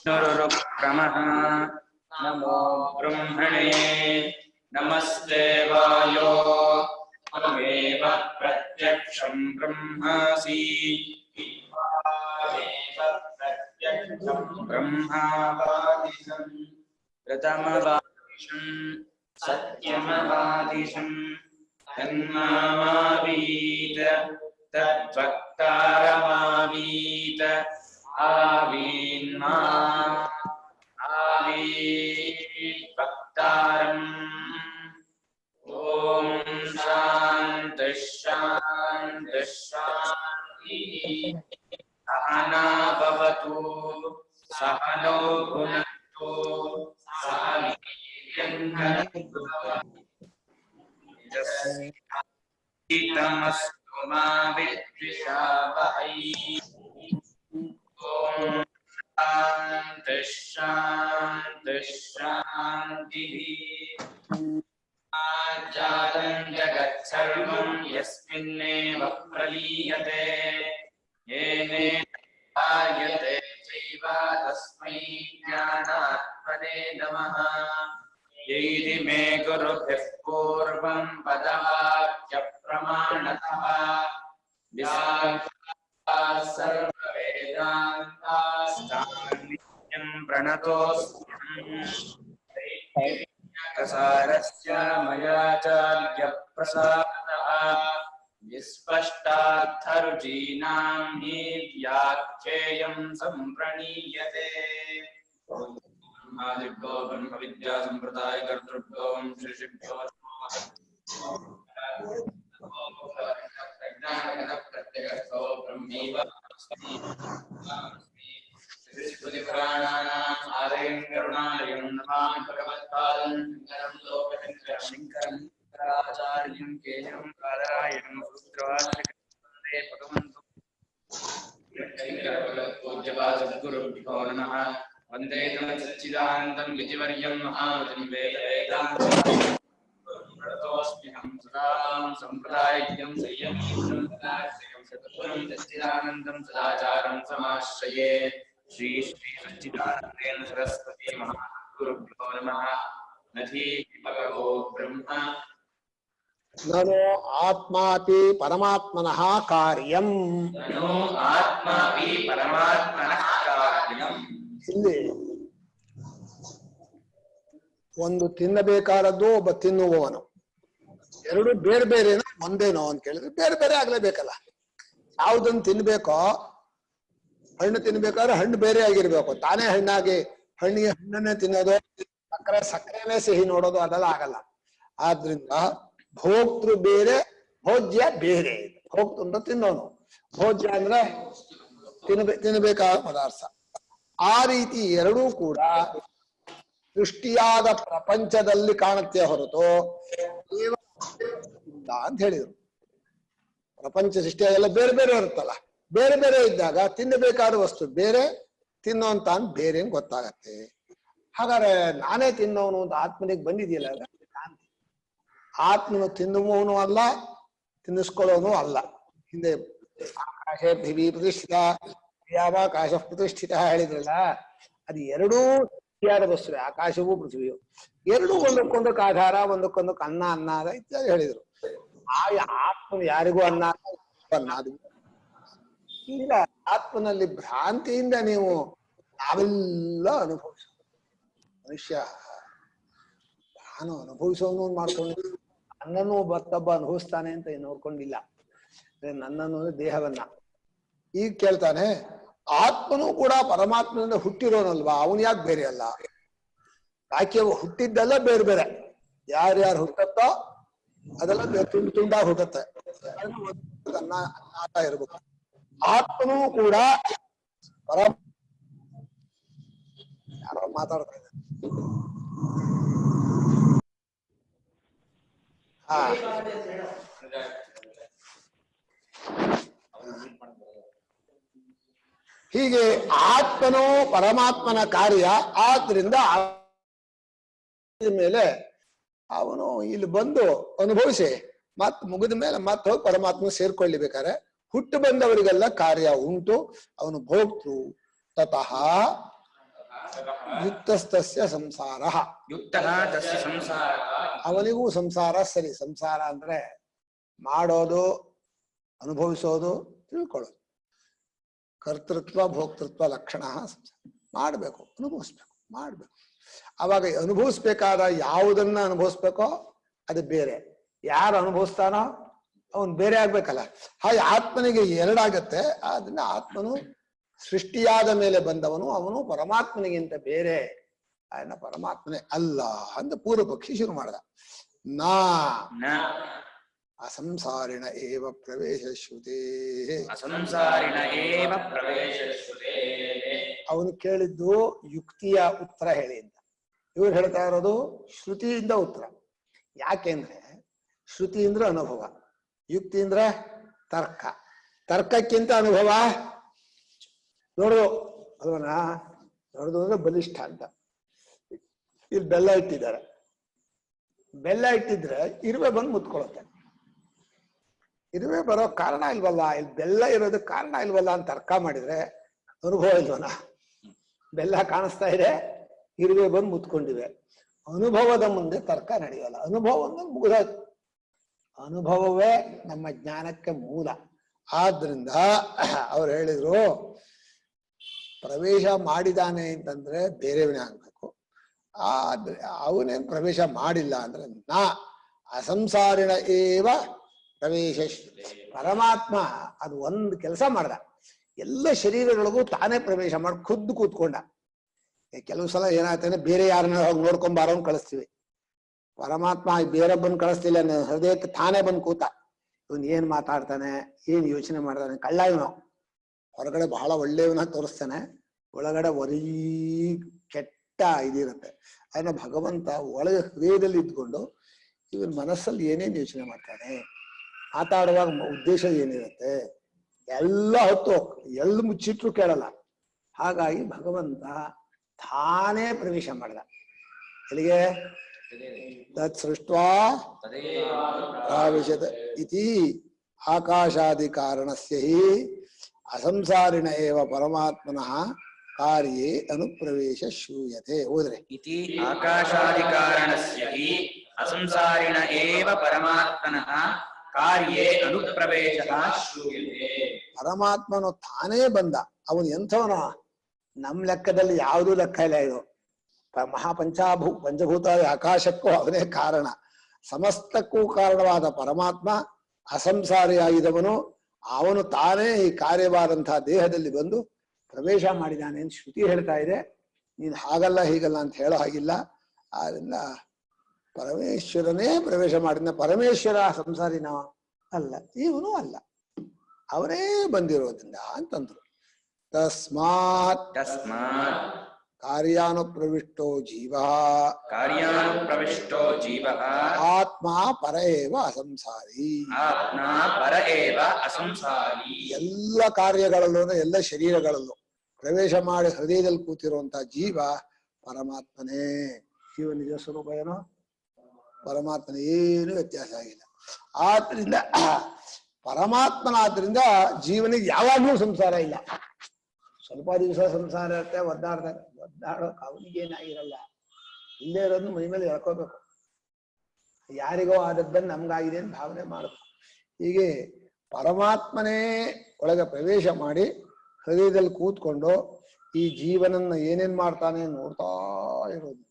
क्रमः नमो ब्रह्मणे नमस्ते वायो त्वमेव प्रत्यक्षं ब्रह्मासि ब्रह्मावादिशं प्रथमवादिशं सत्यमवादिशं तन्मावीत तद्वक्तारमावीत आवीन्मा आवीवक्तारम् ॐ शान्तिः शान्तिः शान्तिः सहना भवतु सहनौ भुनक्तु सह वीर्यं करवावहै मा विद्विषावहै ॐ शान्तिः शान्तिः शान्तिः जातं जगत्सर्वं यस्मिन्नेव प्रलीयते येनेन कार्यते चैव तस्मै ज्ञानात्मने नमः यैति मे गुरुभ्यः पूर्वं पदवाक्यप्रमाणतः सर्ववेदान्तास्तान्नित्यं प्रणतोऽस्म्यहं कसारस्य मयाचार्यप्रसादः विस्पष्टार्थरुचीनां हि व्याख्येयं सम्प्रणीयते आदिभ्यो ब्रह्मविद्या सम्प्रदायकर्तृभ्यो श्रीशिभ्यो प्रज्ञानप्रत्यगर्थो ब्रह्मैवास्मि श्रीस्मृतिपुराणानाम् आलयं करुणालयं नमामि भगवत्पादं शङ्करं शङ्कराचार्यं केशवं बादरायणं सूत्रभाष्यकृते भगवन्तं पूज्यपादसद्गुरुभ्यो नमः वन्दे सच्चिदानन्दं विधिवर्यं महामतिं वेदवेदान्तोऽस्म्यहं सदां सम्प्रदायज्ञं संयमीतं सच्चिदानन्दं सदाचारं समाश्रये श्री श्री सच्चिदानन्देन सरस्वती महागुरुभ्यो नमः नधी भगवो ब्रह्म नमो आत्मापि परमात्मनः कार्यं नमो आत्मापि परमात्मनः कार्यं ಇಲ್ಲಿ ಒಂದು ತಿನ್ನಬೇಕಾದದ್ದು ಒಬ್ಬ ತಿನ್ನುವವನು ಎರಡು ಬೇರೆ ಬೇರೆನೋ ಒಂದೇನೋ ಅಂತ ಕೇಳಿದ್ರೆ ಬೇರೆ ಬೇರೆ ಆಗ್ಲೇಬೇಕಲ್ಲ ಯಾವುದನ್ನು ತಿನ್ಬೇಕೋ ಹಣ್ಣು ತಿನ್ಬೇಕಾದ್ರೆ ಹಣ್ಣು ಬೇರೆ ಆಗಿರ್ಬೇಕು ತಾನೇ ಹಣ್ಣಾಗಿ ಹಣ್ಣಿಗೆ ಹಣ್ಣನ್ನೇ ತಿನ್ನೋದು ಸಕ್ಕರೆನೇ ಸಿಹಿ ನೋಡೋದು ಅದೆಲ್ಲ ಆಗಲ್ಲ ಆದ್ರಿಂದ ಭೋಕ್ತೃ ಬೇರೆ ಭೋಜ್ಯ ಬೇರೆ ಭೋಕ್ತೃ ಅಂತ ತಿನ್ನೋನು ಭೋಜ್ಯ ಅಂದ್ರೆ ತಿನ್ನಬೇಕಾದ ಪದಾರ್ಥ ಆ ರೀತಿ ಎರಡೂ ಕೂಡ ಸೃಷ್ಟಿಯಾದ ಪ್ರಪಂಚದಲ್ಲಿ ಕಾಣುತ್ತೆ ಹೊರತು ಅಂತ ಹೇಳಿದ್ರು ಪ್ರಪಂಚ ಸೃಷ್ಟಿಯಾಗೆಲ್ಲ ಬೇರೆ ಬೇರೆ ಇರುತ್ತಲ್ಲ ಬೇರೆ ಬೇರೆ ಇದ್ದಾಗ ತಿನ್ನಬೇಕಾದ ವಸ್ತು ಬೇರೆ ತಿನ್ನೋಂತ ಬೇರೆ ಗೊತ್ತಾಗತ್ತೆ ಹಾಗಾದ್ರೆ ನಾನೇ ತಿನ್ನೋನು ಅಂತ ಆತ್ಮನಿಗೆ ಬಂದಿದೆಯಲ್ಲ ಆತ್ಮನು ತಿನ್ನುವವನು ಅಲ್ಲ ತಿನ್ನಿಸ್ಕೊಳ್ಳೋನು ಅಲ್ಲ ಹಿಂದೆ ಆಕಾಶ ಪೃಥ್ವಿ ಪ್ರತಿಷ್ಠಿತ ಆಕಾಶ ಪ್ರತಿಷ್ಠಿತ ಹೇಳಿದ್ರಲ್ಲ ಅದು ಎರಡೂ ಸೃಷ್ಟಿಯಾದ ವಸ್ತುವೆ ಆಕಾಶವೂ ಪೃಥ್ವಿಯು ಎರಡೂ ಒಂದಕ್ಕೊಂದಕ್ಕೆ ಆಧಾರ ಒಂದಕ್ಕೊಂದಕ್ಕೆ ಅನ್ನ ಅನ್ನಾದ ಇತ್ಯಾದಿ ಹೇಳಿದ್ರು ಆ ಆತ್ಮನು ಯಾರಿಗೂ ಅನ್ನ ಅದು ಇಲ್ಲ ಆತ್ಮನಲ್ಲಿ ಭ್ರಾಂತಿಯಿಂದ ನೀವು ನಾವೆಲ್ಲ ಅನುಭವಿಸ ಮನುಷ್ಯ ನಾನು ಅನುಭವಿಸೋನು ಮಾಡ್ಕೊಂಡು ನನ್ನನ್ನು ಮತ್ತೊಬ್ಬ ಅನುಭವಿಸ್ತಾನೆ ಅಂತ ನೋಡ್ಕೊಂಡಿಲ್ಲ ನನ್ನನ್ನು ದೇಹವನ್ನ ಈಗ ಕೇಳ್ತಾನೆ ಆತ್ಮನೂ ಕೂಡ ಪರಮಾತ್ಮನಿಂದ ಹುಟ್ಟಿರೋನಲ್ವಾ ಅವನು ಯಾಕೆ ಬೇರೆ ಅಲ್ಲ ಯಾಕೆ ಹುಟ್ಟಿದ್ದೆಲ್ಲ ಬೇರೆ ಬೇರೆ ಯಾರ್ಯಾರು ಹುಟ್ಟತ್ತೋ ಅದೆಲ್ಲ ತುಂಡು ತುಂಡಾಗಿ ಹುಟ್ಟತ್ತೆ ಅನ್ನ ಆಟ ಇರ್ಬೇಕು ಆತ್ಮನೂ ಕೂಡ ಯಾರೋ ಮಾತಾಡ್ತಾ ಇದ್ದಾರೆ ಹೀಗೆ ಆತ್ಮನೋ ಪರಮಾತ್ಮನ ಕಾರ್ಯ ಆದ್ರಿಂದ ಮೇಲೆ ಅವನು ಇಲ್ಲಿ ಬಂದು ಅನುಭವಿಸಿ ಮತ್ ಮುಗಿದ ಮೇಲೆ ಮತ್ತೆ ಹೋಗಿ ಪರಮಾತ್ಮ ಸೇರ್ಕೊಳ್ಳಿಬೇಕಾರೆ ಹುಟ್ಟು ಬಂದವರಿಗೆಲ್ಲ ಕಾರ್ಯ ಉಂಟು ಅವನು ಭೋಕ್ತೃ ತತಃ ಯುಕ್ತಸ್ತಸ್ಯ ಸಂಸಾರ. ಯುಕ್ತಃ ತಸ್ಯ ಸಂಸಾರ. ಅವನಿಗೂ ಸಂಸಾರ ಸರಿ. ಸಂಸಾರ ಅಂದ್ರೆ ಮಾಡೋದು, ಅನುಭವಿಸೋದು, ತಿಳ್ಕೊಳ್ಳೋದು. ಕರ್ತೃತ್ವ ಭೋಕ್ತೃತ್ವ ಲಕ್ಷಣ ಸಂಸಾರ. ಮಾಡ್ಬೇಕು, ಅನುಭವಿಸ್ಬೇಕು, ಮಾಡ್ಬೇಕು. ಅವಾಗ ಅನುಭವಿಸ್ಬೇಕಾದ ಯಾವುದನ್ನ ಅನುಭವಿಸ್ಬೇಕೋ ಅದು ಬೇರೆ, ಯಾರು ಅನುಭವಿಸ್ತಾನೋ ಅವನು ಬೇರೆ ಆಗ್ಬೇಕಲ್ಲ. ಹಾಗೆ ಆತ್ಮನಿಗೆ ಎರಡಾಗತ್ತೆ. ಆದ್ರಿಂದ ಆತ್ಮನು ಸೃಷ್ಟಿಯಾದ ಮೇಲೆ ಬಂದವನು, ಅವನು ಪರಮಾತ್ಮನಿಗಿಂತ ಬೇರೆ, ಅದನ್ನ ಪರಮಾತ್ಮನೇ ಅಲ್ಲ ಅಂತ ಪೂರ್ವ ಪಕ್ಷಿ ಶುರು ಮಾಡ್ದ. ನಾ ಅಸಂಸಾರಿಣ ಏವ ಪ್ರವೇಶ ಶ್ರುತೇ. ಅಸಂಸಾರಿಣ ಏವ ಪ್ರವೇಶ ಶ್ರುತೇ. ಅವನು ಕೇಳಿದ್ದು ಯುಕ್ತಿಯ ಉತ್ತರ ಹೇಳಿ ಅಂತ. ಇವ್ರು ಹೇಳ್ತಾ ಇರೋದು ಶ್ರುತಿಯಿಂದ ಉತ್ತರ. ಯಾಕೆಂದ್ರೆ ಶ್ರುತಿ ಅಂದ್ರೆ ಅನುಭವ, ಯುಕ್ತಿ ಅಂದ್ರೆ ತರ್ಕ. ತರ್ಕಕ್ಕಿಂತ ಅನುಭವ ನೋಡು. ಅದನ್ನ ನೋಡುದು ಅಂದ್ರೆ ಬಲಿಷ್ಠ ಅಂತ. ಇಲ್ಲಿ ಬೆಲ್ಲ ಇಟ್ಟಿದ್ದಾರೆ. ಬೆಲ್ಲ ಇಟ್ಟಿದ್ರೆ ಇರುವೆ ಬಂದು ಮುತ್ಕೊಳ್ಳುತ್ತೆ. ಇರುವೆ ಬರೋ ಕಾರಣ ಇಲ್ವಲ್ಲ, ಇಲ್ಲಿ ಬೆಲ್ಲ ಇರೋದಕ್ಕೆ ಕಾರಣ ಇಲ್ವಲ್ಲ ಅಂತ ತರ್ಕ ಮಾಡಿದ್ರೆ ಅನುಭವ ಇಲ್ವಲ್ಲ. ಬೆಲ್ಲ ಕಾಣಿಸ್ತಾ ಇದೆ, ಇರುವೆ ಬಂದು ಮುತ್ಕೊಂಡಿವೆ. ಅನುಭವದ ಮುಂದೆ ತರ್ಕ ನಡೆಯಲ್ಲ. ಅನುಭವ ಅಂದ್ರೆ ಮುಗಿದೋಯ್ತು. ಅನುಭವವೇ ನಮ್ಮ ಜ್ಞಾನಕ್ಕೆ ಮೂಲ. ಆದ್ರಿಂದ ಅವ್ರು ಹೇಳಿದ್ರು ಪ್ರವೇಶ ಮಾಡಿದಾನೆ ಅಂತಂದ್ರೆ ಬೇರೆಯವನೇ ಆಗ್ಬೇಕು. ಆದ್ರೆ ಅವನೇನ್ ಪ್ರವೇಶ ಮಾಡಿಲ್ಲ ಅಂದ್ರೆ ನಾ ಅಸಂಸಾರಿಣ ಏವ ಪ್ರವೇಶ. ಪರಮಾತ್ಮ ಅದು ಒಂದು ಕೆಲಸ ಮಾಡ್ದ, ಎಲ್ಲ ಶರೀರಗಳಿಗೂ ತಾನೇ ಪ್ರವೇಶ ಮಾಡಿ ಖುದ್ದು ಕೂತ್ಕೊಂಡ. ಕೆಲವು ಸಲ ಏನಾಗ್ತಾನೆ, ಬೇರೆ ಯಾರನ್ನ ಹೋಗಿ ನೋಡ್ಕೊಂಬಾರೋ ಕಳಿಸ್ತೀವಿ. ಪರಮಾತ್ಮ ಬೇರೊಬ್ಬನ್ ಕಳಿಸ್ತಿಲ್ಲ, ಹೃದಯಕ್ಕೆ ತಾನೇ ಬಂದು ಕೂತ. ಇವನ್ ಏನ್ ಮಾತಾಡ್ತಾನೆ, ಏನ್ ಯೋಚನೆ ಮಾಡ್ತಾನೆ, ಕಳ್ಳ ಇವನು. ಹೊರಗಡೆ ಬಹಳ ಒಳ್ಳೆಯವನ ತೋರಿಸ್ತಾನೆ, ಒಳಗಡೆ ಒರೀ ಕೆಟ್ಟ ಇದಿರುತ್ತೆ. ಅದನ್ನ ಭಗವಂತ ಒಳಗೆ ಹೃದಯದಲ್ಲಿ ಇದ್ಕೊಂಡು ಇವನ್ ಮನಸ್ಸಲ್ಲಿ ಏನೇನ್ ಯೋಚನೆ ಮಾಡ್ತಾನೆ, ಮಾತಾಡುವಾಗ ಉದ್ದೇಶ ಏನಿರುತ್ತೆ ಎಲ್ಲ ಹೊತ್ತು ಎಲ್ಲಿ ಮುಚ್ಚಿಟ್ರು ಕೇಳಲ್ಲ. ಹಾಗಾಗಿ ಭಗವಂತ ತಾನೇ ಪ್ರವೇಶ ಮಾಡ್ದ. ಎಲ್ಲಿಗೆ? ತತ್ ಸೃಷ್ಟ್ವಾ ಪ್ರಾವಿಶತ್ ಇತಿ ಆಕಾಶಾದಿ ಕಾರಣಸ್ಯ ಹಿ ಅಸಂಸಾರಿಣ ಏವ ಪರಮಾತ್ಮನಃ ಕಾರ್ಯೇ ಅನುಪ್ರವೇಶ ಶ್ರೂಯತೆ. ಹೋದ್ರೆ ಇತಿ ಆಕಾಶಾದಿ ಕಾರಣಸ್ಯ ಹಿ ಅಸಂಸಾರಿಣ ಏವ ಪರಮಾತ್ಮನಃ ಕಾರ್ಯೇ ಅನುಪ್ರವೇಶಃ ಶ್ರೂಯತೆ. ಪರಮಾತ್ಮನು ತಾನೇ ಬಂದ. ಅವನು ಎಂಥವನ? ನಮ್ ಲೆಕ್ಕದಲ್ಲಿ ಯಾವುದೂ ಲೆಕ್ಕ ಇಲ್ಲ. ಇದು ಪಂಚಭೂತ ಆಕಾಶಕ್ಕೂ ಅವನೇ ಕಾರಣ. ಸಮಸ್ತಕ್ಕೂ ಕಾರಣವಾದ ಪರಮಾತ್ಮ ಅಸಂಸಾರಿಯಾಗಿದ್ದವನು. ಅವನು ತಾನೇ ಈ ಕಾರ್ಯವಾದಂತಹ ದೇಹದಲ್ಲಿ ಬಂದು ಪ್ರವೇಶ ಮಾಡಿದ್ದಾನೆ ಅಂತ ಶ್ರುತಿ ಹೇಳ್ತಾ ಇದೆ. ನೀನ್ ಹಾಗಲ್ಲ ಹೀಗಲ್ಲ ಅಂತ ಹೇಳೋ ಹಾಗಿಲ್ಲ. ಆದ್ರಿಂದ ಪರಮೇಶ್ವರನೇ ಪ್ರವೇಶ ಮಾಡಿದ. ಪರಮೇಶ್ವರ ಸಂಸಾರಿನ ಅಲ್ಲ, ಇವನು ಅಲ್ಲ, ಅವರೇ ಬಂದಿರೋದ್ರಿಂದ ಅಂತಂದ್ರು. ತಸ್ಮಾತ್ ಕಾರ್ಯಾನುಪ್ರವಿಷ್ಟೋ ಜೀವ ಆತ್ಮ ಪರ ಏವ ಅಸಂಸಾರಿ. ಎಲ್ಲ ಕಾರ್ಯಗಳಲ್ಲೂ, ಎಲ್ಲ ಶರೀರಗಳಲ್ಲೂ ಪ್ರವೇಶ ಮಾಡಿ ಹೃದಯದಲ್ಲಿ ಕೂತಿರುವಂತಹ ಜೀವ ಪರಮಾತ್ಮನೇ. ಜೀವ ನಿಜ ಸ್ವರೂಪ ಏನೋ ಪರಮಾತ್ಮನ ಏನು ವ್ಯತ್ಯಾಸ ಆಗಿಲ್ಲ. ಆದ್ರಿಂದ ಪರಮಾತ್ಮನಾದ್ರಿಂದ ಜೀವನಿಗೆ ಯಾವಾಗ್ಲೂ ಸಂಸಾರ ಇಲ್ಲ. ಸ್ವಲ್ಪ ದಿವಸ ಸಂಸಾರ ಇರುತ್ತೆ, ಒದ್ದಾಡೋಕೆ ಅವನಿಗೇನಾಗಿರಲ್ಲ. ಇಲ್ಲೇ ಇರೋದು ಮೈ ಮೇಲೆ ಹೇಳ್ಕೋಬೇಕು. ಯಾರಿಗೋ ಆದದ್ದನ್ನು ನಮ್ಗಾಗಿದೆ ಅಂತ ಭಾವನೆ ಮಾಡಬೇಕು. ಹೀಗೆ ಪರಮಾತ್ಮನೇ ಒಳಗೆ ಪ್ರವೇಶ ಮಾಡಿ ಹೃದಯದಲ್ಲಿ ಕೂತ್ಕೊಂಡು ಈ ಜೀವನನ್ನ ಏನೇನ್ ಮಾಡ್ತಾನೆ ನೋಡ್ತಾ ಇರೋದ್ರಿಂದ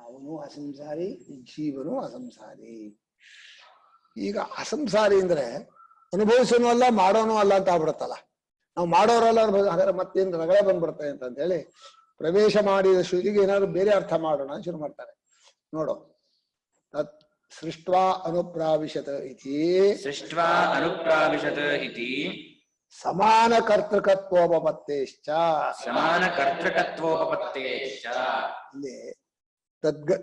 ಅವನು ಅಸಂಸಾರಿ, ಜೀವನು ಅಸಂಸಾರಿ. ಈಗ ಅಸಂಸಾರಿ ಅಂದ್ರೆ ಅನುಭವಿಸೋನು ಅಲ್ಲ, ಮಾಡೋನು ಅಲ್ಲ ಅಂತ ಆಗ್ಬಿಡುತ್ತಲ್ಲ. ನಾವು ಮಾಡೋರಲ್ಲ ಹಾಗಾದ್ರೆ ಮತ್ತೇನ್ ರಗಳೆ ಬಂದ್ಬಿಡ್ತೇವೆ ಅಂತ ಹೇಳಿ ಪ್ರವೇಶ ಮಾಡಿದ ಶ್ರುತಿಗೆ ಏನಾದ್ರು ಬೇರೆ ಅರ್ಥ ಮಾಡೋಣ ಶುರು ಮಾಡ್ತಾರೆ. ನೋಡು, ತತ್ ಸೃಷ್ಟ್ವಾ ಅನುಪ್ರಾವಿಶತ್ ಇತಿ ಸಮಾನ ಕರ್ತೃಕತ್ವೋಪತ್ತೇಶ್ಚ. ಇಲ್ಲಿ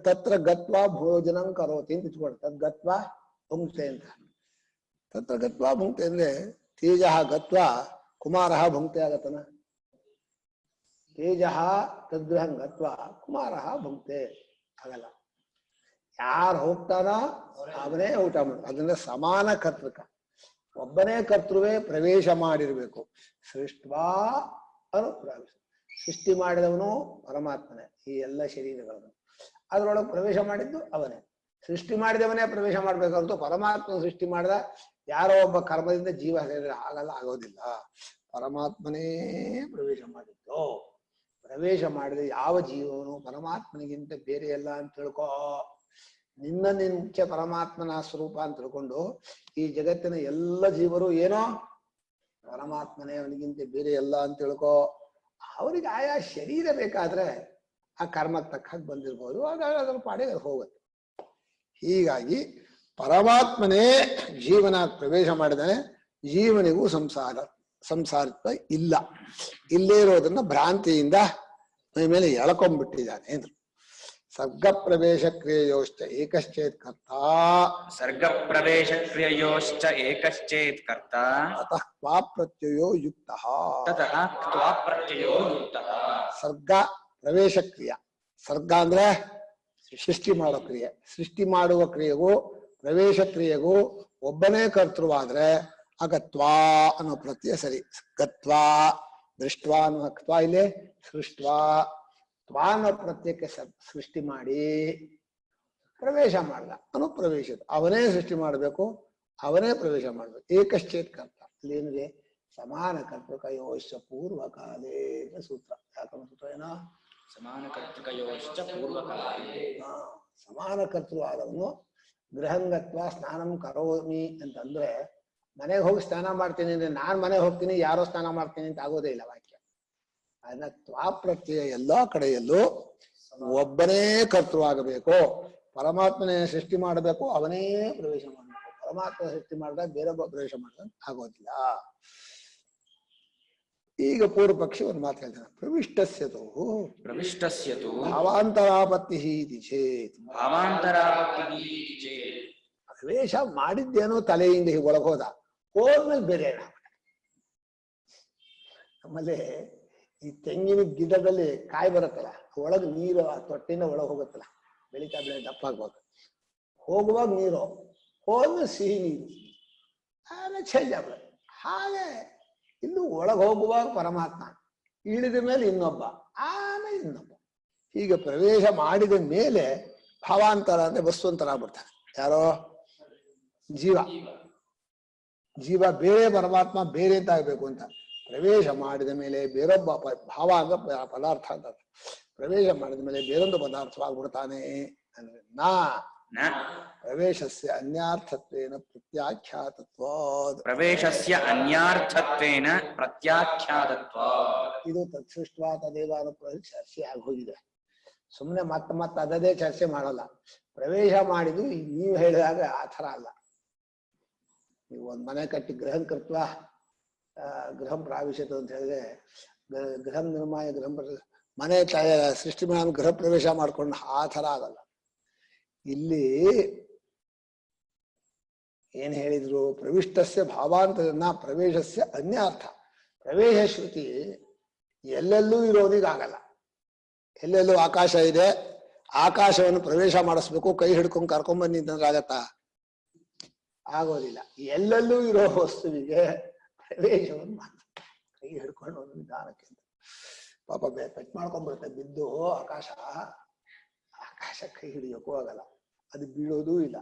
ತತ್ರ ಗತ್ವಾ ಭೋಜನಂ ಕರೋತಿ ಅಂತ ಇಟ್ಕೊಡು. ತದ್ಗತ್ವಾ ಭುಂಕ್ತೆ ಅಂತ. ತತ್ರ ಗತ್ವಾ ಭುಂಕ್ತೆ ಅಂದ್ರೆ ತೇಜ ಗತ್ವಾ ಕುಮಾರ ಭುಂಕ್ತೆ ಆಗತನ. ತೇಜ ತದ್ಗೃಹಂ ಗತ್ವಾ ಕುಮಾರ ಭುಂಕ್ತೆ ಆಗಲ್ಲ. ಯಾರು ಹೋಗ್ತಾನೋ ಅವನೇ ಊಟ ಮಾಡ. ಅದನ್ನ ಸಮಾನ ಕರ್ತೃಕ, ಒಬ್ಬನೇ ಕರ್ತೃವೇ ಪ್ರವೇಶ ಮಾಡಿರ್ಬೇಕು. ಸೃಷ್ಟ್ವಾ ಅನುಪ್ರಾವಿಶ. ಸೃಷ್ಟಿ ಮಾಡಿದವನು ಪರಮಾತ್ಮನೇ ಈ ಎಲ್ಲ ಶರೀರಗಳನ್ನು. ಅದ್ರೊಳಗೆ ಪ್ರವೇಶ ಮಾಡಿದ್ದು ಅವನೇ. ಸೃಷ್ಟಿ ಮಾಡಿದವನೇ ಪ್ರವೇಶ ಮಾಡ್ಬೇಕಾದ್ರು ಪರಮಾತ್ಮ ಸೃಷ್ಟಿ ಮಾಡಿದ ಯಾರೋ ಒಬ್ಬ ಕರ್ಮದಿಂದ ಜೀವ ಆಗಲ್ಲ, ಆಗೋದಿಲ್ಲ. ಪರಮಾತ್ಮನೇ ಪ್ರವೇಶ ಮಾಡಿದ್ದು. ಪ್ರವೇಶ ಮಾಡಿದ ಯಾವ ಜೀವನು ಪರಮಾತ್ಮನಿಗಿಂತ ಬೇರೆ ಅಲ್ಲ ಅಂತ ತಿಳ್ಕೊ. ನಿನ್ನೆ ಪರಮಾತ್ಮನ ಸ್ವರೂಪ ಅಂತ ತಿಳ್ಕೊಂಡು ಈ ಜಗತ್ತಿನ ಎಲ್ಲ ಜೀವರು ಏನೋ ಪರಮಾತ್ಮನೇ ಅವನಿಗಿಂತ ಬೇರೆ ಅಲ್ಲ ಅಂತ ತಿಳ್ಕೊ. ಅವರಿಗೆ ಆಯಾ ಶರೀರ ಬೇಕಾದ್ರೆ ಆ ಕರ್ಮಕ್ಕೆ ತಕ್ಕ ಹಾಗೆ ಬಂದಿರ್ಬೋದು, ಹಾಗಾಗಿ ಅದರ ಪಾಡಿಗೆ ಹೋಗುತ್ತೆ. ಹೀಗಾಗಿ ಪರಮಾತ್ಮನೇ ಜೀವನ ಪ್ರವೇಶ ಮಾಡಿದಾನೆ. ಜೀವನಿಗೂ ಸಂಸಾರತ್ವ ಇಲ್ಲ. ಇಲ್ಲೇ ಇರೋದನ್ನ ಭ್ರಾಂತಿಯಿಂದ ಮೈ ಮೇಲೆ ಎಳ್ಕೊಂಡ್ಬಿಟ್ಟಿದ್ದಾನೆ ಅಂದ್ರು. ಸರ್ಗ ಪ್ರವೇಶ ಕ್ರಿಯೆಯೋಶ್ಚ ಏಕಶ್ಚೇತ್ ಕರ್ತ. ಸರ್ಗ ಪ್ರವೇಶ ಕ್ರಿಯೆಯೋಶ್ಚ ಏಕಶ್ಚೇತ್ ಕರ್ತ. ತತಃ ಕ್ವಾ ಪ್ರತ್ಯಯೋ ಯುಕ್ತಃ. ತತಃ ಕ್ವಾ ಪ್ರತ್ಯಯೋ ಯುಕ್ತಃ. ಸರ್ಗ ಪ್ರವೇಶ ಕ್ರಿಯೆ. ಸರ್ಗ ಅಂದ್ರೆ ಸೃಷ್ಟಿ ಮಾಡೋ ಕ್ರಿಯೆ. ಸೃಷ್ಟಿ ಮಾಡುವ ಕ್ರಿಯೆಗೂ ಪ್ರವೇಶ ಕ್ರಿಯೆಗೂ ಒಬ್ಬನೇ ಕರ್ತೃವಾದ್ರೆ ಆಗ ತ್ವಾ ಅನ್ನೋ ಪ್ರತ್ಯಯ ಸರಿ. ಗತ್ವಾ ದೃಷ್ಟ್ವಾ ಅನ್ನೋ ತ್ವಾ ಇಲ್ಲಿ ಸೃಷ್ಟ್ವಾ. ತ್ವಾ ಅನ್ನೋ ಪ್ರತ್ಯಯಕ್ಕೆ ಸೃಷ್ಟಿ ಮಾಡಿ ಪ್ರವೇಶ ಮಾಡ್ದ ಅನ್ನೋ ಪ್ರವೇಶ. ಅವನೇ ಸೃಷ್ಟಿ ಮಾಡ್ಬೇಕು, ಅವನೇ ಪ್ರವೇಶ ಮಾಡ್ಬೇಕು. ಏಕಶ್ಚೇತ್ ಕರ್ತ. ಇಲ್ಲೇನಿದೆ? ಸಮಾನ ಕರ್ತೃಕಯೋಶ್ಚ ಪೂರ್ವಕಾಲೇ ಸೂತ್ರ. ಯಾಕಂದ್ರೆ ಸೂತ್ರ ಏನೋ ಸಮಾನ ಕರ್ತೃಕಯೋಶ್ಚ ಪೂರ್ವಕಾಲೇ. ಸಮಾನ ಕರ್ತೃವಾದವನು ಗೃಹಂಗತ್ವ ಸ್ನಾನಂ ಕರೋಮಿ ಅಂತಂದ್ರೆ ಮನೆಗೆ ಹೋಗಿ ಸ್ನಾನ ಮಾಡ್ತೀನಿ ಅಂದ್ರೆ ನಾನ್ ಮನೆಗೆ ಹೋಗ್ತೀನಿ ಯಾರೋ ಸ್ನಾನ ಮಾಡ್ತೀನಿ ಅಂತ ಆಗೋದೇ ಇಲ್ಲ ವಾಕ್ಯ. ಅದನ್ನ ತ್ವಾ ಪ್ರತ್ಯಯ ಎಲ್ಲಾ ಕಡೆಯಲ್ಲೂ ಒಬ್ಬನೇ ಕರ್ತೃವಾಗಬೇಕು. ಪರಮಾತ್ಮನೇ ಸೃಷ್ಟಿ ಮಾಡಬೇಕು, ಅವನೇ ಪ್ರವೇಶ ಮಾಡಬೇಕು. ಪರಮಾತ್ಮ ಸೃಷ್ಟಿ ಮಾಡಿದಾಗ ಬೇರೊಬ್ಬ ಪ್ರವೇಶ ಮಾಡಿದಾಗ ಆಗೋದಿಲ್ಲ. ಈಗ ಪೂರ್ವ ಪಕ್ಷಿ ಒಂದು ಮಾತು ಹೇಳ್ತಾನೆ. ಪ್ರವಿಷ್ಟಸ್ಯತು ಭಾವಾಂತರಾಪತ್ತಿ ಇತಿ ಚೇತ್. ಭಾವಾಂತರಾಪತ್ತಿ ಚೇತ್. ಪ್ರವೇಶ ಮಾಡಿದ್ದೇನೋ ತಲೆಯಿಂದ ಹೀಗೆ ಒಳಗೆ ಹೋದ್ಮೇಲೆ ಬೇರೆ ಆಮೇಲೆ ಈ ತೆಂಗಿನ ಗಿಡದಲ್ಲಿ ಕಾಯಿ ಬರುತ್ತಲ್ಲ, ಒಳಗೆ ನೀರು ಆ ತೊಟ್ಟಿನ ಒಳಗೆ ಹೋಗುತ್ತಲ್ಲ, ಬೆಳಿತಾ ಬೆಳೆ ದಪ್ಪ ಆಗ್ಬೇಕು. ಹೋಗುವಾಗ ನೀರು, ಹೋದ್ಮೇಲೆ ಸಿಹಿ ನೀರು, ಆಮೇಲೆ ಚೇಂಜ್ ಆಗ್ಬೇಕು. ಹಾಗೆ ಇನ್ನು ಒಳಗೆ ಹೋಗುವಾಗ ಪರಮಾತ್ಮ, ಇಳಿದ ಮೇಲೆ ಇನ್ನೊಬ್ಬ, ಆಮೇಲೆ ಇನ್ನೊಬ್ಬ. ಹೀಗೆ ಪ್ರವೇಶ ಮಾಡಿದ ಮೇಲೆ ಭಾವಾಂತರ ಅಂದ್ರೆ ವಸ್ತುವಂತರ ಆಗ್ಬಿಡ್ತಾನೆ. ಯಾರೋ ಜೀವ ಬೇರೆ, ಪರಮಾತ್ಮ ಬೇರೆ ಅಂತ ಆಗ್ಬೇಕು ಅಂತ. ಪ್ರವೇಶ ಮಾಡಿದ ಮೇಲೆ ಬೇರೊಬ್ಬ ಭಾವ ಅಂದ್ರೆ ಪದಾರ್ಥ ಅಂತ. ಪ್ರವೇಶ ಮಾಡಿದ ಮೇಲೆ ಬೇರೊಂದು ಪದಾರ್ಥವಾಗ್ಬಿಡ್ತಾನೆ ಅಂದ್ರೆ ಪ್ರವೇಶಸ್ಯ ಅನ್ಯಾರ್ಥತ್ವೇನ ಪ್ರತ್ಯಾಖ್ಯಾತತ್ವಾದ್. ಪ್ರವೇಶಸ್ಯ ಅನ್ಯಾರ್ಥತ್ವೇನ ಪ್ರತ್ಯಾಖ್ಯಾತತ್ವಾದ್. ಇದು ತತ್ಸೃಷ್ಟ್ವಾ ತದೇವ ಅನ್ನೋ ಚರ್ಚೆ ಆಗಿ ಹೋಗಿದೆ. ಸುಮ್ಮನೆ ಮತ್ತೆ ಅದದೇ ಚರ್ಚೆ ಮಾಡಲ್ಲ. ಪ್ರವೇಶ ಮಾಡಿದ್ದು ನೀವು ಹೇಳಿದಾಗ ಆ ಥರ ಅಲ್ಲ. ನೀವು ಒಂದ್ ಮನೆ ಕಟ್ಟಿ ಗೃಹಂ ಕೃತ್ವ ಗೃಹಂ ಪ್ರಾವಿಶತ ಅಂತ ಹೇಳಿದ್ರೆ ಗೃಹಂ ನಿರ್ಮಾಯ ಗೃಹಂ ಮನೆ ಸೃಷ್ಟಿ ಮಾಡಿ ಗೃಹ ಪ್ರವೇಶ ಮಾಡ್ಕೊಂಡು ಆ ಥರ ಆಗಲ್ಲ. ಇಲ್ಲಿ ಏನ್ ಹೇಳಿದ್ರು? ಪ್ರವಿಷ್ಟಸ್ಯ ಭಾವಾಂತರನ್ನ ಪ್ರವೇಶಸ್ಯ ಅನ್ಯಾರ್ಥ. ಪ್ರವೇಶ ಶ್ರುತಿ ಎಲ್ಲೆಲ್ಲೂ ಇರೋದಿಗಾಗಲ್ಲ. ಎಲ್ಲೆಲ್ಲೂ ಆಕಾಶ ಇದೆ, ಆಕಾಶವನ್ನು ಪ್ರವೇಶ ಮಾಡಿಸ್ಬೇಕು, ಕೈ ಹಿಡ್ಕೊಂಡು ಕರ್ಕೊಂಡ್ ಬನ್ನಿ ಅಂತಂದ್ರೆ ಆಗತ್ತಾ? ಆಗೋದಿಲ್ಲ. ಎಲ್ಲೆಲ್ಲೂ ಇರೋ ವಸ್ತುವಿಗೆ ಪ್ರವೇಶವನ್ನು ಕೈ ಹಿಡ್ಕೊಂಡು ಒಂದು ನಿಧಾನಕ್ಕೆ ಪಾಪ ಪೆಟ್ ಮಾಡ್ಕೊಂಡ್ಬಿಡುತ್ತೆ ಬಿದ್ದು. ಆಕಾಶ ಕೈ ಹಿಡಿಯೋಕ್ಕೂ ಆಗಲ್ಲ, ಅದು ಬೀಳೋದೂ ಇಲ್ಲ,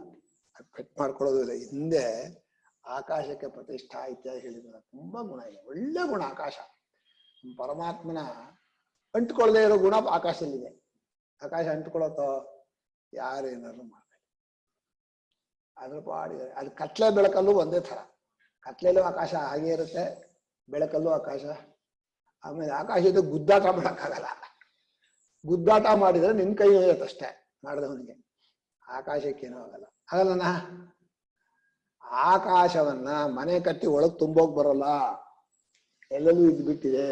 ಅದು ಪೆಟ್ ಮಾಡ್ಕೊಳ್ಳೋದು ಇಲ್ಲ. ಹಿಂದೆ ಆಕಾಶಕ್ಕೆ ಪ್ರತಿಷ್ಠಾ ಇತ್ಯಾದಿ ಹೇಳಿದ್ರೆ ತುಂಬಾ ಗುಣ ಇದೆ, ಒಳ್ಳೆ ಗುಣ ಆಕಾಶ. ಪರಮಾತ್ಮನ ಅಂಟ್ಕೊಳ್ಳದೆ ಇರೋ ಗುಣ ಆಕಾಶದಲ್ಲಿದೆ. ಆಕಾಶ ಅಂಟ್ಕೊಳ್ಳೋತೋ ಯಾರೇನಾದ್ರು ಮಾಡ್ಬೇಕು. ಅದ್ರ ಪಾಡಿ ಅದು ಕತ್ಲೆ ಬೆಳಕಲ್ಲೂ ಒಂದೇ ಥರ. ಕತ್ಲೆಯಲ್ಲೂ ಆಕಾಶ ಹಾಗೆ ಇರುತ್ತೆ, ಬೆಳಕಲ್ಲೂ ಆಕಾಶ. ಆಮೇಲೆ ಆಕಾಶದ ಗುದ್ದಾಟ ಮಾಡಕ್ಕಾಗಲ್ಲ. ಗುದ್ದಾಟ ಮಾಡಿದ್ರೆ ನಿನ್ ಕೈ ಹೋಯತ್ತಷ್ಟೇ ಮಾಡಿದವನಿಗೆ, ಆಕಾಶಕ್ಕೇನೂ ಆಗಲ್ಲ. ಆಗಲ್ಲನ ಆಕಾಶವನ್ನ ಮನೆ ಕಟ್ಟಿ ಒಳಗ್ ತುಂಬೋಗ್ ಬರೋಲ್ಲ, ಎಲ್ಲೆಲ್ಲೂ ಇದ್ ಬಿಟ್ಟಿದೆ.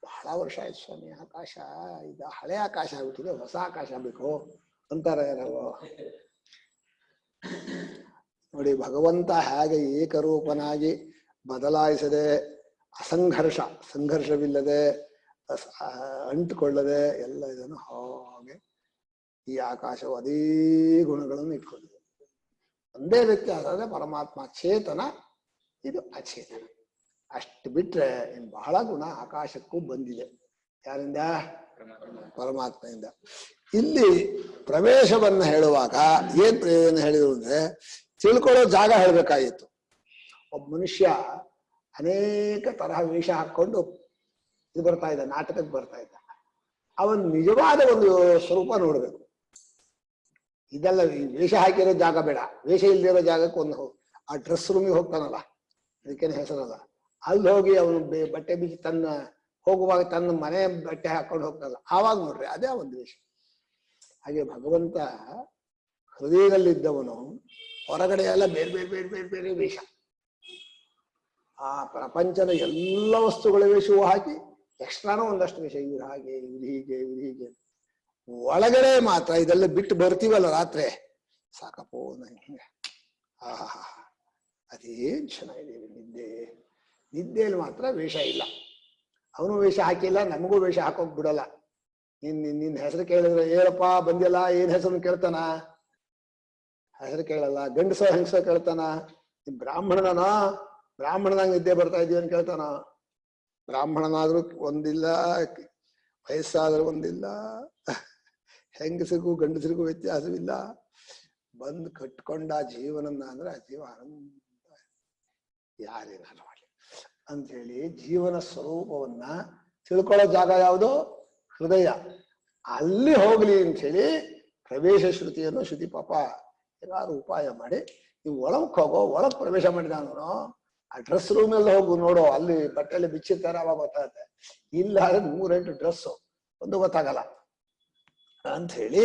ಬಹಳ ವರ್ಷ ಆಯ್ತು ಸ್ವಾಮಿ ಆಕಾಶ ಈಗ ಹಳೆ ಆಕಾಶ ಆಗ್ಬಿಟ್ಟಿದೆ, ಹೊಸ ಆಕಾಶ ಬೇಕು ಅಂತಾರೆ ಯಾರೋ. ನೋಡಿ, ಭಗವಂತ ಹೇಗೆ ಏಕರೂಪನಾಗಿ ಬದಲಾಯಿಸದೆ, ಸಂಘರ್ಷವಿಲ್ಲದೆ, ಅಂಟುಕೊಳ್ಳದೆ ಎಲ್ಲ ಇದನ್ನು ಹಾಗೆ ಈ ಆಕಾಶವು ಅದೇ ಗುಣಗಳನ್ನು ಇಟ್ಕೊಂಡಿದೆ. ಒಂದೇ ವ್ಯತ್ಯಾಸ ಅಂದ್ರೆ ಪರಮಾತ್ಮ ಚೇತನ, ಇದು ಅಚೇತನ. ಅಷ್ಟು ಬಿಟ್ರೆ ಇನ್ ಬಹಳ ಗುಣ ಆಕಾಶಕ್ಕೂ ಬಂದಿದೆ. ಯಾರಿಂದ? ಪರಮಾತ್ಮೆಯಿಂದ. ಇಲ್ಲಿ ಪ್ರವೇಶವನ್ನ ಹೇಳುವಾಗ ಏನ್ ಪ್ರಯೋಜನ ಹೇಳಿದ್ರು ಅಂದ್ರೆ ತಿಳ್ಕೊಳ್ಳೋ ಜಾಗ ಹೇಳ್ಬೇಕಾಗಿತ್ತು. ಒಬ್ಬ ಮನುಷ್ಯ ಅನೇಕ ತರಹ ವೇಷ ಹಾಕೊಂಡು ಇದು ಬರ್ತಾ ಇದ್ದ, ನಾಟಕಕ್ಕೆ ಬರ್ತಾ ಇದ್ದ. ಅವನ್ ನಿಜವಾದ ಒಂದು ಸ್ವರೂಪ ನೋಡ್ಬೇಕು. ಇದೆಲ್ಲ ವೇಷ ಹಾಕಿರೋ ಜಾಗ ಬೇಡ, ವೇಷ ಇಲ್ದಿರೋ ಜಾಗಕ್ಕೆ ಒಂದು ಆ ಡ್ರೆಸ್ ರೂಮಿಗೆ ಹೋಗ್ತಾನಲ್ಲ, ಅದಕ್ಕೇನು ಹೆಸರಲ್ಲ, ಅಲ್ಲಿ ಹೋಗಿ ಅವನು ಬಟ್ಟೆ ಬಿಚ್ಚಿ ತನ್ನ ಹೋಗುವಾಗ ತನ್ನ ಮನೆ ಬಟ್ಟೆ ಹಾಕೊಂಡು ಹೋಗ್ತಾನಲ್ಲ, ಆವಾಗ ನೋಡ್ರಿ ಅದೇ ಒಂದು ವೇಷ. ಹಾಗೆ ಭಗವಂತ ಹೃದಯದಲ್ಲಿದ್ದವನು ಹೊರಗಡೆ ಎಲ್ಲ ಬೇರೆ ಬೇರೆ ಬೇರೆ ಬೇರೆ ಬೇರೆ ವೇಷ. ಆ ಪ್ರಪಂಚದ ಎಲ್ಲ ವಸ್ತುಗಳ ವೇಷವೂ ಹಾಕಿ ಎಕ್ಸ್ಟ್ರಾನೂ ಒಂದಷ್ಟು ವೇಷ, ಇವ್ರು ಹಾಗೆ, ಇವ್ರು ಹೀಗೆ, ಇವ್ರು ಹೀಗೆ. ಒಳಗಡೆ ಮಾತ್ರ ಇದೆಲ್ಲ ಬಿಟ್ಟು ಬರ್ತೀವಲ್ಲ ರಾತ್ರಿ, ಸಾಕಪ್ಪೋ ನಂಗೆ ಆಹಾ ಅದೇನ್ ಚೆನ್ನಾಗಿದೆ ನಿದ್ದೆ. ನಿದ್ದೆಯಲ್ಲಿ ಮಾತ್ರ ವೇಷ ಇಲ್ಲ. ಅವನು ವೇಷ ಹಾಕಿಲ್ಲ, ನಮಗೂ ವೇಷ ಹಾಕೋಕ್ ಬಿಡಲ್ಲ. ನಿನ್ನ ಹೆಸರು ಕೇಳಿದ್ರೆ ಏನಪ್ಪ ಬಂದಿಲ್ಲ, ಏನ್ ಹೆಸರು ಕೇಳ್ತಾನ? ಹೆಸರು ಕೇಳಲ್ಲ. ಗಂಡಸೋ ಹೆಂಗಸೋ ಕೇಳ್ತಾನ? ಬ್ರಾಹ್ಮಣನ ಬ್ರಾಹ್ಮಣನಾಗ ನಿದ್ದೆ ಬರ್ತಾ ಇದೀವಿ ಅಂತ ಕೇಳ್ತಾನ? ಬ್ರಾಹ್ಮಣನಾದ್ರೂ ಒಂದಿಲ್ಲ, ವಯಸ್ಸಾದ್ರೂ ಒಂದಿಲ್ಲ, ಹೆಂಗಸರಿಗೂ ಗಂಡಸರಿಗೂ ವ್ಯತ್ಯಾಸವಿಲ್ಲ. ಬಂದು ಕಟ್ಕೊಂಡ ಜೀವನನ್ನ ಅಂದ್ರೆ ಆ ಜೀವ ಆನಂದ, ಯಾರೇನಾದ್ರು ಮಾಡಲಿ ಅಂಥೇಳಿ ಜೀವನ ಸ್ವರೂಪವನ್ನ ತಿಳ್ಕೊಳ್ಳೋ ಜಾಗ ಯಾವುದು? ಹೃದಯ. ಅಲ್ಲಿ ಹೋಗ್ಲಿ ಅಂತ ಹೇಳಿ ಪ್ರವೇಶ ಶ್ರುತಿಯನ್ನು ಶ್ರುತಿ ಪಾಪ ಏನಾದ್ರು ಉಪಾಯ ಮಾಡಿ ನೀವು ಒಳಗ್ ಹೋಗೋ, ಒಳಗ್ ಪ್ರವೇಶ ಮಾಡಿದ ಅವನು ಆ ಡ್ರೆಸ್ ರೂಮ್ ಎಲ್ಲ ಹೋಗು ನೋಡೋ, ಅಲ್ಲಿ ಬಟ್ಟೆಲ್ಲ ಬಿಚ್ಚಿರ್ತಾರೆ, ಅವಾಗ ಗೊತ್ತಾಗುತ್ತೆ. ಇಲ್ಲ ಅಂದ್ರೆ 3-8 ಡ್ರೆಸ್ಸು, ಒಂದು ಗೊತ್ತಾಗಲ್ಲ ಅಂತ ಹೇಳಿ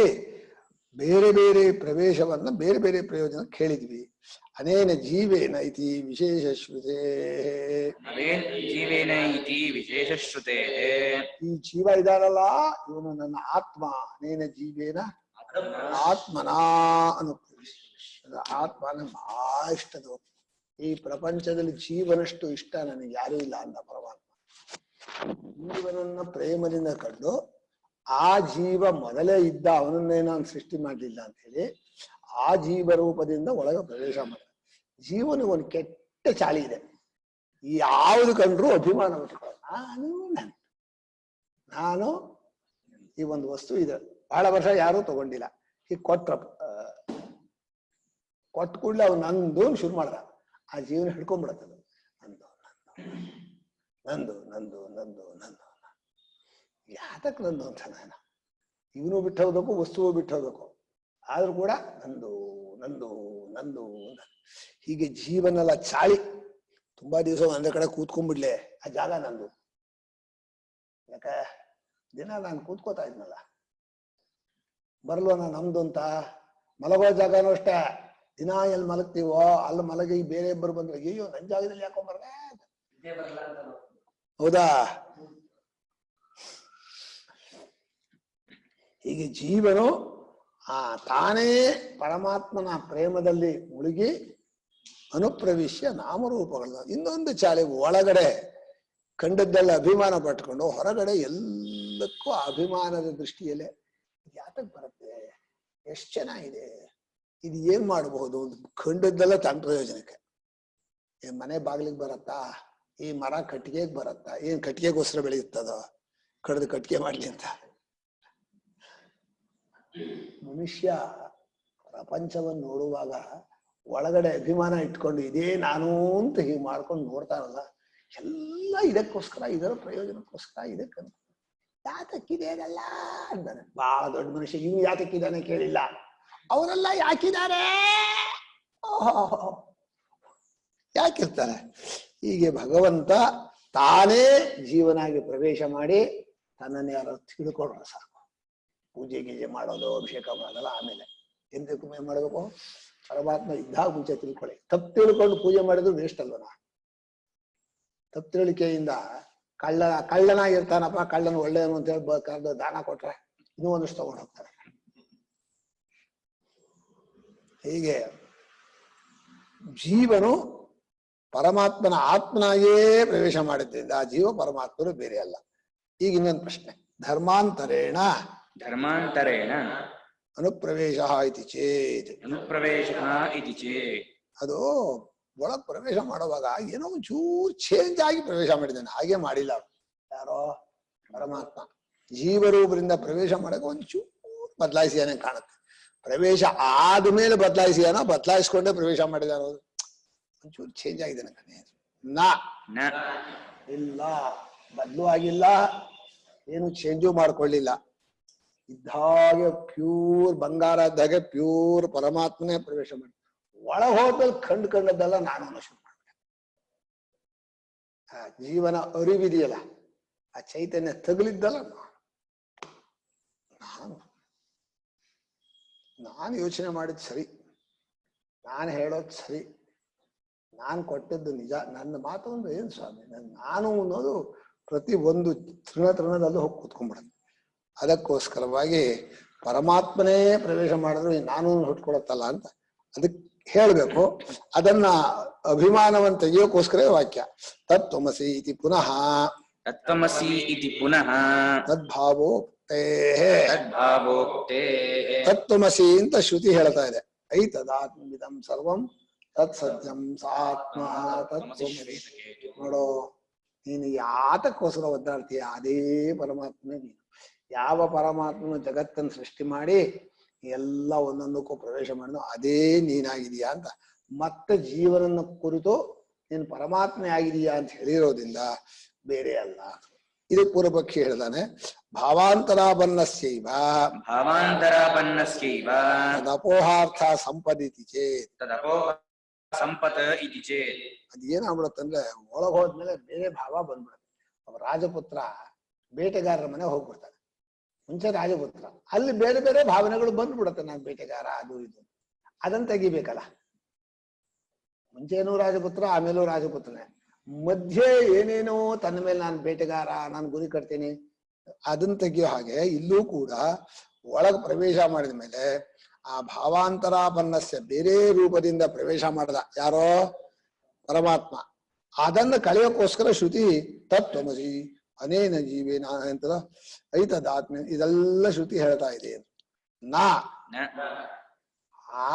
ಬೇರೆ ಬೇರೆ ಪ್ರವೇಶವನ್ನ ಬೇರೆ ಬೇರೆ ಪ್ರಯೋಜನ ಕೇಳಿದ್ವಿ. ಅನೇನ ಜೀವೇನ ಇತಿ ವಿಶೇಷ ಶ್ರುತೇ. ಜೀವೇನ ಇತಿ ವಿಶೇಷ ಶ್ರುತೇ. ಈ ಜೀವ ಇದಾರಲ್ಲ, ಇವನು ನನ್ನ ಆತ್ಮ. ಅನೇನ ಜೀವೇನ ಆತ್ಮನಾ ಅನು. ಆತ್ಮ ನನಗೆ ಬಹಳ ಇಷ್ಟದು. ಈ ಪ್ರಪಂಚದಲ್ಲಿ ಜೀವನಷ್ಟು ಇಷ್ಟ ನನಗೆ ಯಾರೂ ಇಲ್ಲ ಅಂದ ಪರಮಾತ್ಮ. ಜೀವನನ್ನ ಪ್ರೇಮದಿಂದ ಕಂಡು ಆ ಜೀವ ಮೊದಲೇ ಇದ್ದ, ಅವನನ್ನೇ ನಾನು ಸೃಷ್ಟಿ ಮಾಡಲಿಲ್ಲ ಅಂತ ಹೇಳಿ ಆ ಜೀವ ರೂಪದಿಂದ ಒಳಗೆ ಪ್ರವೇಶ ಮಾಡ. ಜೀವನ ಒಂದು ಕೆಟ್ಟ ಚಾಳಿ ಇದೆ, ಯಾವುದು ಕಂಡ್ರು ಅಭಿಮಾನ ಬಿಟ್ಕೊಳ್ಳ. ನಾನು ಈ ಒಂದು ವಸ್ತು ಇದೆ, ಬಹಳ ವರ್ಷ ಯಾರೂ ತಗೊಂಡಿಲ್ಲ, ಈಗ ಕೊಟ್ಟ ಕೂಡಲೇ ಅವ್ನು ನಂದು ಶುರು ಮಾಡ್ದ. ಆ ಜೀವನ ಹಿಡ್ಕೊಂಡ್ಬಿಡತ್ತದು, ನಂದು ನಂದು ನಂದು ನಂದು ನಂದು. ಯಾತಕ್ ನಂದು ಅಂತ ನಾನು ಇವನು ಬಿಟ್ಟು ಹೋಗ್ಬೇಕು, ವಸ್ತುವು ಬಿಟ್ಟು ಹೋಗ್ಬೇಕು, ಆದ್ರೂ ಕೂಡ ನಂದು ನಂದು ನಂದು. ಹೀಗೆ ಜೀವನೆಲ್ಲ ಚಾಳಿ ತುಂಬಾ ದಿವಸ ಒಂದೇ ಕಡೆ ಕೂತ್ಕೊಂಡ್ಬಿಡ್ಲೆ, ಆ ಜಾಗ ನಂದು. ಯಾಕೆ ದಿನ ನಾನು ಕೂತ್ಕೋತಾ ಇದ್ನಲ್ಲ, ಬರ್ಲ್ವ ನಮ್ದು ಅಂತ. ಮಲಗೋ ಜಾಗನೂ ಅಷ್ಟೇ, ದಿನ ಎಲ್ಲಿ ಮಲಗ್ತೀವೋ ಅಲ್ಲಿ ಮಲಗಿ ಬೇರೆ ಇಬ್ಬರು ಬಂದ್ರೆ ಅಯ್ಯೋ ನನ್ ಜಾಗದಲ್ಲಿ ಯಾಕೊಂಬರ್ದೆ, ಹೌದಾ? ಹೀಗೆ ಜೀವನು ತಾನೇ ಪರಮಾತ್ಮನ ಪ್ರೇಮದಲ್ಲಿ ಮುಳುಗಿ ಅನುಪ್ರವಿಶ್ಯ ನಾಮರೂಪಗಳನ್ನ ಇನ್ನೊಂದು ಚಾಳಿ ಒಳಗಡೆ ಕಂಡದ್ದೆಲ್ಲ ಅಭಿಮಾನ ಪಟ್ಕೊಂಡು ಹೊರಗಡೆ ಎಲ್ಲಕ್ಕೂ ಅಭಿಮಾನದ ದೃಷ್ಟಿಯಲ್ಲೇ ಯಾತಕ್ ಬರುತ್ತೆ, ಎಷ್ಟು ಚೆನ್ನಾಗಿದೆ, ಇದು ಏನ್ ಮಾಡಬಹುದು, ಕಂಡದ್ದೆಲ್ಲ ತನ್ನ ಪ್ರಯೋಜನಕ್ಕೆ. ಮನೆ ಬಾಗಿಲಿಗೆ ಬರತ್ತಾ, ಈ ಮರ ಕಟ್ಟಿಗೆಗೆ ಬರತ್ತಾ, ಏನ್ ಕಟ್ಟಿಗೆಗೋಸ್ಕರ ಬೆಳೆಯುತ್ತದೋ, ಕಡ್ದು ಕಟ್ಟಿಗೆ ಮಾಡ್ಲಿ ಅಂತ. ಮನುಷ್ಯ ಪ್ರಪಂಚವನ್ನು ನೋಡುವಾಗ ಒಳಗಡೆ ಅಭಿಮಾನ ಇಟ್ಕೊಂಡು ಇದೇ ನಾನು ಅಂತ ಹೀಗೆ ಮಾಡ್ಕೊಂಡು ನೋಡ್ತಾರಲ್ಲ, ಎಲ್ಲ ಇದಕ್ಕೋಸ್ಕರ, ಇದರ ಪ್ರಯೋಜನಕ್ಕೋಸ್ಕರ, ಇದಕ್ಕಂತ ಯಾತಕ್ಕಿದೆಯಲ್ಲ ಅಂತಾನೆ. ಬಹಳ ದೊಡ್ಡ ಮನುಷ್ಯ ಇವು ಯಾತಕ್ಕಿದ್ದಾನೆ ಕೇಳಿಲ್ಲ, ಅವರೆಲ್ಲ ಯಾಕಿದ್ದಾರೆ, ಯಾಕಿರ್ತಾರೆ. ಹೀಗೆ ಭಗವಂತ ತಾನೇ ಜೀವನಾಗಿ ಪ್ರವೇಶ ಮಾಡಿ ತನ್ನನ್ನು ಯಾರು ತಿಳ್ಕೊಂಡ್ರೆ ಸಾಕು. ಪೂಜೆ ಗೀಜೆ ಮಾಡೋದು, ಅಭಿಷೇಕ ಮಾಡೋದಲ್ಲ ಆಮೇಲೆ. ಎಂತಕ್ಕೂ ಮಾಡಬೇಕು, ಪರಮಾತ್ಮ ಇದ್ದಾಗ ಮುಂಚೆ ತಿಳ್ಕೊಳ್ಳಿ. ತಪ್ಪು ತಿಳ್ಕೊಂಡು ಪೂಜೆ ಮಾಡಿದ್ರು ವೇಸ್ಟ್ ಅಲ್ವನ. ತಪ್ಪು ತಿಳಿಕೆಯಿಂದ ಕಳ್ಳನಾಗಿರ್ತಾನಪ್ಪ, ಕಳ್ಳನ ಒಳ್ಳೆಯವನು ಅಂತ ಹೇಳಿ ಕರೆದು ದಾನ ಕೊಟ್ರೆ ಇನ್ನೂ ಒಂದಷ್ಟು ತಗೊಂಡು ಹೋಗ್ತಾರೆ. ಹೀಗೆ ಜೀವನು ಪರಮಾತ್ಮನ ಆತ್ಮನಾಗೇ ಪ್ರವೇಶ ಮಾಡಿದ್ದರಿಂದ ಆ ಜೀವ ಪರಮಾತ್ಮರು ಬೇರೆ ಅಲ್ಲ. ಈಗ ಇನ್ನೊಂದು ಪ್ರಶ್ನೆ, ಧರ್ಮಾಂತರೇಣ ಅನುಪ್ರವೇಶ ಇತಿ ಚೇತ್. ಅದು ಒಳಗ್ ಪ್ರವೇಶ ಮಾಡುವಾಗ ಏನೋ ಒಂಚೂರು ಚೇಂಜ್ ಆಗಿ ಪ್ರವೇಶ ಮಾಡಿದ್ದಾನೆ, ಹಾಗೆ ಮಾಡಿಲ್ಲ. ಯಾರೋ ಪರಮಾತ್ಮ ಜೀವರೂಪದಿಂದ ಪ್ರವೇಶ ಮಾಡಕ್ಕೆ ಒಂಚೂರು ಬದಲಾಯಿಸಿಯಾನೆ ಕಾಣುತ್ತೆ. ಪ್ರವೇಶ ಆದ್ಮೇಲೆ ಬದಲಾಯಿಸಿಯಾನ, ಬದಲಾಯಿಸ್ಕೊಂಡೇ ಪ್ರವೇಶ ಮಾಡಿದ ಒಂಚೂರು ಚೇಂಜ್ ಆಗಿದೆ ಕಣೆ. ಇಲ್ಲ, ಬದಲು ಆಗಿಲ್ಲ, ಏನು ಚೇಂಜು ಮಾಡ್ಕೊಳ್ಳಿಲ್ಲ. ಇದ್ದಾಗೆ ಪ್ಯೂರ್ ಬಂಗಾರ ಇದ್ದಾಗೆ ಪ್ಯೂರ್ ಪರಮಾತ್ಮನೇ ಪ್ರವೇಶ ಮಾಡಿ ಒಳ ಹೋದ್ಮೇಲೆ ಕಂಡದ್ದೆಲ್ಲ ನಾನು ಶುರು ಮಾಡ್ಬಿಟ್ಟೆ. ಆ ಜೀವನ ಅರಿವಿದೆಯಲ್ಲ, ಆ ಚೈತನ್ಯ ತಗಲಿದ್ದಲ್ಲ ನಾನು ಯೋಚನೆ ಮಾಡಿದ್ ಸರಿ, ನಾನು ಹೇಳೋದು ಸರಿ, ನಾನು ಕೊಟ್ಟದ್ದು ನಿಜ, ನನ್ನ ಮಾತು ಒಂದು ಏನ್ ಸ್ವಾಮಿ, ನಾನು ಅನ್ನೋದು ಪ್ರತಿ ಒಂದು ತೃಣದಲ್ಲೂ ಹೋಗಿ ಕೂತ್ಕೊಂಡ್ಬಿಡೋದು. ಅದಕ್ಕೋಸ್ಕರವಾಗಿ ಪರಮಾತ್ಮನೇ ಪ್ರವೇಶ ಮಾಡಿದ್ರು ನಾನು ಹುಟ್ಕೊಳತ್ತಲ್ಲ ಅಂತ ಅದಕ್ಕೆ ಹೇಳ್ಬೇಕು. ಅದನ್ನ ಅಭಿಮಾನವನ್ನು ತೆಗೆಯೋಕ್ಕೋಸ್ಕರ ವಾಕ್ಯ ತತ್ವಮಸಿ ಇತಿ ಪುನಃ ತತ್ವಮಸಿ ಇತಿ ಪುನಃ ತದ್ಭಾವೋಕ್ತೇ ತತ್ವಮಸಿ ಅಂತ ಶ್ರುತಿ ಹೇಳ್ತಾ ಇದೆ. ಐತದಾತ್ಮವಿದಂ ಸರ್ವಂ ತತ್ ಸತ್ಯಂ ಸಾತ್ಮ ತತ್ವಮಸಿ. ನೋಡೋ, ನೀನು ಯಾತಕ್ಕೋಸ್ಕರ ಒದ್ದಾಡ್ತೀಯ, ಅದೇ ಪರಮಾತ್ಮನೇ ನೀನು. ಯಾವ ಪರಮಾತ್ಮನ ಜಗತ್ತನ್ನು ಸೃಷ್ಟಿ ಮಾಡಿ ಎಲ್ಲ ಒಂದೊಂದಕ್ಕೂ ಪ್ರವೇಶ ಮಾಡಿದ ಅದೇ ನೀನಾಗಿದೀಯಾ ಅಂತ, ಮತ್ತೆ ಜೀವನನ್ನ ಕುರಿತು ನೀನು ಪರಮಾತ್ಮೆ ಆಗಿದೀಯಾ ಅಂತ ಹೇಳಿರೋದ್ರಿಂದ ಬೇರೆ ಅಲ್ಲ. ಇದು ಪೂರ್ವಪಕ್ಷಿ ಹೇಳ್ತಾನೆ. ಭಾವಾಂತರಾಪನ್ನಸ್ಯೈವ ತದಪೋಹಾರ್ಥ ಸಂಪದಿತಿ ಚೇತ್ ಸಂಪತ್ ಇತಿ ಚೇತ್. ಅದೇನಾಗ್ಬಿಡತ್ತಂದ್ರೆ ಒಳಗ್ ಹೋದ್ಮೇಲೆ ಬೇರೆ ಭಾವ ಬಂದ್ಬಿಡುತ್ತೆ. ಅವ ರಾಜಪುತ್ರ ಬೇಟೆಗಾರರ ಮನೆ ಹೋಗ್ಬಿಡ್ತಾನೆ. ಮುಂಚೆ ರಾಜಪುತ್ರ, ಅಲ್ಲಿ ಬೇರೆ ಬೇರೆ ಭಾವನೆಗಳು ಬಂದ್ಬಿಡುತ್ತೆ. ನಾನು ಬೇಟೆಗಾರ, ಅದು ಇದು, ಅದನ್ನ ತೆಗಿಬೇಕಲ್ಲ. ಮುಂಚೆನೂ ರಾಜಪುತ್ರ, ಆಮೇಲೂ ರಾಜಪುತ್ರನೇ. ಮಧ್ಯೆ ಏನೇನೋ ತನ್ನ ಮೇಲೆ ನಾನು ಬೇಟೆಗಾರ, ನಾನು ಗುರಿ ಕಟ್ತೀನಿ, ಅದನ್ನ ತೆಗಿಯೋ ಹಾಗೆ ಇಲ್ಲೂ ಕೂಡ ಒಳಗೆ ಪ್ರವೇಶ ಮಾಡಿದ ಮೇಲೆ ಆ ಭಾವಾಂತರಾಪನ್ನಸ್ಯ ಬೇರೆ ರೂಪದಿಂದ ಪ್ರವೇಶ ಮಾಡದ ಯಾರೋ ಪರಮಾತ್ಮ, ಅದನ್ನ ಕಳೆಯೋಕ್ಕೋಸ್ಕರ ಶ್ರುತಿ ತತ್ವಮಸಿ ಅನೇನ ಜೀವೇನ ಅಂತದ ಐತದಾತ್ಮ ಇದೆಲ್ಲ ಶ್ರುತಿ ಹೇಳ್ತಾ ಇದೆ.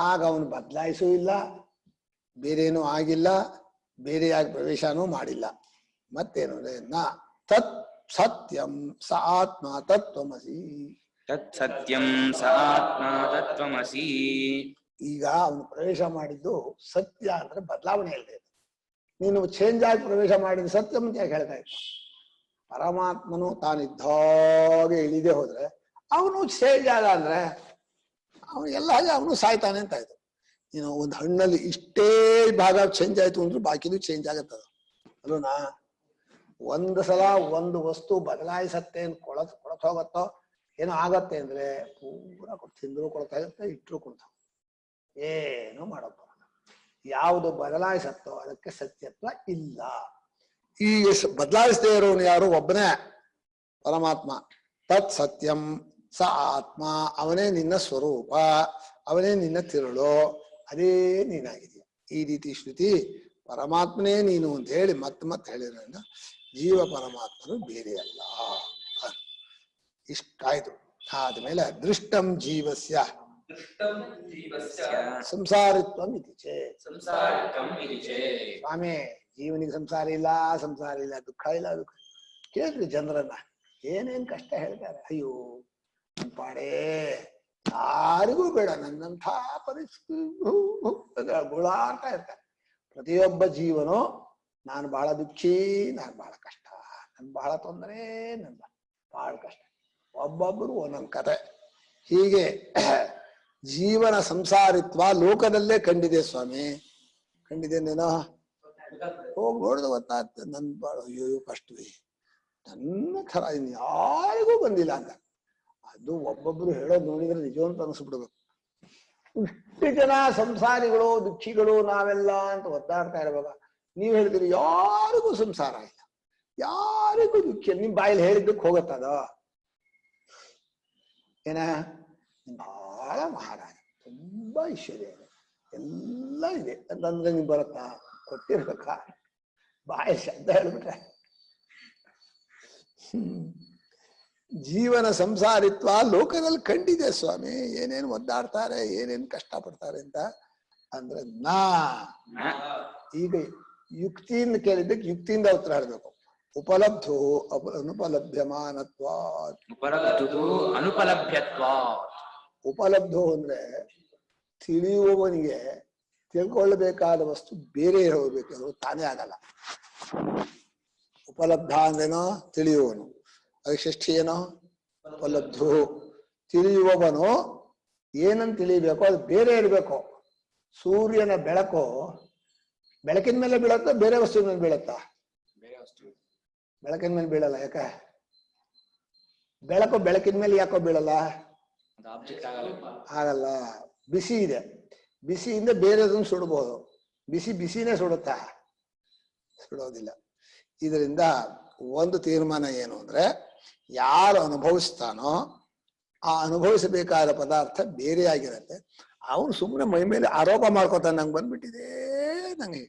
ಆಗ ಅವನು ಬದಲಾಯಿಸೂ ಇಲ್ಲ, ಬೇರೇನೂ ಆಗಿಲ್ಲ, ಬೇರೆಯಾಗಿ ಪ್ರವೇಶನೂ ಮಾಡಿಲ್ಲ. ಮತ್ತೇನು ಅಂದ್ರೆ ತತ್ ಸತ್ಯಂ ಸ ಆತ್ಮ ತತ್ವಮಸಿ. ತತ್ ಸತ್ಯಂ ಸ ಆತ್ಮ ತತ್ವಮಸಿ. ಈಗ ಅವನು ಪ್ರವೇಶ ಮಾಡಿದ್ದು ಸತ್ಯ ಅಂದ್ರೆ ಬದಲಾವಣೆ ಇಲ್ಲದೆ, ನೀನು ಚೇಂಜ್ ಆಗಿ ಪ್ರವೇಶ ಮಾಡಿದ ಸತ್ಯಂ ಅಂತ ಯಾಕೆ ಹೇಳ್ತಾ ಇದ್ದ? ಪರಮಾತ್ಮನು ತಾನಿದ್ದಾಗೆ ಇಳಿದೇ ಹೋದ್ರೆ ಅವನು ಚೇಂಜ್ ಆದ ಅಂದ್ರೆ ಅವನು ಎಲ್ಲ ಹಾಗೆ ಅವನು ಸಾಯ್ತಾನೆ ಅಂತ ಆಯ್ತು. ನೀನು ಒಂದು ಹಣ್ಣಲ್ಲಿ ಇಷ್ಟೇ ಭಾಗ ಚೇಂಜ್ ಆಯ್ತು ಅಂದ್ರೆ ಬಾಕಿನೂ ಚೇಂಜ್ ಆಗತ್ತದ ಅಲ್ಲೋನಾ. ಒಂದು ಸಲ ಒಂದು ವಸ್ತು ಬದಲಾಯಿಸತ್ತೆ ಕೊಳತ್ ಹೋಗತ್ತೋ ಏನೋ ಆಗತ್ತೆ ಅಂದ್ರೆ ಪೂರ ತಿಂದ್ರು ಕೊಳ್ತಾಗತ್ತೆ, ಇಟ್ಟರು ಕೊಳ್ತಾವ, ಏನು ಮಾಡಪ್ಪ. ಯಾವುದು ಬದಲಾಯಿಸತ್ತೋ ಅದಕ್ಕೆ ಸತ್ಯತ್ವ ಇಲ್ಲ. ಈ ಬದಲಾಯಿಸದೇ ಇರೋನು ಯಾರು? ಒಬ್ಬನೇ ಪರಮಾತ್ಮ. ತತ್ ಸತ್ಯಂ ಸ ಆತ್ಮ, ಅವನೇ ನಿನ್ನ ಸ್ವರೂಪ, ಅವನೇ ನಿನ್ನ ತಿರುಳು, ಅದೇ ನೀನಾಗಿದೆಯಾ. ಈ ರೀತಿ ಶ್ರುತಿ ಪರಮಾತ್ಮನೇ ನೀನು ಅಂತ ಹೇಳಿ ಮತ್ತೆ ಹೇಳಿದ್ರಿಂದ ಜೀವ ಪರಮಾತ್ಮನು ಬೇರೆ ಅಲ್ಲ. ಇಷ್ಟಾಯ್ತು. ಆದ್ಮೇಲೆ ದೃಷ್ಟಂ ಜೀವಸ್ಯ ಸಂಸಾರಿತ್ವಂ ಇತಿ ಚೇತ್. ಸ್ವಾಮಿ, ಜೀವನಿಗೆ ಸಂಸಾರ ಇಲ್ಲ, ದುಃಖ ಇಲ್ಲ, ಕೇಳ್ರಿ ಜನರನ್ನ ಏನೇನ್ ಕಷ್ಟ ಹೇಳ್ತಾರೆ. ಅಯ್ಯೋ ಪಾಡೇ ಯಾರಿಗೂ ಬೇಡ, ನನ್ನಂಥ ಪರಿಸ್ಥಿತಿ ಗುಳಾಟ ಇರ್ತಾರೆ. ಪ್ರತಿಯೊಬ್ಬ ಜೀವನು ನಾನು ಬಹಳ ದುಃಖಿ, ನಾನು ಬಹಳ ಕಷ್ಟ, ನನ್ ಬಹಳ ತೊಂದರೆ, ನನ್ ಬಹಳ ಕಷ್ಟ. ಒಬ್ಬೊಬ್ಬರು ಒಂದೊಂದು ಕತೆ. ಹೀಗೆ ಜೀವನ ಸಂಸಾರಿತ್ವ ಲೋಕದಲ್ಲೇ ಕಂಡಿದೆ ಸ್ವಾಮಿ. ಕಂಡಿದ್ದೇನೇನೋ ಹೋಗಿ ನೋಡಿದ ಗೊತ್ತಾಗ್ತದೆ. ನನ್ ಬಾಳ ಅಯ್ಯೋ ಕಷ್ಟವೇ, ನನ್ನ ಥರ ಇನ್ ಯಾರಿಗೂ ಬಂದಿಲ್ಲ ಅಂತ. ಅದು ಒಬ್ಬೊಬ್ರು ಹೇಳೋದು ನೋಡಿದ್ರೆ ನಿಜವಂತ ಅನಿಸ್ಬಿಡ್ಬೇಕು. ಇಷ್ಟು ಜನ ಸಂಸಾರಿಗಳು, ದುಃಖಿಗಳು ನಾವೆಲ್ಲ ಅಂತ ಒದ್ದಾಡ್ತಾ ಇರುವಾಗ ನೀವ್ ಹೇಳ್ತೀರಿ ಯಾರಿಗೂ ಸಂಸಾರ ಇಲ್ಲ, ಯಾರಿಗೂ ದುಃಖ. ನಿಮ್ ಬಾಯಲ್ಲಿ ಹೇಳಿದ್ದಕ್ಕೆ ಹೋಗತ್ತದ? ಏನ ಬಹಳ ಮಹಾರಾಜ, ತುಂಬಾ ಐಶ್ವರ್ಯ ಇದೆ, ಎಲ್ಲ ಇದೆ ಅಂತಂದ್ರೆ ನಿಮ್ ಬರತ್ತಾ? ಕೊಟ್ಟಿರ್ಬೇಕ? ಬಾಯಿ ಶಬ್ದ ಹೇಳ್ಬಿಟ್ರೆ. ಜೀವನ ಸಂಸಾರಿತ್ವ ಲೋಕದಲ್ಲಿ ಕಂಡಿದೆ ಸ್ವಾಮಿ. ಏನೇನು ಒದ್ದಾಡ್ತಾರೆ, ಏನೇನು ಕಷ್ಟ ಪಡ್ತಾರೆ ಅಂತ ಅಂದ್ರೆ ಈಗ ಯುಕ್ತಿಯಿಂದ ಕೇಳಿದ್ದಕ್ಕೆ ಯುಕ್ತಿಯಿಂದ ಉತ್ತರ ಹೇಳ್ಬೇಕು. ಉಪಲಬ್ಧೋ ಅನುಪಲಭ್ಯಮಾನತ್ವಾತ್. ಉಪಲಬ್ಧು ಅನುಪಲಭ್ಯತ್ವಾತ್. ಉಪಲಬ್ಧೋ ಅಂದ್ರೆ ತಿಳಿಯುವವನಿಗೆ ತಿಳ್ಕೊಳ್ಳಬೇಕಾದ ವಸ್ತು ಬೇರೆ ಹೋಗ್ಬೇಕು, ಅದು ತಾನೇ ಆಗಲ್ಲ. ಉಪಲಬ್ಧ ಅಂದ್ರೇನೋ ತಿಳಿಯುವವನು, ಅದಕ್ಕೆ ಷಷ್ಠಿ ಏನೋ ಉಪಲಬ್ಧು. ತಿಳಿಯುವವನು ಏನಂತ ತಿಳಿಬೇಕು, ಅದು ಬೇರೆ ಇರಬೇಕು. ಸೂರ್ಯನ ಬೆಳಕು ಬೆಳಕಿನ ಮೇಲೆ ಬೀಳತ್ತ, ಬೇರೆ ವಸ್ತುವಿನ ಮೇಲೆ ಬೀಳತ್ತಾ? ಬೆಳಕಿನ ಮೇಲೆ ಬೀಳಲ್ಲ. ಯಾಕೆ? ಬೆಳಕು ಬೆಳಕಿನ ಮೇಲೆ ಯಾಕೋ ಬೀಳಲ್ಲ? ಆಗಲ್ಲ. ಬಿಸಿ ಇದೆ, ಬಿಸಿಯಿಂದ ಬೇರೆದನ್ನು ಸುಡಬಹುದು, ಬಿಸಿ ಬಿಸಿನೇ ಸುಡುತ್ತಾ? ಸುಡೋದಿಲ್ಲ. ಇದರಿಂದ ಒಂದು ತೀರ್ಮಾನ ಏನು ಅಂದ್ರೆ, ಯಾರು ಅನುಭವಿಸ್ತಾನೋ ಆ ಅನುಭವಿಸಬೇಕಾದ ಪದಾರ್ಥ ಬೇರೆ ಆಗಿರತ್ತೆ. ಅವನು ಸುಮ್ಮನೆ ಮೈ ಮೇಲೆ ಆರೋಪ ಮಾಡ್ಕೋತಾನೆ, ನಂಗೆ ಬಂದ್ಬಿಟ್ಟಿದೆ, ನಂಗೆ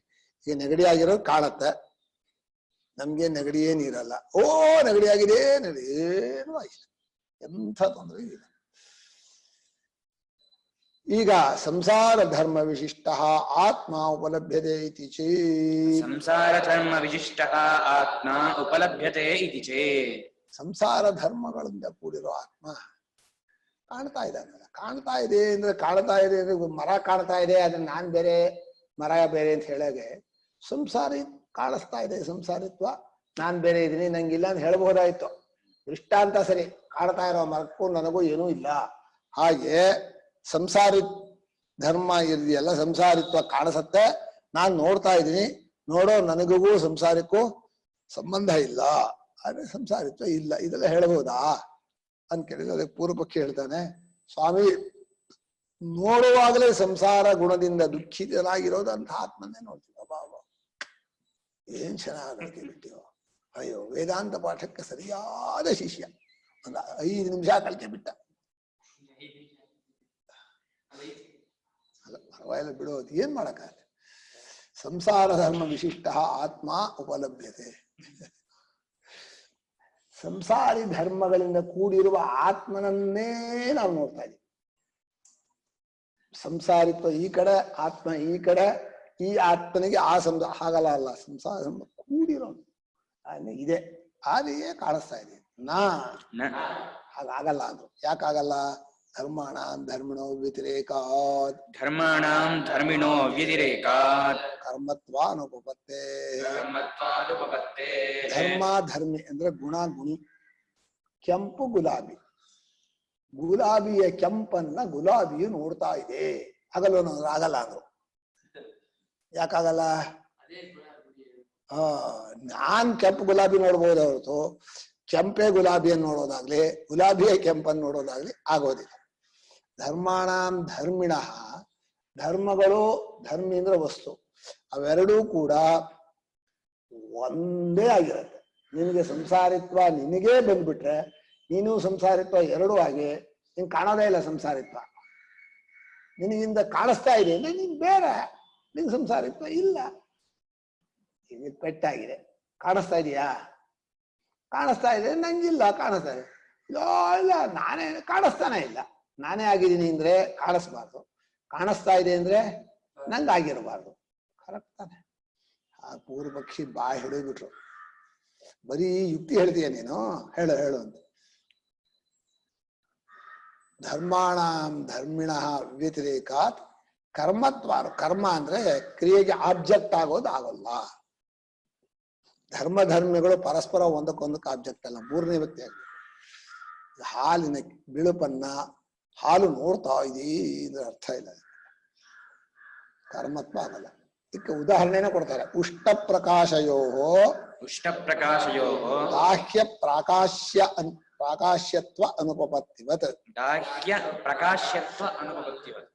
ಈಗ ನೆಗಡಿ ಆಗಿರೋದು ಕಾಣತ್ತೆ, ನಮ್ಗೆ ನೆಗಡಿ ಏನಿರಲ್ಲ. ಓ ನೆಗಡಿ ಆಗಿದೆ, ನೆಗಡಿ ಏನೂ ಆಗಿಲ್ಲ, ಎಂಥ ತೊಂದರೆ ಇಲ್ಲ. ಈಗ ಸಂಸಾರ ಧರ್ಮ ವಿಶಿಷ್ಟ ಆತ್ಮ ಉಪಲಭ್ಯತೆ ಇತಿ ಚೇತ್. ಸಂಸಾರ ಧರ್ಮ ವಿಶಿಷ್ಟ ಆತ್ಮ ಉಪಲಭ್ಯತೆ ಇತಿ ಚೇತ್. ಸಂಸಾರ ಧರ್ಮಗಳಿಂದ ಕೂಡಿರೋ ಆತ್ಮ ಕಾಣ್ತಾ ಇದ್ದಾನಲ್ಲ. ಕಾಣ್ತಾ ಇದೆ ಅಂದ್ರೆ ಮರ ಕಾಣ್ತಾ ಇದೆ, ಅದನ್ನ ನಾನ್ ಬೇರೆ ಮರ ಬೇರೆ ಅಂತ ಹೇಳಾಗೆ, ಸಂಸಾರಿ ಕಾಣಿಸ್ತಾ ಇದೆ ಸಂಸಾರಿತ್ವ, ನಾನ್ ಬೇರೆ ಇದೀನಿ ನಂಗಿಲ್ಲ ಅಂತ ಹೇಳ್ಬಹುದಾಯ್ತು. ದೃಷ್ಟಾಂತ ಸರಿ, ಕಾಣ್ತಾ ಇರೋ ಮರಕ್ಕೂ ನನಗೂ ಏನೂ ಇಲ್ಲ. ಹಾಗೆ ಸಂಸಾರಿ ಧರ್ಮ ಇದೆಯಲ್ಲ, ಸಂಸಾರಿತ್ವ ಕಾಣಿಸತ್ತೆ, ನಾನ್ ನೋಡ್ತಾ ಇದ್ದೀನಿ, ನೋಡೋ ನನಗೂ ಸಂಸಾರಕ್ಕೂ ಸಂಬಂಧ ಇಲ್ಲ, ಆದ್ರೆ ಸಂಸಾರಿತ್ವ ಇಲ್ಲ, ಇದೆಲ್ಲ ಹೇಳ್ಬಹುದಾ ಅಂತ ಕೇಳಿದ್ರೆ ಅದಕ್ಕೆ ಪೂರ್ವ ಪಕ್ಷಿ ಹೇಳ್ತಾನೆ, ಸ್ವಾಮಿ ನೋಡುವಾಗಲೇ ಸಂಸಾರ ಗುಣದಿಂದ ದುಃಖಿತನಾಗಿರೋದು ಅಂತ ಆತ್ಮನ್ನೇ ನೋಡ್ತೀವ. ಬಾಬಾ ಏನ್ ಚೆನ್ನಾಗಿ ಬಿಟ್ಟಿವ. ಅಯ್ಯೋ ವೇದಾಂತ ಪಾಠಕ್ಕೆ ಸರಿಯಾದ ಶಿಷ್ಯ. ಒಂದು 5 ನಿಮಿಷ ಕಲಿಕೆ ಬಿಟ್ಟ. ಅಲ್ಲ ಪರವಾಗಿಲ್ಲ ಬಿಡೋದು, ಏನ್ ಮಾಡಕ್ಕಾಗಲ್ಲ. ಸಂಸಾರ ಧರ್ಮ ವಿಶಿಷ್ಟ ಆತ್ಮ ಉಪಲಭ್ಯತೆ. ಸಂಸಾರಿ ಧರ್ಮಗಳಿಂದ ಕೂಡಿರುವ ಆತ್ಮನನ್ನೇ ನಾವು ನೋಡ್ತಾ ಇದ್ದೀವಿ. ಸಂಸಾರಿತ್ವ ಈ ಕಡೆ, ಆತ್ಮ ಈ ಕಡೆ, ಈ ಆತ್ಮನಿಗೆ ಆ ಹಾಗಲ್ಲ ಅಲ್ಲ, ಸಂಸಾರ ಧರ್ಮ ಕೂಡಿರೋ ಇದೆ, ಅದೇ ಕಾಣಿಸ್ತಾ ಇದೆ. ಹಾಗಾಗಲ್ಲ ಅಂದ್ರು. ಯಾಕಾಗಲ್ಲ? ಧರ್ಮಾಣಾಂ ಧರ್ಮಿಣೋ ವ್ಯತಿರೇಕಾತ್. ಧರ್ಮಾಣಾಂ ಧರ್ಮಿಣೋ ವ್ಯತಿರೇಕಾತ್ ಕರ್ಮತ್ವಾನುಪಪತ್ತೇ. ಧರ್ಮ ಧರ್ಮಿ ಅಂದ್ರೆ ಗುಣ ಗುಣಿ. ಕೆಂಪು ಗುಲಾಬಿ, ಗುಲಾಬಿಯ ಕೆಂಪನ್ನ ಗುಲಾಬಿಯು ನೋಡ್ತಾ ಇದೆ, ಆಗಲ್ಲ ಆಗಲ್ಲ ಅಂದ್ರು. ಯಾಕಾಗಲ್ಲ? ನಾನ್ ಕೆಂಪು ಗುಲಾಬಿ ನೋಡ್ಬೋದು ಹೊರತು ಕೆಂಪೆ ಗುಲಾಬಿಯನ್ನು ನೋಡೋದಾಗ್ಲಿ, ಗುಲಾಬಿಯ ಕೆಂಪನ್ನು ನೋಡೋದಾಗ್ಲಿ ಆಗೋದಿಲ್ಲ. ಧರ್ಮಾಣಾಂ ಧರ್ಮಿಣ, ಧರ್ಮಗಳು, ಧರ್ಮಿ ಅಂದ್ರೆ ವಸ್ತು, ಅವೆರಡೂ ಕೂಡ ಒಂದೇ ಆಗಿರುತ್ತೆ. ನಿನಗೆ ಸಂಸಾರಿತ್ವ ನಿನಗೇ ಬಂದ್ಬಿಟ್ರೆ ನೀನು ಸಂಸಾರಿತ್ವ ಎರಡೂ ಆಗಿ ನಿನ್ ಕಾಣೋದೇ ಇಲ್ಲ. ಸಂಸಾರಿತ್ವ ನಿನಗಿಂದ ಕಾಣಿಸ್ತಾ ಇದೆ ಅಂದ್ರೆ ನೀನ್ ಬೇರೆ, ನಿನ್ ಸಂಸಾರಿತ್ವ ಇಲ್ಲ. ಈಗ ಪೆಟ್ಟಾಗಿದೆ, ಕಾಣಿಸ್ತಾ ಇದೆಯಾ? ಕಾಣಿಸ್ತಾ ಇದೆ, ನಂಗಿಲ್ಲ, ಕಾಣಿಸ್ತಾ ಇದೆ. ಇಲ್ಲ ನಾನೇ ಕಾಣಿಸ್ತಾನೆ ಇಲ್ಲ. ನಾನೇ ಆಗಿದ್ದೀನಿ ಅಂದ್ರೆ ಕಾಣಿಸ್ಬಾರ್ದು, ಕಾಣಿಸ್ತಾ ಇದೆ ಅಂದ್ರೆ ನಂಗಾಗಿರಬಾರ್ದು. ಕರೆಕ್ಟ್ ತಾನೆ? ಆ ಪೂರ್ವ ಪಕ್ಷಿ ಬಾಯಿ ಹಿಡಿದ್ಬಿಟ್ರು. ಬರೀ ಯುಕ್ತಿ ಹೇಳ್ತೀಯ ನೀನು, ಹೇಳು ಹೇಳು ಅಂತ. ಧರ್ಮಾಣಾಂ ಧರ್ಮಿಣ ವ್ಯತಿರೇಕಾತ್ ಕರ್ಮತ್ವಾರ. ಕರ್ಮ ಅಂದ್ರೆ ಕ್ರಿಯೆಗೆ ಆಬ್ಜೆಕ್ಟ್ ಆಗೋದು ಆಗೋಲ್ಲ. ಧರ್ಮ ಧರ್ಮಿಗಳು ಪರಸ್ಪರ ಒಂದಕ್ಕೊಂದಕ್ಕೆ ಆಬ್ಜೆಕ್ಟ್ ಅಲ್ಲ, ಮೂರನೇ ವ್ಯಕ್ತಿ ಆಗ್ಬೇಕು. ಹಾಲಿನ ಬಿಳುಪನ್ನ ಹಾಲು ನೋಡ್ತಾ ಇದೀ ಅಂದ್ರೆ ಅರ್ಥ ಇಲ್ಲ, ಕರ್ಮತ್ವ ಆಗಲ್ಲ. ಇದಕ್ಕೆ ಉದಾಹರಣೆನ ಕೊಡ್ತಾರೆ. ಉಷ್ಣ ಪ್ರಕಾಶಯೋ ಬಾಹ್ಯ ಪ್ರಾಕಾಶ್ಯತ್ವ ಅನುಪಪತ್ತಿವತ್. ಬಾಹ್ಯ ಪ್ರಕಾಶ್ಯತ್ವ ಅನುಪಪತ್ತಿವತ್.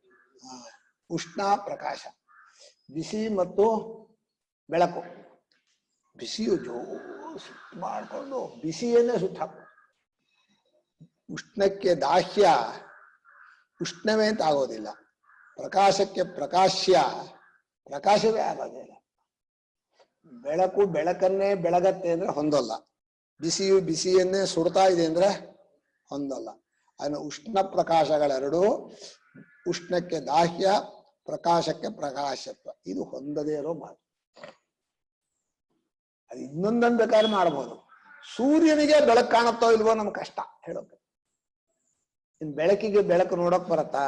ಉಷ್ಣ ಪ್ರಕಾಶ, ಬಿಸಿ ಮತ್ತು ಬೆಳಕು. ಬಿಸಿಯು ಸುತ್ತ ಮಾಡ್ಕೊಂಡು ಬಿಸಿಯನ್ನೇ ಸುತ್ತ ಹಾಕು. ಉಷ್ಣಕ್ಕೆ ದಾಹ್ಯ ಉಷ್ಣವೇ ಅಂತ ಆಗೋದಿಲ್ಲ, ಪ್ರಕಾಶಕ್ಕೆ ಪ್ರಕಾಶ್ಯ ಪ್ರಕಾಶವೇ ಆಗೋದಿಲ್ಲ. ಬೆಳಕು ಬೆಳಕನ್ನೇ ಬೆಳಗತ್ತೆ ಅಂದ್ರೆ ಹೊಂದಲ್ಲ, ಬಿಸಿಯು ಬಿಸಿಯನ್ನೇ ಸುಡ್ತಾ ಇದೆ ಅಂದ್ರೆ ಹೊಂದಲ್ಲ. ಅದನ್ನು ಉಷ್ಣ ಪ್ರಕಾಶಗಳೆರಡು, ಉಷ್ಣಕ್ಕೆ ದಾಹ್ಯ, ಪ್ರಕಾಶಕ್ಕೆ ಪ್ರಕಾಶತ್ವ, ಇದು ಹೊಂದದೇ ಇರೋ ಮಾತು. ಅದು ಇನ್ನೊಂದನ್ನು ಬೇಕಾದ್ರೆ ಮಾಡ್ಬೋದು. ಸೂರ್ಯನಿಗೆ ಬೆಳಕು ಕಾಣುತ್ತೋ ಇಲ್ವೋ ನಮ್ಗೆ ಕಷ್ಟ ಹೇಳೋಕೆ. ಇನ್ ಬೆಳಕಿಗೆ ಬೆಳಕು ನೋಡಕ್ ಬರತ್ತಾ?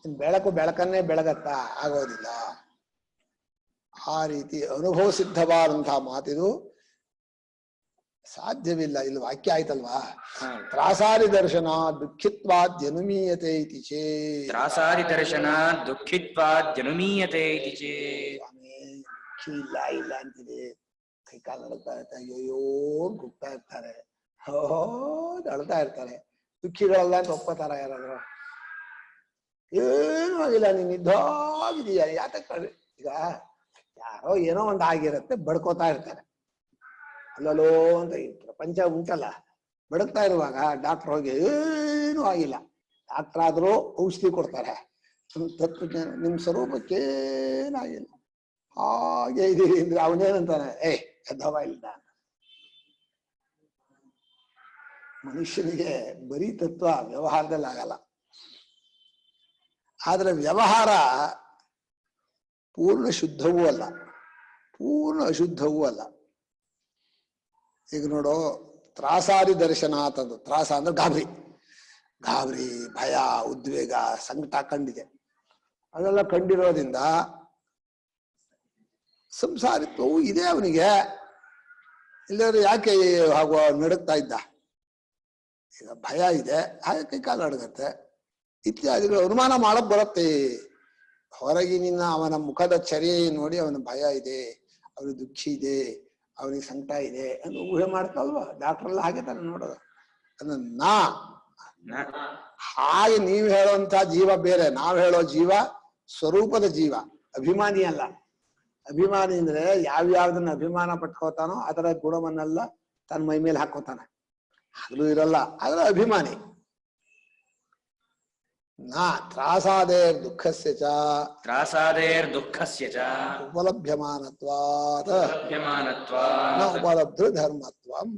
ಇನ್ ಬೆಳಕನ್ನೇ ಬೆಳಗತ್ತಾ? ಆಗೋದಿಲ್ಲ. ಆ ರೀತಿ ಅನುಭವ ಸಿದ್ಧವಾದಂತಹ ಮಾತಿದು ಸಾಧ್ಯವಿಲ್ಲ. ಇಲ್ಲಿ ವಾಕ್ಯ ಆಯ್ತಲ್ವಾ? ತ್ರಾಸಾರಿ ದರ್ಶನ ದುಃಖಿತ್ವಾದ್ಯನುಮೀಯತೆ ಇತಿ ಚೇತ್. ತ್ರಾಸಾರಿ ದರ್ಶನ ದುಃಖಿತ್ವಾದ್ಯನುಮೀಯತೆ ಇತಿ ಚೇತ್. ಸ್ವಾಮಿ ಇಲ್ಲ ಇಲ್ಲ ಅಂತಿದೆ, ಕೈ ಕಾಲು ನಡುತ್ತಾ ಇರ್ತಾರೆ, ಅಯ್ಯೋ ಗುಪ್ತಾ ಇರ್ತಾರೆ, ಅಳ್ತಾ ಇರ್ತಾರೆ. ದುಃಖಿಗಳೆಲ್ಲ ಅಂತ ಒಪ್ಪತಾರ ಯಾರಾದ್ರು? ಏನೂ ಆಗಿಲ್ಲ, ನೀನ್ ನಿಧಾಗಿದೀಯ ಯಾತಕ್ಕೆ? ಈಗ ಯಾರೋ ಏನೋ ಒಂದು ಆಗಿರತ್ತೆ, ಬಡ್ಕೋತಾ ಇರ್ತಾರೆ, ಅಲ್ಲೋ ಅಂತ. ಈ ಪ್ರಪಂಚ ಉಂಟಲ್ಲ, ಬಡಕ್ತಾ ಇರುವಾಗ ಡಾಕ್ಟರ್ ಹೋಗಿ ಏನೂ ಆಗಿಲ್ಲ, ಡಾಕ್ಟರ್ ಆದ್ರೂ ಔಷಧಿ ಕೊಡ್ತಾರೆ. ತತ್ವಜ್ಞಾನ ನಿಮ್ ಸ್ವರೂಪಕ್ಕೇನಾಗಿಲ್ಲ, ಹಾಗೆ ಇದೀರಿ ಅಂದ್ರೆ ಅವನೇನಂತಾನೆ, ಎದ್ದವ ಇಲ್ಲ. ಮನುಷ್ಯನಿಗೆ ಬರೀ ತತ್ವ ವ್ಯವಹಾರದಲ್ಲಿ ಆಗಲ್ಲ. ಆದ್ರೆ ವ್ಯವಹಾರ ಪೂರ್ಣ ಶುದ್ಧವೂ ಅಲ್ಲ, ಪೂರ್ಣ ಅಶುದ್ಧವೂ ಅಲ್ಲ. ಈಗ ನೋಡು, ತ್ರಾಸಾದಿ ದರ್ಶನ ಅಂತಂದು, ತ್ರಾಸ ಅಂದ್ರೆ ಗಾಬರಿ, ಭಯ, ಉದ್ವೇಗ, ಸಂಕಟ ಕಂಡಿದೆ. ಅದೆಲ್ಲ ಕಂಡಿರೋದ್ರಿಂದ ಸಂಸಾರಿತ್ವವು ಇದೆ ಅವನಿಗೆ. ಇಲ್ಲದ್ರೆ ಯಾಕೆ ಹಾಗೂ ನಡುಕ್ತಾ ಇದ್ದ? ಈಗ ಭಯ ಇದೆ, ಹಾಗೆ ಕೈಕಾಲು ಅಡಗತ್ತೆ, ಇತ್ಯಾದಿಗಳು ಅನುಮಾನ ಮಾಡಕ್ ಬರುತ್ತೆ. ಹೊರಗಿನಿಂದ ಅವನ ಮುಖದ ಚರ್ಯೆ ನೋಡಿ ಅವನ ಭಯ ಇದೆ, ಅವನು ದುಃಖಿ ಇದೆ, ಅವನಿಗೆ ಸಂಕಟ ಇದೆ ಅಂತ ಊಹೆ ಮಾಡ್ತಾವಲ್ವ. ಡಾಕ್ಟರ್ ಎಲ್ಲ ಹಾಗೆ ತಾನೆ ನೋಡೋದು. ಅದನ್ನ ಹಾಗೆ ನೀವು ಹೇಳುವಂತ ಜೀವ ಬೇರೆ, ನಾವ್ ಹೇಳೋ ಜೀವ ಸ್ವರೂಪದ ಜೀವ, ಅಭಿಮಾನಿ ಅಲ್ಲ. ಅಭಿಮಾನಿ ಅಂದ್ರೆ ಯಾವ್ಯಾವ್ದನ್ನ ಅಭಿಮಾನ ಪಟ್ಕೋತಾನೋ ಅದರ ಗುಣವನ್ನೆಲ್ಲ ತನ್ನ ಮೈ ಮೇಲೆ ಹಾಕೋತಾನೆ, ಆಗ್ಲೂ ಇರಲ್ಲ, ಆದ್ರೆ ಅಭಿಮಾನಿ. ತ್ರಾಸಾದೇರ್ ದುಃಖಸ್ಯ ಚ ಉಪಲಭ್ಯಮಾನತ್ವಾತ್ ನ ಉಪಲಬ್ಧ ಧರ್ಮತ್ವಂ.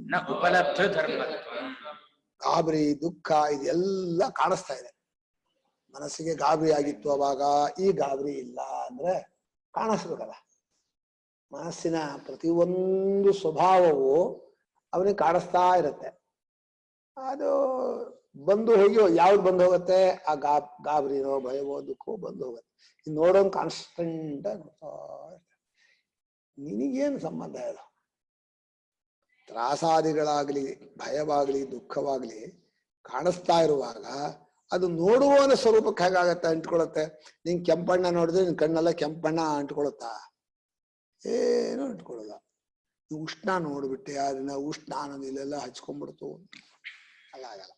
ಗಾಬರಿ, ದುಃಖ ಇದೆಲ್ಲ ಕಾಣಿಸ್ತಾ ಇದೆ. ಮನಸ್ಸಿಗೆ ಗಾಬರಿ ಆಗಿತ್ತು ಅವಾಗ, ಈ ಗಾಬರಿ ಇಲ್ಲ ಅಂದ್ರೆ ಕಾಣಿಸ್ಬೇಕಲ್ಲ. ಮನಸ್ಸಿನ ಪ್ರತಿಯೊಂದು ಸ್ವಭಾವವು ಅವನಿಗೆ ಕಾಣಿಸ್ತಾ ಇರುತ್ತೆ. ಅದು ಬಂದು ಹೋಗಿ ಯಾವ್ದು ಬಂದು ಹೋಗುತ್ತೆ? ಆ ಗಾಬರಿನೋ ಭಯವೋ ದುಃಖವೋ ಬಂದು ಹೋಗುತ್ತೆ. ಇನ್ನು ನೋಡೋನ್ ಕಾನ್ಸ್ಟೆಂಟ್ ಆಗಿ ನೋಡ್ತಾ ಇರ್ತಾರೆ. ನಿನಗೇನು ಸಂಬಂಧ ಇದು? ತ್ರಾಸಾದಿಗಳಾಗ್ಲಿ, ಭಯವಾಗ್ಲಿ, ದುಃಖವಾಗ್ಲಿ ಕಾಣಿಸ್ತಾ ಇರುವಾಗ ಅದು ನೋಡುವವನ ಸ್ವರೂಪಕ್ಕೆ ಹೇಗಾಗತ್ತೆ? ಅಂಟ್ಕೊಳತ್ತೆ. ನೀನ್ ಕೆಂಪಣ್ಣ ನೋಡಿದ್ರೆ ನಿನ್ ಕಣ್ಣೆಲ್ಲ ಕೆಂಪಣ್ಣ ಅಂಟ್ಕೊಳುತ್ತಾ? ಏನು ಅಂಟ್ಕೊಳ್ಳಲ್ಲ. ಉಷ್ಣ ನೋಡ್ಬಿಟ್ಟೆ, ಅದನ್ನ ಉಷ್ಣ ಇಲ್ಲೆಲ್ಲ ಹಚ್ಕೊಂಡ್ಬಿಡ್ತು, ಅಲ್ಲ ಆಗಲ್ಲ.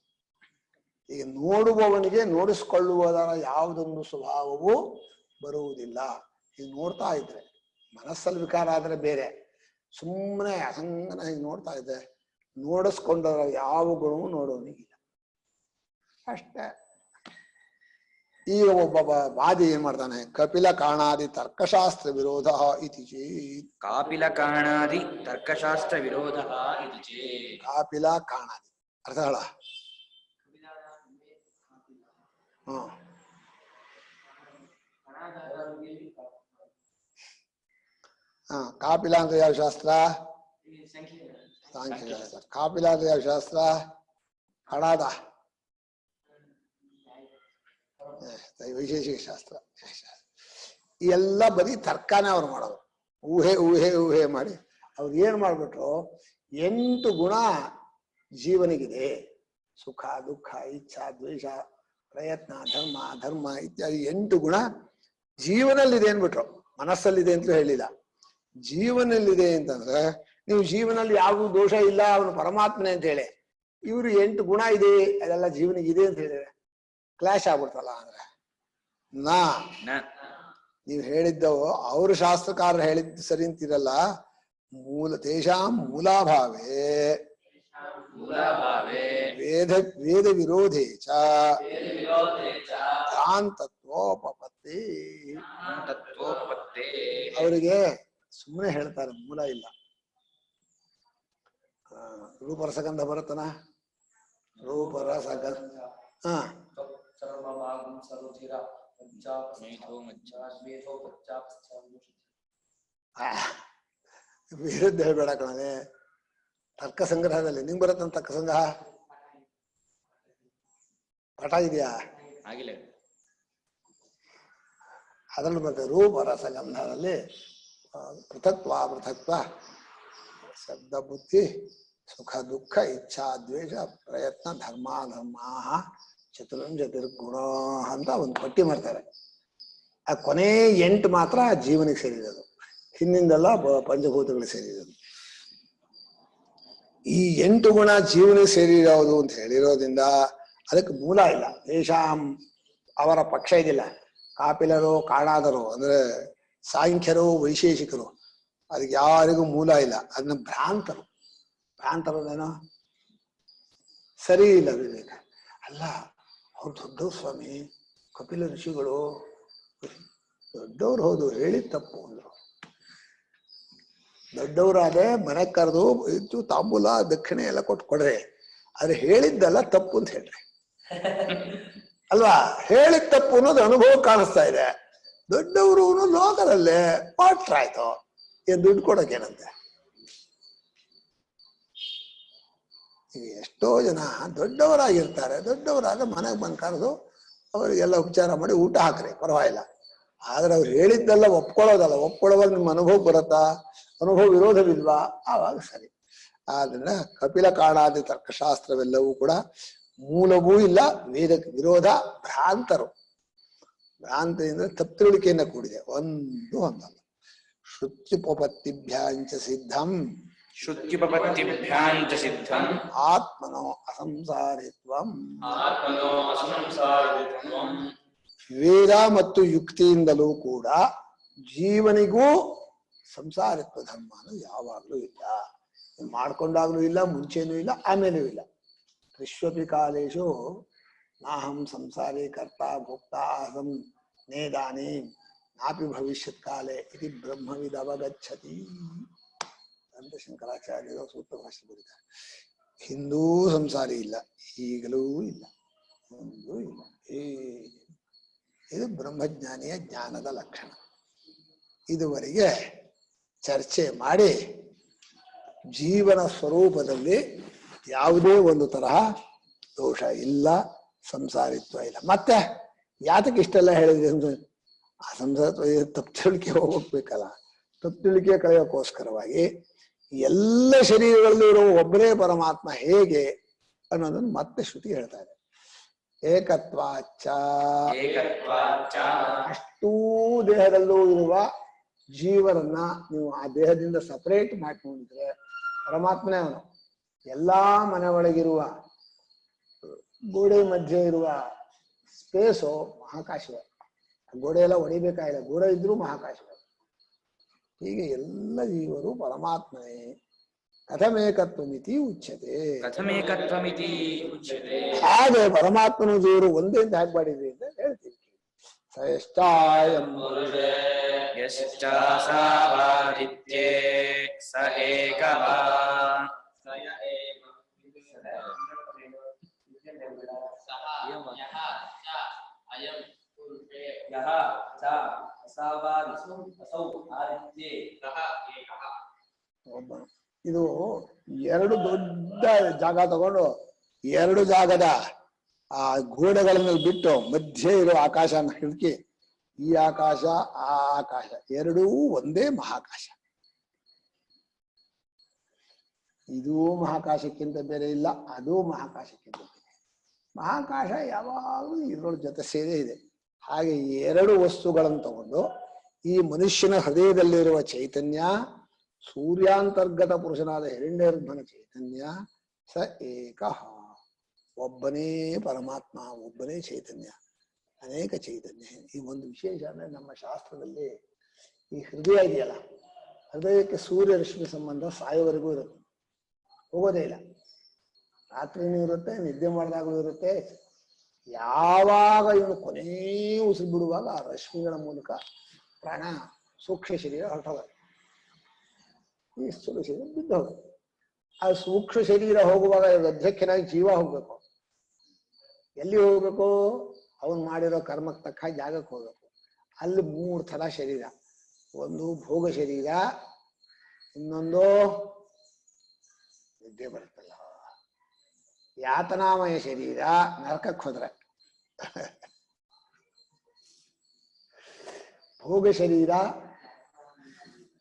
ಈಗ ನೋಡುವವನಿಗೆ ನೋಡಿಸ್ಕೊಳ್ಳುವುದರ ಯಾವುದೊಂದು ಸ್ವಭಾವವೂ ಬರುವುದಿಲ್ಲ. ಈಗ ನೋಡ್ತಾ ಇದ್ರೆ ಮನಸ್ಸಲ್ಲಿ ವಿಕಾರ ಆದ್ರೆ ಬೇರೆ, ಸುಮ್ಮನೆ ಅಸಂಗನ ಹೀಗೆ ನೋಡ್ತಾ ಇದ್ದೆ, ನೋಡಿಸ್ಕೊಂಡರ ಯಾವ ಗುಣವೂ ನೋಡೋನಿಗಿಲ್ಲ ಅಷ್ಟೇ. ಈಗ ಒಬ್ಬ ವಾದಿ ಏನ್ ಮಾಡ್ತಾನೆ? ಕಪಿಲ ಕಾಣಾದಿ ತರ್ಕಶಾಸ್ತ್ರ ವಿರೋಧ ಇತಿ ಚೇತ್. ಕಾಪಿಲ ಕಾಣಾದಿ ತರ್ಕಶಾಸ್ತ್ರ ವಿರೋಧ ಇತಿ ಚೇತ್. ಕಾಪಿಲ ಕಾಣಾದಿ ಅರ್ಥ ಹೇಳ. ಕಾಪಿಲ ಅಂದ್ರೆ ಯಾವ ಶಾಸ್ತ್ರ? ಸಾಂಖ್ಯಶಾಸ್ತ್ರ. ಕಾಪಿಲ ಅಂದ್ರೆ ಯಾವ ಶಾಸ್ತ್ರ? ಕಣಾದ ವೈಶೇಷಿಕ ಶಾಸ್ತ್ರ. ಈ ಎಲ್ಲ ಬರೀ ತರ್ಕನೇ ಅವ್ರು ಮಾಡೋದು. ಊಹೆ ಊಹೆ ಊಹೆ ಮಾಡಿ ಅವ್ರು ಏನ್ ಮಾಡ್ಬಿಟ್ರು, 8 ಗುಣ ಜೀವನಿಗಿದೆ. ಸುಖ, ದುಃಖ, ಇಚ್ಛಾ, ದ್ವೇಷ, ಪ್ರಯತ್ನ, ಧರ್ಮ, ಅಧರ್ಮ ಇತ್ಯಾದಿ 8 ಗುಣ ಜೀವನಲ್ಲಿದೆ ಅನ್ಬಿಟ್ರು. ಮನಸ್ಸಲ್ಲಿದೆ ಅಂತಲೂ ಹೇಳಿಲ್ಲ, ಜೀವನಲ್ಲಿದೆ ಅಂತಂದ್ರೆ ನೀವು ಜೀವನಲ್ಲಿ ಯಾವ ದೋಷ ಇಲ್ಲ, ಅವನು ಪರಮಾತ್ಮನೆ ಅಂತ ಹೇಳಿ. ಇವ್ರು 8 ಗುಣ ಇದೆ, ಅದೆಲ್ಲ ಜೀವನಿಗಿದೆ ಅಂತ ಹೇಳಿದ್ರೆ ಕ್ಲಾಶ್ ಆಗ್ಬಿಡ್ತಲ್ಲ. ಅಂದ್ರೆ ನೀವು ಹೇಳಿದ್ದವು ಅವ್ರ ಶಾಸ್ತ್ರಕಾರ ಹೇಳಿದ್ದು ಸರಿ ಅಂತಿರಲ್ಲ. ತೇಷಾಂ ಮೂಲಾಭಾವೇ ವೇದ ವಿರೋಧೇ ಚ ಭ್ರಾಂತತ್ವೋಪಪತ್ತೇ. ಅವರಿಗೆ ಸುಮ್ಮನೆ ಹೇಳ್ತಾರೆ, ಮೂಲ ಇಲ್ಲ. ರೂಪರಸಗಂಧ ಬರುತ್ತನ? ರೂಪರಸಗಂಧ ಬೇರೆದ್ದು ಹೇಳ್ಬೇಡ ಕಣಲೆ. ತರ್ಕ ಸಂಗ್ರಹದಲ್ಲಿ ನಿಂಗೆ ಬರತ್ತಂತ ತರ್ಕ ಸಂಗ್ರಹ ಪಾಠ ಇದೆಯಾ? ಆಗಿಲ್ಲ. ಅದರಲ್ಲಿ ಬರ್ತದೆ ರೂಪ ರಸಗಂಧದಲ್ಲಿ ಪೃಥಕ್ತ್ವ ಶಬ್ದ ಬುದ್ಧಿ ಸುಖ ದುಃಖ ಇಚ್ಛಾ ದ್ವೇಷ ಪ್ರಯತ್ನ ಧರ್ಮ ಚತುರ್ಗುಣ ಅಂತ ಒಂದು ಪಟ್ಟಿ ಮಾಡ್ತಾರೆ. ಆ ಕೊನೆ 8 ಮಾತ್ರ ಜೀವನಿಗೆ ಸೇರಿರೋದು, ಹಿಂದಿಂದೆಲ್ಲ ಪಂಚಭೂತಗಳಿಗೆ ಸೇರಿರೋದು. ಈ 8 ಗುಣ ಜೀವನಿಗೆ ಸೇರಿರೋದು ಅಂತ ಹೇಳಿರೋದ್ರಿಂದ ಅದಕ್ಕೆ ಮೂಲ ಇಲ್ಲ. ದೇಶಾಂ ಅವರ ಪಕ್ಷ ಇದಿಲ್ಲ. ಕಾಪಿಲರು ಕಾಣಾದರು ಅಂದ್ರೆ ಸಾಂಖ್ಯರು ವೈಶೇಷಿಕರು ಅದಕ್ಕೆ ಯಾರಿಗೂ ಮೂಲ ಇಲ್ಲ. ಅದನ್ನ ಭ್ರಾಂತರು ಭ್ರಾಂತರದೇನೋ ಸರಿ ಇಲ್ಲ ವಿವೇಕ ಅಲ್ಲ. ಅವ್ರು ದೊಡ್ಡವ್ರು ಸ್ವಾಮಿ, ಕಪಿಲ ಋಷಿಗಳು ದೊಡ್ಡವ್ರು. ಹೌದು, ಹೇಳಿದ ತಪ್ಪು ಅಂದ್ರು. ದೊಡ್ಡವರಾದ್ರೆ ಮನೆಗೆ ಕರೆದು ಇದು ತಾಂಬೂಲ ದಕ್ಷಿಣೆ ಎಲ್ಲ ಕೊಡ್ರೆ, ಆದ್ರೆ ಹೇಳಿದ್ದೆಲ್ಲ ತಪ್ಪು ಅಂತ ಹೇಳ್ರಿ ಅಲ್ವಾ? ಹೇಳಿದ ತಪ್ಪು ಅನ್ನೋದು ಅನುಭವ ಕಾಣಿಸ್ತಾ ಇದೆ. ದೊಡ್ಡವರು ಲೋಕದಲ್ಲೇ ಪಾಟ್ರಾಯ್ತು, ದುಡ್ಡು ಕೊಡೋಕೇನಂತೆ. ಈಗ ಎಷ್ಟೋ ಜನ ದೊಡ್ಡವರಾಗಿರ್ತಾರೆ, ದೊಡ್ಡವರಾಗ ಮನೆಗೆ ಬಂದು ಕರೆದು ಅವರಿಗೆಲ್ಲ ಉಪಚಾರ ಮಾಡಿ ಊಟ ಹಾಕ್ರಿ, ಪರವಾಗಿಲ್ಲ. ಆದ್ರೆ ಅವ್ರು ಹೇಳಿದ್ದೆಲ್ಲ ಒಪ್ಕೊಳ್ಳೋದಲ್ಲ. ಒಪ್ಕೊಳ್ಳೋವಾಗ ನಿಮ್ಮ ಅನುಭವ ಬರುತ್ತಾ? ಅನುಭವ ವಿರೋಧವಿಲ್ವಾ? ಆವಾಗ ಸರಿ. ಆದ್ರಿಂದ ಕಪಿಲ ಕಾಣಾದಿ ತರ್ಕಶಾಸ್ತ್ರವೆಲ್ಲವೂ ಕೂಡ ಮೂಲವೂ ಇಲ್ಲ, ವೇದಕ್ಕೆ ವಿರೋಧ. ಭ್ರಾಂತರು. ಭ್ರಾಂತಿಯಿಂದ ತಪ್ಪಿಳಿಕೆಯಿಂದ ಕೂಡಿದೆ, ಒಂದಲ್ಲ. ಶ್ರುತ್ಯುಪಪತ್ತಿಭ್ಯಾಂಚ ಸಿದ್ಧಂ ಶ್ರುತ್ಯುಪಪತ್ತಿಭ್ಯಾಂಚ ಸಿದ್ಧಂ ಆತ್ಮನೋ ಅಸಂಸಾರಿತ್ವಂ. ವೇದ ಮತ್ತು ಯುಕ್ತಿಯಿಂದಲೂ ಕೂಡ ಜೀವನಿಗೂ ಸಂಸಾರಿತ್ವ ಧರ್ಮ ಅನ್ನೋದು ಯಾವಾಗ್ಲೂ ಇಲ್ಲ. ಮಾಡ್ಕೊಂಡಾಗ್ಲೂ ಇಲ್ಲ, ಮುಂಚೆನೂ ಇಲ್ಲ, ಆಮೇಲೂ ಇಲ್ಲ. ವಿಶ್ವಪಿ ಕಾಲೇಶು ನಾಹಂ ಸಂಸಾರಿ ಕರ್ತ ಭೋಕ್ತ ಅಹಂ ನೇದಾನಿ ನಾಪಿ ಭವಿಷ್ಯತ್ ಕಾಲೇ ಇದು ಬ್ರಹ್ಮವಿದ್ ಅವಗಚ್ಚತಿ ಅಂತ ಶಂಕರಾಚಾರ್ಯರು ಸೂತ್ರ ಭಾಷೆ ಬರೀತಾರೆ. ಹಿಂದೂ ಸಂಸಾರಿ ಇಲ್ಲ, ಈಗಲೂ ಇಲ್ಲ, ಮುಂದೂ ಇಲ್ಲ. ಇದು ಬ್ರಹ್ಮಜ್ಞಾನಿಯ ಜ್ಞಾನದ ಲಕ್ಷಣ. ಇದುವರೆಗೆ ಚರ್ಚೆ ಮಾಡಿ ಜೀವನ ಸ್ವರೂಪದಲ್ಲಿ ಯಾವುದೇ ಒಂದು ತರಹ ದೋಷ ಇಲ್ಲ, ಸಂಸಾರಿತ್ವ ಇಲ್ಲ. ಮತ್ತೆ ಯಾತಕ್ಕೆ ಇಷ್ಟೆಲ್ಲ ಹೇಳಿದ್ವಿ ಅಂದ್ರೆ ಆ ಸಂಸಾರತ್ವ ತಪ್ಪು ತಿಳಿಕೆ ಹೋಗ್ಬೇಕಲ್ಲ. ತಪ್ಪು ತಿಳಿಕೆ ಕಳೆಯೋಕ್ಕೋಸ್ಕರವಾಗಿ ಎಲ್ಲ ಶರೀರಗಳಲ್ಲಿ ಇರುವ ಒಬ್ಬರೇ ಪರಮಾತ್ಮ ಹೇಗೆ ಅನ್ನೋದನ್ನು ಮತ್ತೆ ಶ್ರುತಿ ಹೇಳ್ತಾ ಇದೆ. ಏಕತ್ವಾಚ್ಚ, ಅಷ್ಟೂ ದೇಹದಲ್ಲೂ ಇರುವ ಜೀವನನ್ನ ನೀವು ಆ ದೇಹದಿಂದ ಸಪರೇಟ್ ಮಾಡ್ಕೊಂಡಿದ್ರೆ ಪರಮಾತ್ಮನೇ ಅವನು. ಎಲ್ಲಾ ಮನೆ ಒಳಗಿರುವ ಗೋಡೆ ಮಧ್ಯೆ ಇರುವ ಸ್ಪೇಸು ಮಹಾಕಾಶವೇ. ಗೋಡೆ ಎಲ್ಲ ಹೊಡಿಬೇಕಾಗಿಲ್ಲ, ಗೋಡೆ ಇದ್ರೂ ಮಹಾಕಾಶವೇ. ಹೀಗೆ ಎಲ್ಲ ಜೀವರು ಪರಮಾತ್ಮನೇ. ಕಥಮೇಕತ್ವಮಿತಿ ಉಚ್ಯತೆ. ಹಾಗೆ ಪರಮಾತ್ಮನ ಜೀವರು ಒಂದೇ ಅಂತ ಹೇಗೆ ಮಾಡಿದ್ರಿ ಅಂತ ಹೇಳ್ತೀವಿ. ಇದು ಎರಡು ದೊಡ್ಡ ಜಾಗ ತಗೊಂಡು ಎರಡು ಜಾಗದ ಆ ಗೋಡೆಗಳ ಮೇಲೆ ಬಿಟ್ಟು ಮಧ್ಯೆ ಇರೋ ಆಕಾಶನ ಹಿಡ್ಕಿ, ಈ ಆಕಾಶ ಆ ಆಕಾಶ ಎರಡೂ ಒಂದೇ ಮಹಾಕಾಶ. ಇದೂ ಮಹಾಕಾಶಕ್ಕಿಂತ ಬೇರೆ ಇಲ್ಲ, ಅದೂ ಮಹಾಕಾಶಕ್ಕಿಂತ ಬೇರೆ. ಮಹಾಕಾಶ ಯಾವಾಗಲೂ ಇದ್ರ ಜೊತೆ ಸೇರೇ ಇದೆ. ಹಾಗೆ ಎರಡು ವಸ್ತುಗಳನ್ನು ತಗೊಂಡು ಈ ಮನುಷ್ಯನ ಹೃದಯದಲ್ಲಿರುವ ಚೈತನ್ಯ, ಸೂರ್ಯಾಂತರ್ಗತ ಪುರುಷನಾದ ಹಿರಣ್ಯಗರ್ಭನ ಚೈತನ್ಯ, ಸ ಏಕ, ಒಬ್ಬನೇ ಪರಮಾತ್ಮ, ಒಬ್ಬನೇ ಚೈತನ್ಯ, ಅನೇಕ ಚೈತನ್ಯ. ಈ ಒಂದು ವಿಶೇಷ ಅಂದ್ರೆ ನಮ್ಮ ಶಾಸ್ತ್ರದಲ್ಲಿ ಈ ಹೃದಯ ಇದೆಯಲ್ಲ, ಹೃದಯಕ್ಕೆ ಸೂರ್ಯ ರಶ್ಮಿ ಸಂಬಂಧ ಸಾಯೋವರೆಗೂ ಇರುತ್ತೆ, ಹೋಗೋದೇ ಇಲ್ಲ. ರಾತ್ರಿನೂ ಇರುತ್ತೆ, ನಿದ್ದೆ ಮಾಡಿದಾಗಲೂ ಇರುತ್ತೆ. ಯಾವಾಗ ಇವನು ಕೊನೇ ಉಸಿರು ಬಿಡುವಾಗ ಆ ರಶ್ಮಿಗಳ ಮೂಲಕ ಪ್ರಾಣ ಸೂಕ್ಷ್ಮ ಶರೀರ ಹೊರಟೋಗುತ್ತೆ, ಈ ಸ್ಥೂಲ ಶರೀರ ಬಿದ್ದು ಹೋಗುತ್ತೆ. ಆ ಸೂಕ್ಷ್ಮ ಶರೀರ ಹೋಗುವಾಗ ಅಧ್ಯಕ್ಷನಾಗಿ ಜೀವ ಹೋಗ್ಬೇಕು. ಎಲ್ಲಿ ಹೋಗ್ಬೇಕು? ಅವನು ಮಾಡಿರೋ ಕರ್ಮಕ್ಕೆ ತಕ್ಕ ಜಾಗಕ್ಕೆ ಹೋಗ್ಬೇಕು. ಅಲ್ಲಿ 3 ಥರ ಶರೀರ. ಒಂದು ಭೋಗ ಶರೀರ, ಇನ್ನೊಂದು ನಿದ್ದೆ ಬರುತ್ತಲ್ಲ, ಯಾತನಾಮಯ ಶರೀರ ನರಕಕ್ಕೆ ಹೋದ್ರೆ, ಭೋಗ ಶರೀರ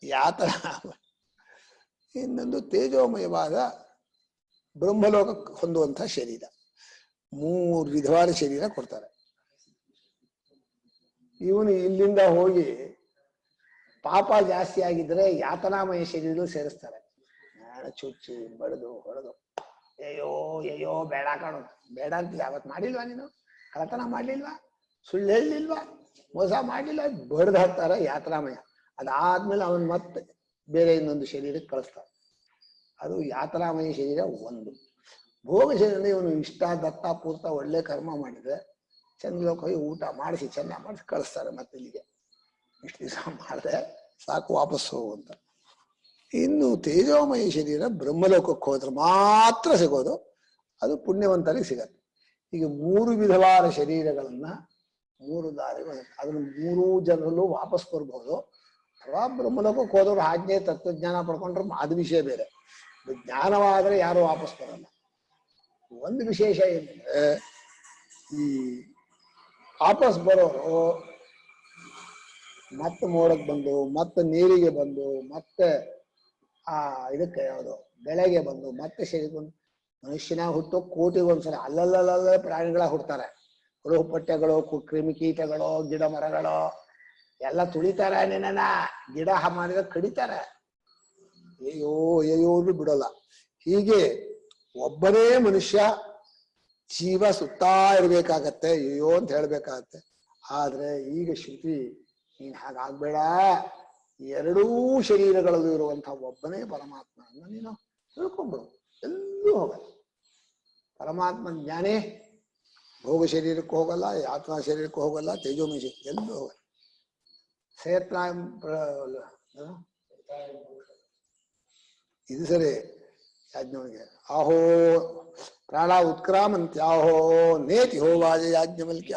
ಯಾತನಾ, ಇನ್ನೊಂದು ತೇಜೋಮಯವಾದ ಬ್ರಹ್ಮಲೋಕಕ್ಕೆ ಹೊಂದುವಂತಹ ಶರೀರ. 3 ವಿಧವಾದ ಶರೀರ ಕೊಡ್ತಾರೆ. ಇವನು ಇಲ್ಲಿಂದ ಹೋಗಿ ಪಾಪ ಜಾಸ್ತಿ ಆಗಿದ್ರೆ ಯಾತನಾಮಯ ಶರೀರ ಸೇರಿಸ್ತಾರೆ. ಚುಚ್ಚಿ ಬಡದು ಹೊಡೆದು, ಅಯ್ಯೋ ಅಯ್ಯೋ ಬೇಡ ಕಾಣು, ಬೇಡ ಅಂತ ಯಾವತ್ ಮಾಡಿಲ್ವಾ ನೀನು? ಕಳತನ ಮಾಡ್ಲಿಲ್ವಾ? ಸುಳ್ಳು ಹೇಳಲಿಲ್ವಾ? ಮೋಸ ಮಾಡ್ಲಿಲ್ಲ? ಬಡ್ದು ಹಾಕ್ತಾರೆ ಯಾತನಾಮಯ. ಅದಾದ್ಮೇಲೆ ಅವನ್ ಮತ್ತೆ ಬೇರೆ ಇನ್ನೊಂದು ಶರೀರಕ್ಕೆ ಕಳಿಸ್ತಾರೆ. ಅದು ಯಾತನಾಮಯ ಶರೀರ ಒಂದು. ಭೋಗ ಶರೀರ ಇವನು ಇಷ್ಟ ದತ್ತ ಪೂರ್ತ ಒಳ್ಳೆ ಕರ್ಮ ಮಾಡಿದ್ರೆ ಚಂದ್ರಲೋಕ ಹೋಗಿ ಊಟ ಮಾಡಿಸಿ ಚೆನ್ನಾಗಿ ಮಾಡಿಸಿ ಕಳಿಸ್ತಾರೆ. ಮತ್ತೆ ಇಲ್ಲಿಗೆ ಇಷ್ಟು ದಿವಸ ಮಾಡಿದೆ ಸಾಕು, ವಾಪಸ್ ಹೋಗುವಂತ. ಇನ್ನು ತೇಜೋಮಯ ಶರೀರ ಬ್ರಹ್ಮಲೋಕಕ್ಕೆ ಹೋದ್ರೆ ಮಾತ್ರ ಸಿಗೋದು, ಅದು ಪುಣ್ಯವಂತರಿಗೆ ಸಿಗತ್ತೆ. ಈಗ 3 ವಿಧವಾದ ಶರೀರಗಳನ್ನ 3 ದಾರಿಗಳು, ಅದನ್ನ 3 ಜನರಲ್ಲೂ ವಾಪಸ್ ಬರ್ಬೋದು. ಅಥವಾ ಬ್ರಹ್ಮಲೋಕಕ್ಕೆ ಹೋದವ್ರು ಆಜ್ಞೆ ತತ್ವಜ್ಞಾನ ಪಡ್ಕೊಂಡ್ರೆ ಅದು ವಿಷಯ ಬೇರೆ. ಜ್ಞಾನವಾದ್ರೆ ಯಾರು ವಾಪಸ್ ಬರಲ್ಲ. ಒಂದು ವಿಶೇಷ ಏನಂದ್ರೆ, ಈ ವಾಪಸ್ ಬರೋರು ಮತ್ತೆ ಮೋಡಕ್ಕೆ ಬಂದು, ಮತ್ತೆ ನೀರಿಗೆ ಬಂದು, ಮತ್ತೆ ಇದಕ್ಕೆ ಯಾವುದು ಬೆಳೆಗೆ ಬಂದು, ಮತ್ತೆ ಶರೀರ ಬಂದು, ಮನುಷ್ಯನಾಗ ಹುಟ್ಟೋ ಕೋಟಿಗೊಂದ್ಸಲ ಅಲ್ಲಲ್ಲಲ್ಲ ಪ್ರಾಣಿಗಳಾಗ ಹುಡ್ತಾರೆ. ಗೃಹಪಟ್ಯಗಳು, ಕ್ರಿಮಿಕೀಟಗಳು, ಗಿಡ ಮರಗಳು ಎಲ್ಲ ತುಳಿತಾರೆ. ನಿನ್ನ ಗಿಡ ಮಾಡಿದ್ರೆ ಕಡಿತಾರೆ. ಅಯ್ಯೋ ಅಯ್ಯೋ ಬಿಡಲ್ಲ. ಹೀಗೆ ಒಬ್ಬನೇ ಮನುಷ್ಯ ಜೀವ ಸುತ್ತಾ ಇರ್ಬೇಕಾಗತ್ತೆ, ಅಯ್ಯೋ ಅಂತ ಹೇಳ್ಬೇಕಾಗತ್ತೆ. ಆದ್ರೆ ಈಗ ಶ್ರುತಿ ನೀನ್ ಹಾಗಾಗ್ಬೇಡ, 2 ಶರೀರಗಳಲ್ಲೂ ಇರುವಂತಹ ಒಬ್ಬನೇ ಪರಮಾತ್ಮ ಅನ್ನ ನೀನು ತಿಳ್ಕೊಂಡ್ಬಿಡು, ಎಲ್ಲೂ ಹೋಗಲ್ಲ. ಪರಮಾತ್ಮ ಜ್ಞಾನೇ ಭೋಗ ಶರೀರಕ್ಕೂ ಹೋಗಲ್ಲ, ಯಾತ್ರಾ ಶರೀರಕ್ಕೂ ಹೋಗಲ್ಲ, ತೇಜೋಮಯ ಶರೀರ ಎಲ್ಲೂ ಹೋಗಲ್ಲ. ಕ್ಷೇತ್ರ ಇದು ಸರಿ ಯಾಜ್ಞವಲ್ಕ್ಯ. ಆಹೋ ಪ್ರಾಣ ಉತ್ಕ್ರಾಮಂತ್ಯಾಹೋ ನೇತಿ ಹೋವಾಜ ಯಾಜ್ಞವಲ್ಕ್ಯ.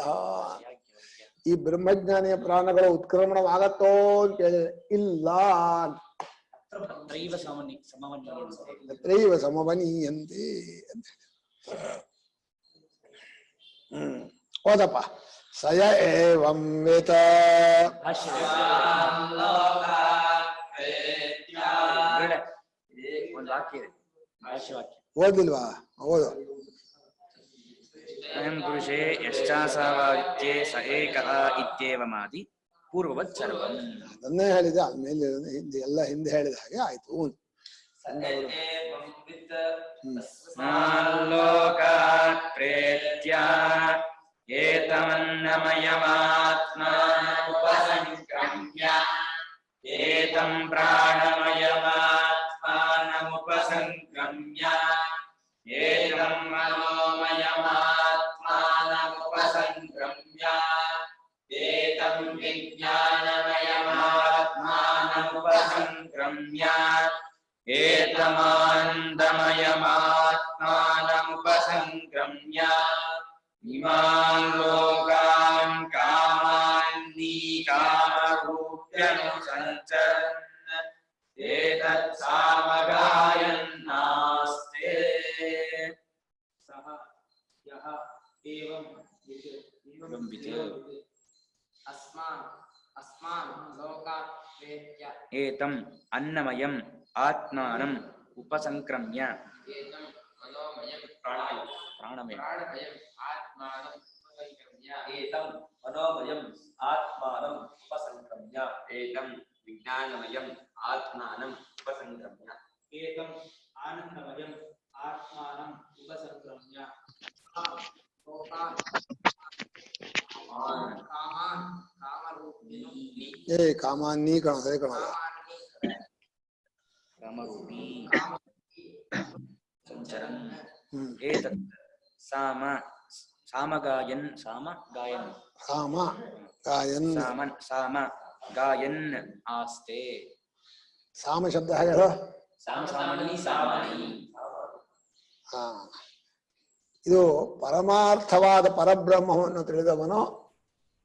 ಈ ಬ್ರಹ್ಮಜ್ಞಾನಿಯ ಪ್ರಾಣಗಳು ಉತ್ಕ್ರಮಣವಾಗತ್ತೋ ಅಂತ ಕೇಳಿದ್ರೆ ಇಲ್ಲ. ತತ್ರೈವ ಸಮವನೀಯಂತೆ ಅಂತ. ಓದಪ್ಪ. ಸಯ ಏವಂ ವೇತ ಓದಿಲ್ವಾ? ಓದು. ಅಯಂ ಪುರುಷೇ ಯಶ್ಚಾಸವಾದಿತ್ಯೇ ಸ ಏಕಃ ಇತ್ಯೇವಮಾದಿ ಪೂರ್ವವತ್ ಸರ್ವಂ. ಅದನ್ನೇ ಹೇಳಿದೆ, ಆದ್ಮೇಲೆ ಎಲ್ಲ ಹಿಂದೆ ಹೇಳಿದ ಹಾಗೆ ಆಯ್ತು. ಲೋಕಾತ್ ಪ್ರೇತ್ಯ ಏತಮನ್ನಮಯಮಾತ್ಮಾನುಪಸಂಕ್ರಮ್ಯ ಏತಂ ಪ್ರಾಣಮಯಮಾತ್ಮಾನಮುಪಸಂಕ್ರಮ್ಯ ಏತಂ ಮನೋಮಯಮಾತ್ಮಾನಮುಪಸಂಕ್ರಮ್ಯ ಏತಂ ವಿಜ್ಞಾನಮಯಮಾತ್ಮಾನಮುಪಸಂಕ್ರಮ್ಯ ಏತಮಾನಂದಮಯಮಾತ್ಮಾನಮುಪಸಂಕ್ರಮ್ಯ ಇಮಾನ್ ಲೋಕಾನ್ ಕಾಮಾನ್ನಿ ಕಾಮರೂಪ್ಯನುಸಂಚರನ್ ಏತತ್ ಸಾಮಗಾಯನ್ನಾಸ್ತೆ. ಸಹ ಯಃ ಏವಂ ಅಸ್ಮಾನ್ ಲೋಕಾತ್ ಪ್ರೇತ್ಯ ಏತಂ ಅನ್ನಮಯಂ ಆತ್ಮಾನಂ ಉಪಸಂಕ್ರಮ್ಯ ಏತಂ ಮನೋಮಯಂ ಪ್ರಾಣಮಯಂ ಆತ್ಮಾನಂ ಉಪಸಂಕ್ರಮ್ಯ ಏತಂ ಮನೋಮಯಂ ಆತ್ಮಾನಂ ಉಪಸಂಕ್ರಮ್ಯ ಏತಂ ವಿಜ್ಞಾನಮಯಂ ಆತ್ಮಾನಂ ಉಪಸಂಕ್ರಮ್ಯ ಏತಂ ಆನಂದಮಯಂ ಆತ್ಮಾನಂ ಉಪಸಂಕ್ರಮ್ಯ ಕಾಮಾನ್ನಿ ಕಣ ಸರಿ ಕಣ. ಕಾಮರೂಪಿ ಸಂಚರನ್ ಏತತ್ ಸಾಮ ಸಾಮಗಾಯನ್ ಸಾಮಗಾಯನ್ ಸಾಮಗಾಯನ್ ಸಾಮ ಗಾಯನ್ ಆಸ್ತೆ. ಸಾಮ ಶಬ್ದ ಹೇಳೋ. ಇದು ಪರಮಾರ್ಥವಾದ ಪರಬ್ರಹ್ಮವನ್ನು ತಿಳಿದವನು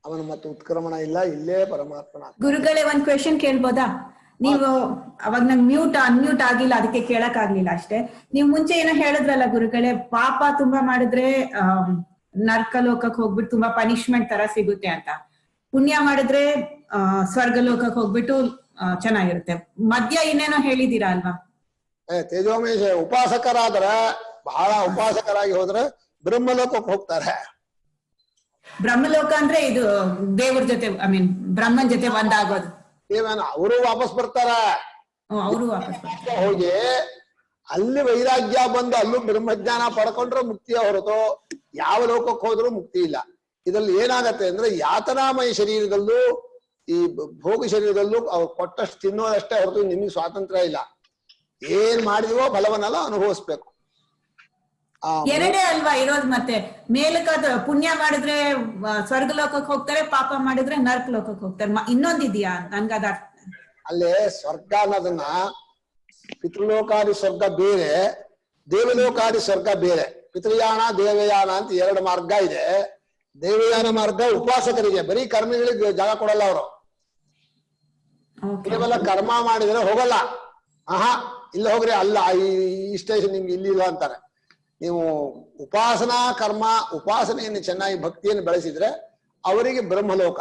ಅವನು ಮತ್ತು ಉತ್ಕ್ರಮಣ ಇಲ್ಲ, ಇಲ್ಲೇ ಪರಮಾತ್ಮನ. ಗುರುಗಳೇ ಒಂದ್ ಕ್ವೆಶನ್ ಕೇಳ್ಬೋದಾ? ನೀವು ಅವಾಗ ನಂಗೆ ಅನ್ಮ್ಯೂಟ್ ಆಗಿಲ್ಲ, ಅದಕ್ಕೆ ಕೇಳಕ್ ಆಗ್ಲಿಲ್ಲ ಅಷ್ಟೇ. ನೀವು ಮುಂಚೆ ಏನೋ ಹೇಳಿದ್ರಲ್ಲ ಗುರುಗಳೇ, ಪಾಪ ತುಂಬಾ ಮಾಡಿದ್ರೆ ನರ್ಕ ಲೋಕಕ್ಕೆ ಹೋಗ್ಬಿಟ್ಟು ತುಂಬಾ ಪನಿಷ್ಮೆಂಟ್ ತರ ಸಿಗುತ್ತೆ ಅಂತ. ಪುಣ್ಯ ಮಾಡಿದ್ರೆ ಸ್ವರ್ಗ ಲೋಕಕ್ಕೆ ಹೋಗ್ಬಿಟ್ಟು ಚೆನ್ನಾಗಿರುತ್ತೆ. ಮಧ್ಯ ಇನ್ನೇನೋ ಹೇಳಿದೀರಾ ಅಲ್ವಾ? ತೇಜೋಮೇಶ ಉಪಾಸಕರಾದ್ರೆ, ಬಹಳ ಉಪಾಸಕರಾಗಿ ಹೋದ್ರೆ ಬ್ರಹ್ಮಲೋಕಕ್ಕೆ ಹೋಗ್ತಾರೆ. ಬ್ರಹ್ಮಲೋಕ ಅಂದ್ರೆ ಇದು ದೇವ್ರ ಜೊತೆ, ಐ ಮೀನ್ ಬ್ರಹ್ಮನ್ ಜೊತೆ ಒಂದಾಗೋದು. ಏನ ಅವರು ವಾಪಸ್ ಬರ್ತಾರ, ಅವರು ವಾಪಸ್ ಬರ್ತಾರೆ. ಹೋಗಿ ಅಲ್ಲಿ ವೈರಾಗ್ಯ ಬಂದು ಅಲ್ಲೂ ಬ್ರಹ್ಮಜ್ಞಾನ ಪಡ್ಕೊಂಡ್ರೆ ಮುಕ್ತಿಯ ಹೊರತು ಯಾವ ಲೋಕಕ್ಕೆ ಹೋದ್ರೂ ಮುಕ್ತಿ ಇಲ್ಲ. ಇದ್ರಲ್ಲಿ ಏನಾಗತ್ತೆ ಅಂದ್ರೆ ಯಾತನಾಮಯ ಶರೀರದಲ್ಲೂ ಈ ಭೋಗ ಶರೀರದಲ್ಲೂ ಅವ್ರು ಕೊಟ್ಟಷ್ಟು ತಿನ್ನೋದಷ್ಟೇ ಹೊರತು ನಿಮಗೆ ಸ್ವಾತಂತ್ರ್ಯ ಇಲ್ಲ. ಏನ್ ಮಾಡಿದವೋ ಫಲವನ್ನೆಲ್ಲ ಅನುಭವಿಸ್ಬೇಕು. ಎರಡೇ ಅಲ್ವಾ ಇರೋದು? ಮತ್ತೆ ಮೇಲಕ್ಕಾದ ಪುಣ್ಯ ಮಾಡಿದ್ರೆ ಸ್ವರ್ಗ ಲೋಕಕ್ಕೆ ಹೋಗ್ತಾರೆ, ಪಾಪ ಮಾಡಿದ್ರೆ ನರ್ಕ ಲೋಕಕ್ಕೆ ಹೋಗ್ತಾರೆ. ಇನ್ನೊಂದಿದ್ಯಾ ನನ್ಗದ? ಅಲ್ಲೇ ಸ್ವರ್ಗ ಅನ್ನೋದನ್ನ ಪಿತೃಲೋಕಾದಿ ಸ್ವರ್ಗ ಬೇರೆ, ದೇವಲೋಕಾದಿ ಸ್ವರ್ಗ ಬೇರೆ. ಪಿತೃಯಾನ ದೇವಯಾನ ಅಂತ ಎರಡು ಮಾರ್ಗ ಇದೆ. ದೇವಯಾನ ಮಾರ್ಗ ಉಪಾಸಕರಿಗೆ, ಬರೀ ಕರ್ಮಿಗಳಿಗೆ ಜಾಗ ಕೊಡಲ್ಲ ಅವರು. ಕೇವಲ ಕರ್ಮ ಮಾಡಿದ್ರೆ ಹೋಗಲ್ಲ. ಆಹಾ ಇಲ್ಲ ಹೋಗ್ರಿ, ಅಲ್ಲ ಈ ಸ್ಟೇಷನ್ ನಿಮ್ಗೆ ಇಲ್ಲಿ ಇಲ್ಲ ಅಂತಾರೆ. ನೀವು ಉಪಾಸನಾ ಕರ್ಮ, ಉಪಾಸನೆಯನ್ನು ಚೆನ್ನಾಗಿ ಭಕ್ತಿಯನ್ನು ಬೆಳೆಸಿದ್ರೆ ಅವರಿಗೆ ಬ್ರಹ್ಮಲೋಕ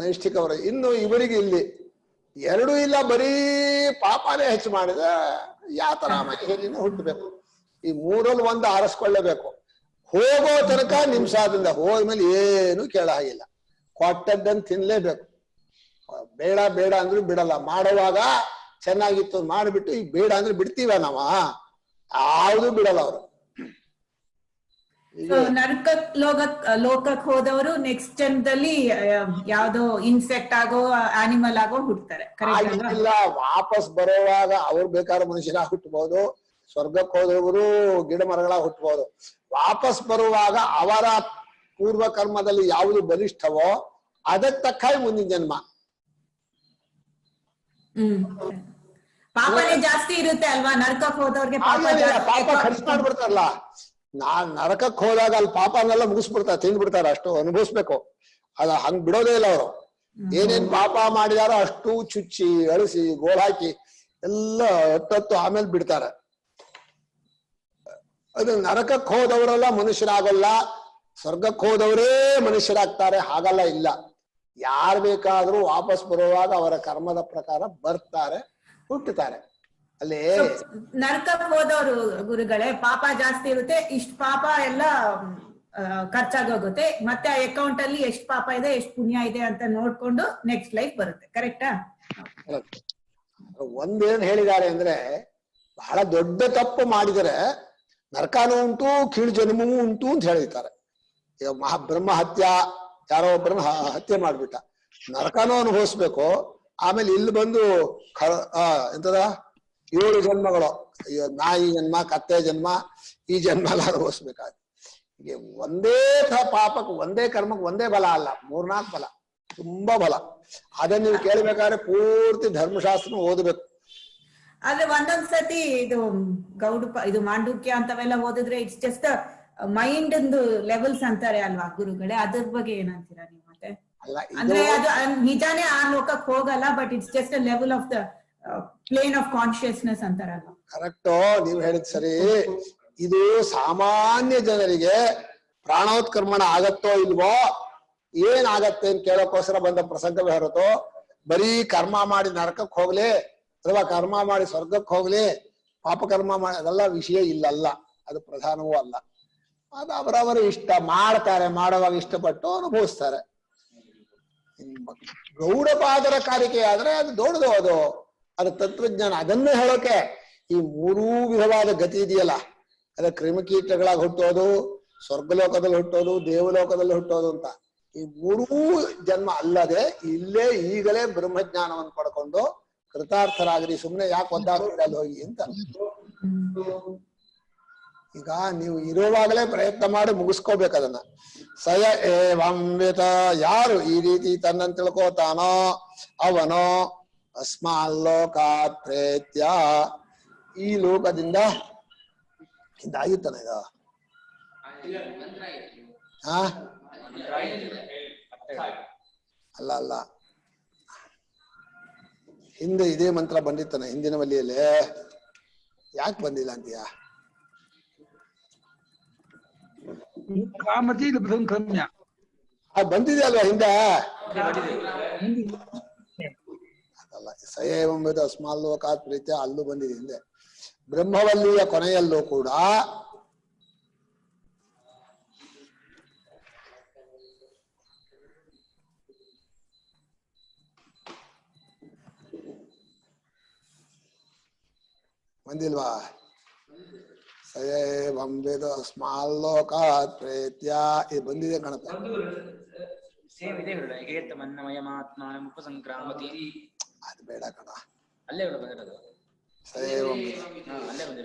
ನೈಷ್ಠಿಕವರು. ಇನ್ನು ಇವರಿಗೆ ಇಲ್ಲಿ ಎರಡೂ ಇಲ್ಲ, ಬರೀ ಪಾಪನೇ ಹೆಚ್ಚು ಮಾಡಿದ್ರೆ ಯಾತನಾಮಯ ಶರೀರನ ಹುಟ್ಟಬೇಕು. ಈ ಮೂರಲ್ಲಿ ಒಂದು ಆರಿಸ್ಕೊಳ್ಳೇಬೇಕು. ಹೋಗೋ ತನಕ ನಿಮ್ಸಾದಿಂದ, ಹೋದ್ಮೇಲೆ ಏನು ಕೇಳ ಹಾಗಿಲ್ಲ. ಕೊಟ್ಟದ್ದನ್ನು ತಿನ್ಲೇಬೇಕು. ಬೇಡ ಬೇಡ ಅಂದ್ರೂ ಬಿಡಲ್ಲ. ಮಾಡುವಾಗ ಚೆನ್ನಾಗಿತ್ತು ಮಾಡಿಬಿಟ್ಟು ಈಗ ಬೇಡ ಅಂದ್ರೆ ಬಿಡ್ತೀವ ನಾವ? ಯಾವುದು ಬಿಡಲ್ಲ ಅವರು. ನರಕ ಲೋಕಕ್ಕೆ ಹೋದವರು ನೆಕ್ಸ್ಟ್ ಜನ್ಮದಲ್ಲಿ ಯಾವ್ದೋ ಇನ್ಸೆಕ್ಟ್ ಆಗೋ ಆನಿಮಲ್ ಆಗೋ ಹುಡ್ತಾರೆ. ಇಲ್ಲ, ವಾಪಸ್ ಬರುವಾಗ ಅವ್ರು ಬೇಕಾದ್ರೆ ಮನುಷ್ಯರಾಗಿ ಹುಟ್ಟಬಹುದು, ಸ್ವರ್ಗಕ್ಕೆ ಹೋದವರು ಗಿಡ ಮರಗಳ ಹುಟ್ಟಬಹುದು. ವಾಪಸ್ ಬರುವಾಗ ಅವರ ಪೂರ್ವ ಕರ್ಮದಲ್ಲಿ ಯಾವುದು ಬಲಿಷ್ಠವೋ ಅದಕ್ಕೆ ತಕ್ಕ ಮುಂದಿನ ಜನ್ಮ. ಪಾಪನೇ ಜಾಸ್ತಿ ಇರುತ್ತೆ ಅಲ್ವಾ ನರಕಕ್ಕೆ ಹೋದವ್ರಿಗೆ? ಪಾಪ ಖರ್ಚು ಮಾಡ್ಬಿಡ್ತಾರಲ್ಲ. ನರಕಕ್ಕೆ ಹೋದಾಗ ಅಲ್ಲಿ ಪಾಪನೆಲ್ಲ ಮುಗಿಸ್ಬಿಡ್ತಾರೆ, ತಿಂದ್ಬಿಡ್ತಾರೆ. ಅಷ್ಟು ಅನುಭವಿಸ್ಬೇಕು. ಹಂಗ್ ಬಿಡೋದೇ ಇಲ್ಲ ಅವರು. ಏನೇನ್ ಪಾಪ ಮಾಡಿದಾರೋ ಅಷ್ಟು ಚುಚ್ಚಿ ಅಳಿಸಿ ಗೋಳ್ ಹಾಕಿ ಎಲ್ಲ ಹತ್ತತ್ತು ಆಮೇಲೆ ಬಿಡ್ತಾರೆ. ಅದು ನರಕಕ್ಕೆ ಹೋದವರೆಲ್ಲ ಮನುಷ್ಯರಾಗಲ್ಲ, ಸ್ವರ್ಗಕ್ಕೆ ಹೋದವರೇ ಮನುಷ್ಯರಾಗ್ತಾರೆ. ಹಾಗಲ್ಲ, ಇಲ್ಲ. ಯಾರು ಬೇಕಾದ್ರೂ ವಾಪಸ್ ಬರುವಾಗ ಅವರ ಕರ್ಮದ ಪ್ರಕಾರ ಬರ್ತಾರೆ, ಹುಟ್ಟುತ್ತಾರೆ. ಅಲ್ಲಿ ನರಕಕ್ಕೆ ಹೋದವರು ಗುರುಗಳೇ ಪಾಪ ಜಾಸ್ತಿ ಇರುತ್ತೆ, ಇಷ್ಟು ಪಾಪ ಎಲ್ಲ ಖರ್ಚಾಗೋಗುತ್ತೆ. ಮತ್ತೆ ಆ ಅಕೌಂಟ್ ಅಲ್ಲಿ ಎಷ್ಟು ಪಾಪ ಇದೆ, ಎಷ್ಟು ಪುಣ್ಯ ಇದೆ ಅಂತ ನೋಡ್ಕೊಂಡು ನೆಕ್ಸ್ಟ್ ಲೈಫ್ ಬರುತ್ತೆ. ಕರೆಕ್ಟಾ? ಒಂದೇನ್ ಹೇಳಿದ್ದಾರೆ ಅಂದ್ರೆ, ಬಹಳ ದೊಡ್ಡ ತಪ್ಪು ಮಾಡಿದರೆ ನರಕಾನೂ ಉಂಟು, ಕೀಳು ಜನ್ಮವೂ ಉಂಟು ಅಂತ ಹೇಳಿರ್ತಾರೆ. ಈಗ ಬ್ರಹ್ಮ ಹತ್ಯ, ಯಾರೋ ಒಬ್ಬರನ್ನ ಹತ್ಯೆ ಮಾಡ್ಬಿಟ್ಟ, ನರಕಾನೂ ಅನುಭವಿಸ್ಬೇಕು. ಆಮೇಲೆ ಇಲ್ಲಿ ಬಂದು ಎಂತದ 7 ಜನ್ಮಗಳು, ನಾಯಿ ಜನ್ಮ, ಕತ್ತೆ ಜನ್ಮ, ಈ ಜನ್ಮ ಎಲ್ಲ ಅನುಭವಿಸ್ಬೇಕಾದ್ರೆ ಹೀಗೆ ಒಂದೇ ಪಾಪಕ್ಕೆ, ಒಂದೇ ಕರ್ಮಕ್ಕೆ ಒಂದೇ ಬಲ ಅಲ್ಲ, 3-4 ಬಲ, ತುಂಬಾ ಬಲ. ಅದನ್ನ ನೀವು ಕೇಳ್ಬೇಕಾದ್ರೆ ಪೂರ್ತಿ ಧರ್ಮಶಾಸ್ತ್ರ ಓದಬೇಕು. ಆದ್ರೆ ಒಂದೊಂದ್ಸತಿ ಇದು ಇದು ಮಾಂಡುಕ್ಯ ಅಂತವೆಲ್ಲ ಓದಿದ್ರೆ ಇಟ್ಸ್ ಜಸ್ಟ್ ಮೈಂಡ್ ಲೆವೆಲ್ಸ್ ಅಂತಾರೆ ಅಲ್ವಾ ಗುರುಗಳೇ? ಅದ್ರ ಬಗ್ಗೆ ಏನಂತೀರಾ ನೀವು? ಮತ್ತೆ ಅಂದ್ರೆ ಅದು ನಿಜಾನೇ ಆ ಲೋಕಕ್ಕೆ ಹೋಗಲ್ಲ, but it's just a level of the plane of consciousness ಅಂತಾರಲ್ವಾ? ಕರೆಕ್ಟು, ನೀವು ಹೇಳಿದ್ ಸರಿ. ಇದು ಸಾಮಾನ್ಯ ಜನರಿಗೆ ಪ್ರಾಣೋತ್ಕರ್ಮಣ ಆಗತ್ತೋ ಇಲ್ವೋ, ಏನಾಗತ್ತೆ ಅಂತ ಕೇಳೋಕ್ಕೋಸ್ಕರ ಬಂದ ಪ್ರಸಂಗವೇ ಹೊರತು ಬರೀ ಕರ್ಮ ಮಾಡಿ ನರಕಕ್ಕೆ ಹೋಗ್ಲಿ ಅಥವಾ ಕರ್ಮ ಮಾಡಿ ಸ್ವರ್ಗಕ್ಕೆ ಹೋಗ್ಲಿ, ಪಾಪಕರ್ಮ ಮಾಡಿ ಅದೆಲ್ಲ ವಿಷಯ ಇಲ್ಲಲ್ಲ. ಅದು ಪ್ರಧಾನವೂ ಅಲ್ಲ. ಅದು ಅವರವರ ಇಷ್ಟ. ಮಾಡ್ತಾರೆ, ಮಾಡುವಾಗ ಇಷ್ಟಪಟ್ಟು ಅನುಭವಿಸ್ತಾರೆ. ಗೌಡಪಾದರ ಕಾರಿಕೆ ಆದ್ರೆ ಅದು ದೊಡ್ಡದು, ಅದು ತತ್ವಜ್ಞಾನ. ಅದನ್ನೇ ಹೇಳೋಕೆ ಈ 3 ವಿಧವಾದ ಗತಿ ಇದೆಯಲ್ಲ, ಅದ ಕ್ರಿಮಿಕೀಟಗಳಾಗಿ ಹುಟ್ಟೋದು, ಸ್ವರ್ಗಲೋಕದಲ್ಲಿ ಹುಟ್ಟೋದು, ದೇವಲೋಕದಲ್ಲಿ ಹುಟ್ಟೋದು ಅಂತ. ಈ 3 ಜನ್ಮ ಅಲ್ಲದೆ ಇಲ್ಲೇ ಈಗಲೇ ಬ್ರಹ್ಮಜ್ಞಾನವನ್ನು ಪಡ್ಕೊಂಡು ಕೃತಾರ್ಥರಾಗ್ರಿ, ಸುಮ್ನೆ ಯಾಕೆ ಒದ್ದಾಡ್ತೀರ ಅಲ್ಲಿ ಹೋಗಿ ಅಂತ. ಈಗ ನೀವು ಇರುವಾಗಲೇ ಪ್ರಯತ್ನ ಮಾಡಿ ಮುಗಿಸ್ಕೋಬೇಕು ಅದನ್ನ. ಸಯ ಏವಂವಿತ, ಯಾರು ಈ ರೀತಿ ತನ್ನನ್ನು ತಿಳ್ಕೋತಾನೋ ಅವನೋ ಅಸ್ಮಾಲ್ಲೋಕಾತ್ ಪ್ರೇತ್ಯ, ಈ ಲೋಕದಿಂದ ಇದಾಗಿತ್ತಾನ ಇದು ಅಲ್ಲ ಹಿಂದೆ ಇದೇ ಮಂತ್ರ ಬಂದಿತ್ತಾನೆ ಹಿಂದಿನ ವಲ್ಲಿಯಲ್ಲಿ, ಯಾಕೆ ಬಂದಿಲ್ಲ ಅಂತೀಯ? ಬಂದಿದೆ ಅಲ್ವಾ ಹಿಂದೆ? ಅದಲ್ಲ, ಸಯೇವಂಬುದು ಅಸ್ಮಾಲ್ಲೋಕಾತ್ ಪ್ರೀತ್ಯ ಅಲ್ಲೂ ಬಂದಿದೆ ಹಿಂದೆ. ಬ್ರಹ್ಮವಲ್ಲಿಯ ಕೊನೆಯಲ್ಲೂ ಕೂಡ ಬಂದಿಲ್ವಾ? ಸಯೇವಂಬುದು ಅಸ್ಮಾಲ್ಲೋಕಾತ್ ಪ್ರೀತ್ಯ ಇದು ಬಂದಿದೆ ಕಾಣುತ್ತೆ. ಸೇಮ್ ಇದೆ ಏತಮನ್ನಮಯಮಾತ್ಮಾನಂ ಉಪಸಂಕ್ರಾಮತಿ. ಅದು ಬೇಡ ಕಣ, ಅಲ್ಲೇ ಬಂದಿರೋದು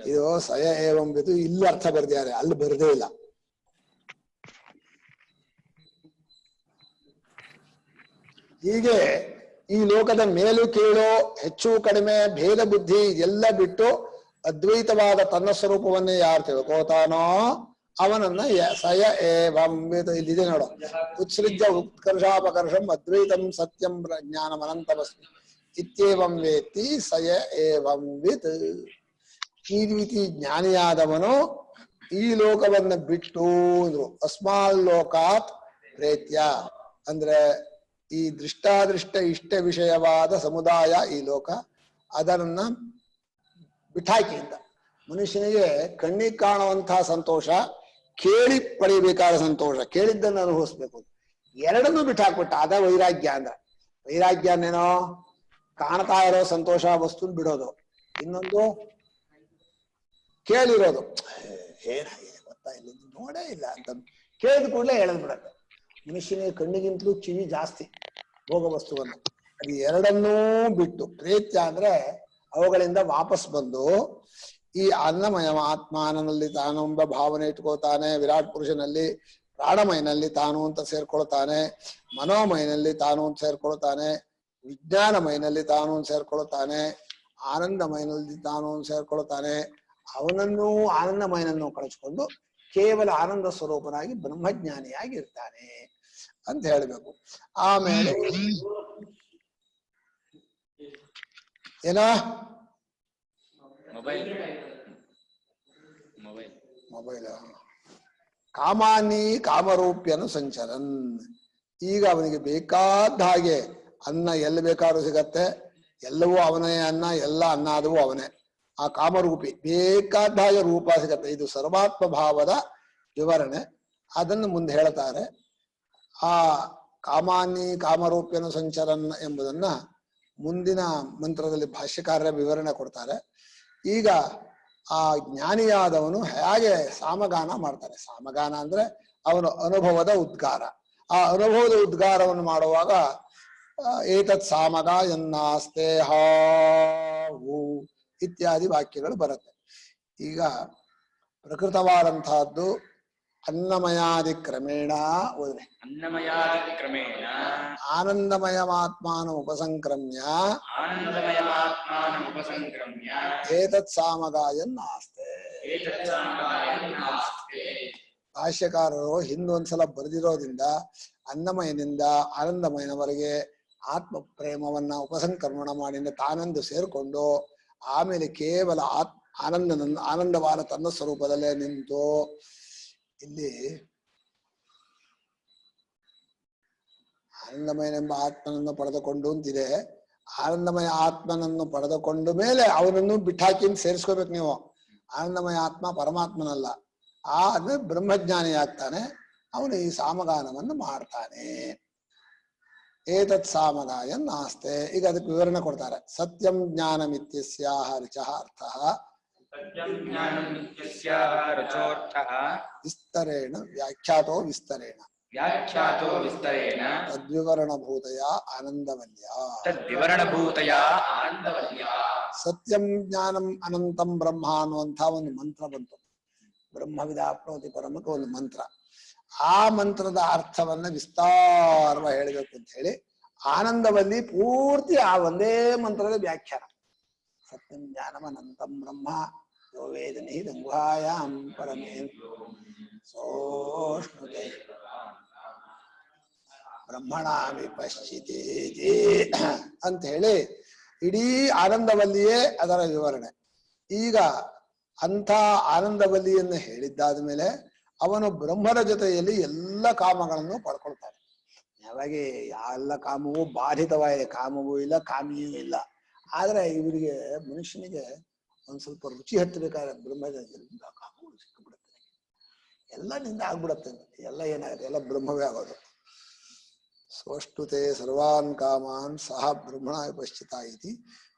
ಇದು ಸಯ ಏವಂಬಿದು ಇಲ್ಲಿ ಅರ್ಥ ಬರ್ದಿದ್ದಾರೆ, ಅಲ್ಲಿ ಬರ್ದೇ ಇಲ್ಲ. ಹೀಗೆ ಈ ಲೋಕದ ಮೇಲು ಕೀಳು ಹೆಚ್ಚು ಕಡಿಮೆ ಭೇದ ಬುದ್ಧಿ ಎಲ್ಲ ಬಿಟ್ಟು ಅದ್ವೈತವಾದ ತನ್ನ ಸ್ವರೂಪವನ್ನೇ ಯಾರು ತಿಳ್ಕೋತಾನೋ ಅವನನ್ನ ಸಯ ಏವಂಬಿದು ಇಲ್ಲಿದೆ ನೋಡು. ಉತ್ಸೃಜ್ಯ ಉತ್ಕರ್ಷಾಪಕರ್ಷಂ ಅದ್ವೈತಂ ಸತ್ಯಂ ಜ್ಞಾನಂ ಅನಂತಮಸ್ಮಿ ಇತ್ಯೇವಂ ವೇತ್ತಿ ಸಯ ಏವಂವಿತ್. ಈ ರೀತಿ ಜ್ಞಾನಿಯಾದವನು ಈ ಲೋಕವನ್ನ ಬಿಟ್ಟು ಅಂದ್ರು. ಅಸ್ಮಾಲ್ ಲೋಕಾತ್ ಪ್ರೇತ್ಯ ಅಂದ್ರೆ ಈ ದೃಷ್ಟಾದೃಷ್ಟ ಇಷ್ಟ ವಿಷಯವಾದ ಸಮುದಾಯ ಈ ಲೋಕ, ಅದನ್ನ ಬಿಟ್ಟಾಕಿ ಅಂತ. ಮನುಷ್ಯನಿಗೆ ಕಣ್ಣಿಗೆ ಕಾಣುವಂತಹ ಸಂತೋಷ, ಕೇಳಿ ಪಡಿಬೇಕಾದ ಸಂತೋಷ, ಕೇಳಿದ್ದನ್ನು ಅನುಭವಿಸ್ಬೇಕು, ಎರಡನ್ನೂ ಬಿಟ್ಟಾಕ್ಬಿಟ್ಟ. ಅದ ವೈರಾಗ್ಯ ಅಂದ್ರೆ. ವೈರಾಗ್ಯನೇನೋ ಕಾಣ್ತಾ ಇರೋ ಸಂತೋಷ ವಸ್ತುನ್ ಬಿಡೋದು, ಇನ್ನೊಂದು ಕೇಳಿರೋದು ಏನಾಗಿದೆ ಗೊತ್ತಾ ಇಲ್ಲ ನೋಡೇ ಇಲ್ಲ ಅಂತ ಕೇಳಿದ ಕೂಡಲೇ ಹೇಳದ್ ಬಿಡತ್ತೆ. ಮನುಷ್ಯನಿಗೆ ಕಣ್ಣಿಗಿಂತಲೂ ಕಿವಿ ಜಾಸ್ತಿ ಭೋಗ ವಸ್ತುವನ್ನು. ಅದು ಎರಡನ್ನೂ ಬಿಟ್ಟು ಪ್ರೇತ್ಯ ಅಂದ್ರೆ ಅವುಗಳಿಂದ ವಾಪಸ್ ಬಂದು ಈ ಅನ್ನಮಯ ಆತ್ಮಾನಲ್ಲಿ ತಾನು ಎಂಬ ಭಾವನೆ ಇಟ್ಕೋತಾನೆ. ವಿರಾಟ್ ಪುರುಷನಲ್ಲಿ ಪ್ರಾಣಮಯನಲ್ಲಿ ತಾನು ಅಂತ ಸೇರ್ಕೊಳ್ತಾನೆ, ಮನೋಮಯನಲ್ಲಿ ತಾನು ಅಂತ ಸೇರ್ಕೊಳ್ತಾನೆ, ವಿಜ್ಞಾನಮಯನಲ್ಲಿ ತಾನು ಸೇರ್ಕೊಳ್ತಾನೆ, ಆನಂದಮಯನಲ್ಲಿ ತಾನು ಸೇರ್ಕೊಳ್ತಾನೆ. ಅವನನ್ನು ಆನಂದಮಯನನ್ನು ಕಳಿಸ್ಕೊಂಡು ಕೇವಲ ಆನಂದ ಸ್ವರೂಪನಾಗಿ ಬ್ರಹ್ಮಜ್ಞಾನಿಯಾಗಿ ಇರ್ತಾನೆ ಅಂತ ಹೇಳ್ಬೇಕು. ಆಮೇಲೆ ಏನೋ ಮೊಬೈಲ್ ಕಾಮಾನಿ ಕಾಮರೂಪ್ಯನು ಸಂಚರನ್. ಈಗ ಅವನಿಗೆ ಬೇಕಾದ ಹಾಗೆ ಅನ್ನ ಎಲ್ಲಿ ಬೇಕಾದ್ರೂ ಸಿಗತ್ತೆ, ಎಲ್ಲವೂ ಅವನೇ ಅನ್ನ, ಎಲ್ಲ ಅನ್ನ ಆದವು ಅವನೇ. ಆ ಕಾಮರೂಪಿ ಬೇಕಾದ ಹಾಗೆ ರೂಪ ಸಿಗತ್ತೆ. ಇದು ಸರ್ವಾತ್ಮ ಭಾವದ ವಿವರಣೆ, ಅದನ್ನು ಮುಂದೆ ಹೇಳ್ತಾರೆ. ಆ ಕಾಮಾನಿ ಕಾಮರೂಪ್ಯನು ಸಂಚರನ್ ಎಂಬುದನ್ನ ಮುಂದಿನ ಮಂತ್ರದಲ್ಲಿ ಭಾಷ್ಯಕಾರರ ವಿವರಣೆ ಕೊಡ್ತಾರೆ. ಈಗ ಆ ಜ್ಞಾನಿಯಾದವನು ಹೇಗೆ ಸಾಮಗಾನ ಮಾಡ್ತಾನೆ. ಸಾಮಗಾನ ಅಂದ್ರೆ ಅವನು ಅನುಭವದ ಉದ್ಗಾರ. ಆ ಅನುಭವದ ಉದ್ಗಾರವನ್ನು ಮಾಡುವಾಗ ಏತತ್ ಸಾಮಗ ಎನ್ನಾಸ್ತೆ ಹಾವು ಇತ್ಯಾದಿ ವಾಕ್ಯಗಳು ಬರುತ್ತೆ. ಈಗ ಪ್ರಕೃತವಾದಂತಹದ್ದು ಅನ್ನಮಯಾದಿ ಕ್ರಮೇಣ ಓದ್ರೆ ಅನ್ನಮಯಾದಿಕ್ರಮೇಣ ಆನಂದಮಯಮಾತ್ಮಾನ ಉಪಸಂಕ್ರಮ್ಯ ಏತತ್ ಸಾಮಗಾಯನ್ನಾಸ್ತೆ. ಭಾಷ್ಯಕಾರರು ಹಿಂದೊಂದ್ಸಲ ಬರೆದಿರೋದ್ರಿಂದ ಅನ್ನಮಯನಿಂದ ಆನಂದಮಯನವರೆಗೆ ಆತ್ಮ ಪ್ರೇಮವನ್ನ ಉಪಸಂಕ್ರಮಣ ಮಾಡಿ ತಾನಂದು ಸೇರ್ಕೊಂಡು ಆಮೇಲೆ ಕೇವಲ ಆನಂದವಾದ ತನ್ನ ಸ್ವರೂಪದಲ್ಲೇ ನಿಂತು ಇಲ್ಲಿ ಆನಂದಮಯನೆಂಬ ಆತ್ಮನನ್ನು ಪಡೆದುಕೊಂಡು ಅಂತಿದೆ. ಆನಂದಮಯ ಆತ್ಮನನ್ನು ಪಡೆದುಕೊಂಡ ಮೇಲೆ ಅವನನ್ನು ಬಿಟ್ಟಾಕಿ ಸೇರಿಸ್ಕೋಬೇಕು ನೀವು. ಆನಂದಮಯ ಆತ್ಮ ಪರಮಾತ್ಮನಲ್ಲ, ಅಂದ್ರೆ ಬ್ರಹ್ಮಜ್ಞಾನಿ ಆಗ್ತಾನೆ. ಅವನು ಈ ಸಾಮಗಾನವನ್ನು ಮಾಡ್ತಾನೆ. ಏತತ್ ಸಾಮಗಾಯನ್ ನಾಸ್ತೆ. ಈಗ ಅದಕ್ಕೆ ವಿವರಣೆ ಕೊಡ್ತಾರೆ. ಸತ್ಯಂ ಜ್ಞಾನಮಿತ್ಯಸ್ಯಾಹ ರುಚಃ ಅರ್ಥಃ ವಿಸ್ತರೇಣ ವ್ಯಾಖ್ಯಾತೋ ವಿಸ್ತರೇಣ ತದ್ವಿವರಣಭೂತಯ ಆನಂದವಲ್ಯ. ಸತ್ಯಂ ಜ್ಞಾನಂ ಅನಂತಂ ಬ್ರಹ್ಮ ಅನ್ನುವಂಥ ಒಂದು ಮಂತ್ರ ಬಂತು. ಬ್ರಹ್ಮವಿದಾಪ್ನೋತಿ ಪರಮಕ್ಕೆ ಒಂದು ಮಂತ್ರ. ಆ ಮಂತ್ರದ ಅರ್ಥವನ್ನ ವಿಸ್ತಾರವಾಗಿ ಹೇಳಬೇಕು ಅಂತ ಹೇಳಿ ಆನಂದವಲ್ಲಿ ಪೂರ್ತಿ ಆ ಒಂದೇ ಮಂತ್ರದ ವ್ಯಾಖ್ಯಾನ. ಸತ್ಯಂ ಜ್ಞಾನಂ ಅನಂತಂ ಬ್ರಹ್ಮ ಯೋ ವೇದನಿ ದಂಗುಹಾಯಾಂ ಪರಮೇ ಸೋಷ್ಣುತೆ ಬ್ರಹ್ಮಣ ವಿಪಶ್ಚಿತೇತಿ ಅಂತ ಹೇಳಿ ಇಡೀ ಆನಂದವಲ್ಲಿಯೇ ಅದರ ವಿವರಣೆ. ಈಗ ಅಂಥ ಆನಂದವಲ್ಲಿಯನ್ನು ಹೇಳಿದ್ದಾದ ಮೇಲೆ ಅವನು ಬ್ರಹ್ಮನ ಜೊತೆಯಲ್ಲಿ ಎಲ್ಲ ಕಾಮಗಳನ್ನು ಪಡ್ಕೊಳ್ತಾನೆ. ಯಾವಾಗಿ ಎಲ್ಲ ಕಾಮವೂ ಬಾಧಿತವಾಗಿದೆ, ಕಾಮವೂ ಇಲ್ಲ ಕಾಮಿಯೂ ಇಲ್ಲ. ಆದ್ರೆ ಇವರಿಗೆ ಮನುಷ್ಯನಿಗೆ ಒಂದ್ ಸ್ವಲ್ಪ ರುಚಿ ಹತ್ತಬೇಕಾದ್ರೆ ಬ್ರಹ್ಮದಿಂದ ಕಾಮಗಳು ಸಿಕ್ಕಿಬಿಡುತ್ತೆ, ಎಲ್ಲ ನಿಂದ ಆಗ್ಬಿಡತ್ತೆ. ಎಲ್ಲ ಏನಾಗುತ್ತೆ, ಎಲ್ಲ ಬ್ರಹ್ಮವೇ ಆಗೋದು. ಸ್ವಷ್ಟುತೆ ಸರ್ವಾನ್ ಕಾಮಾನ್ ಸಹ ಬ್ರಹ್ಮಣ ವಿಪಶ್ಚಿತ ಇತಿ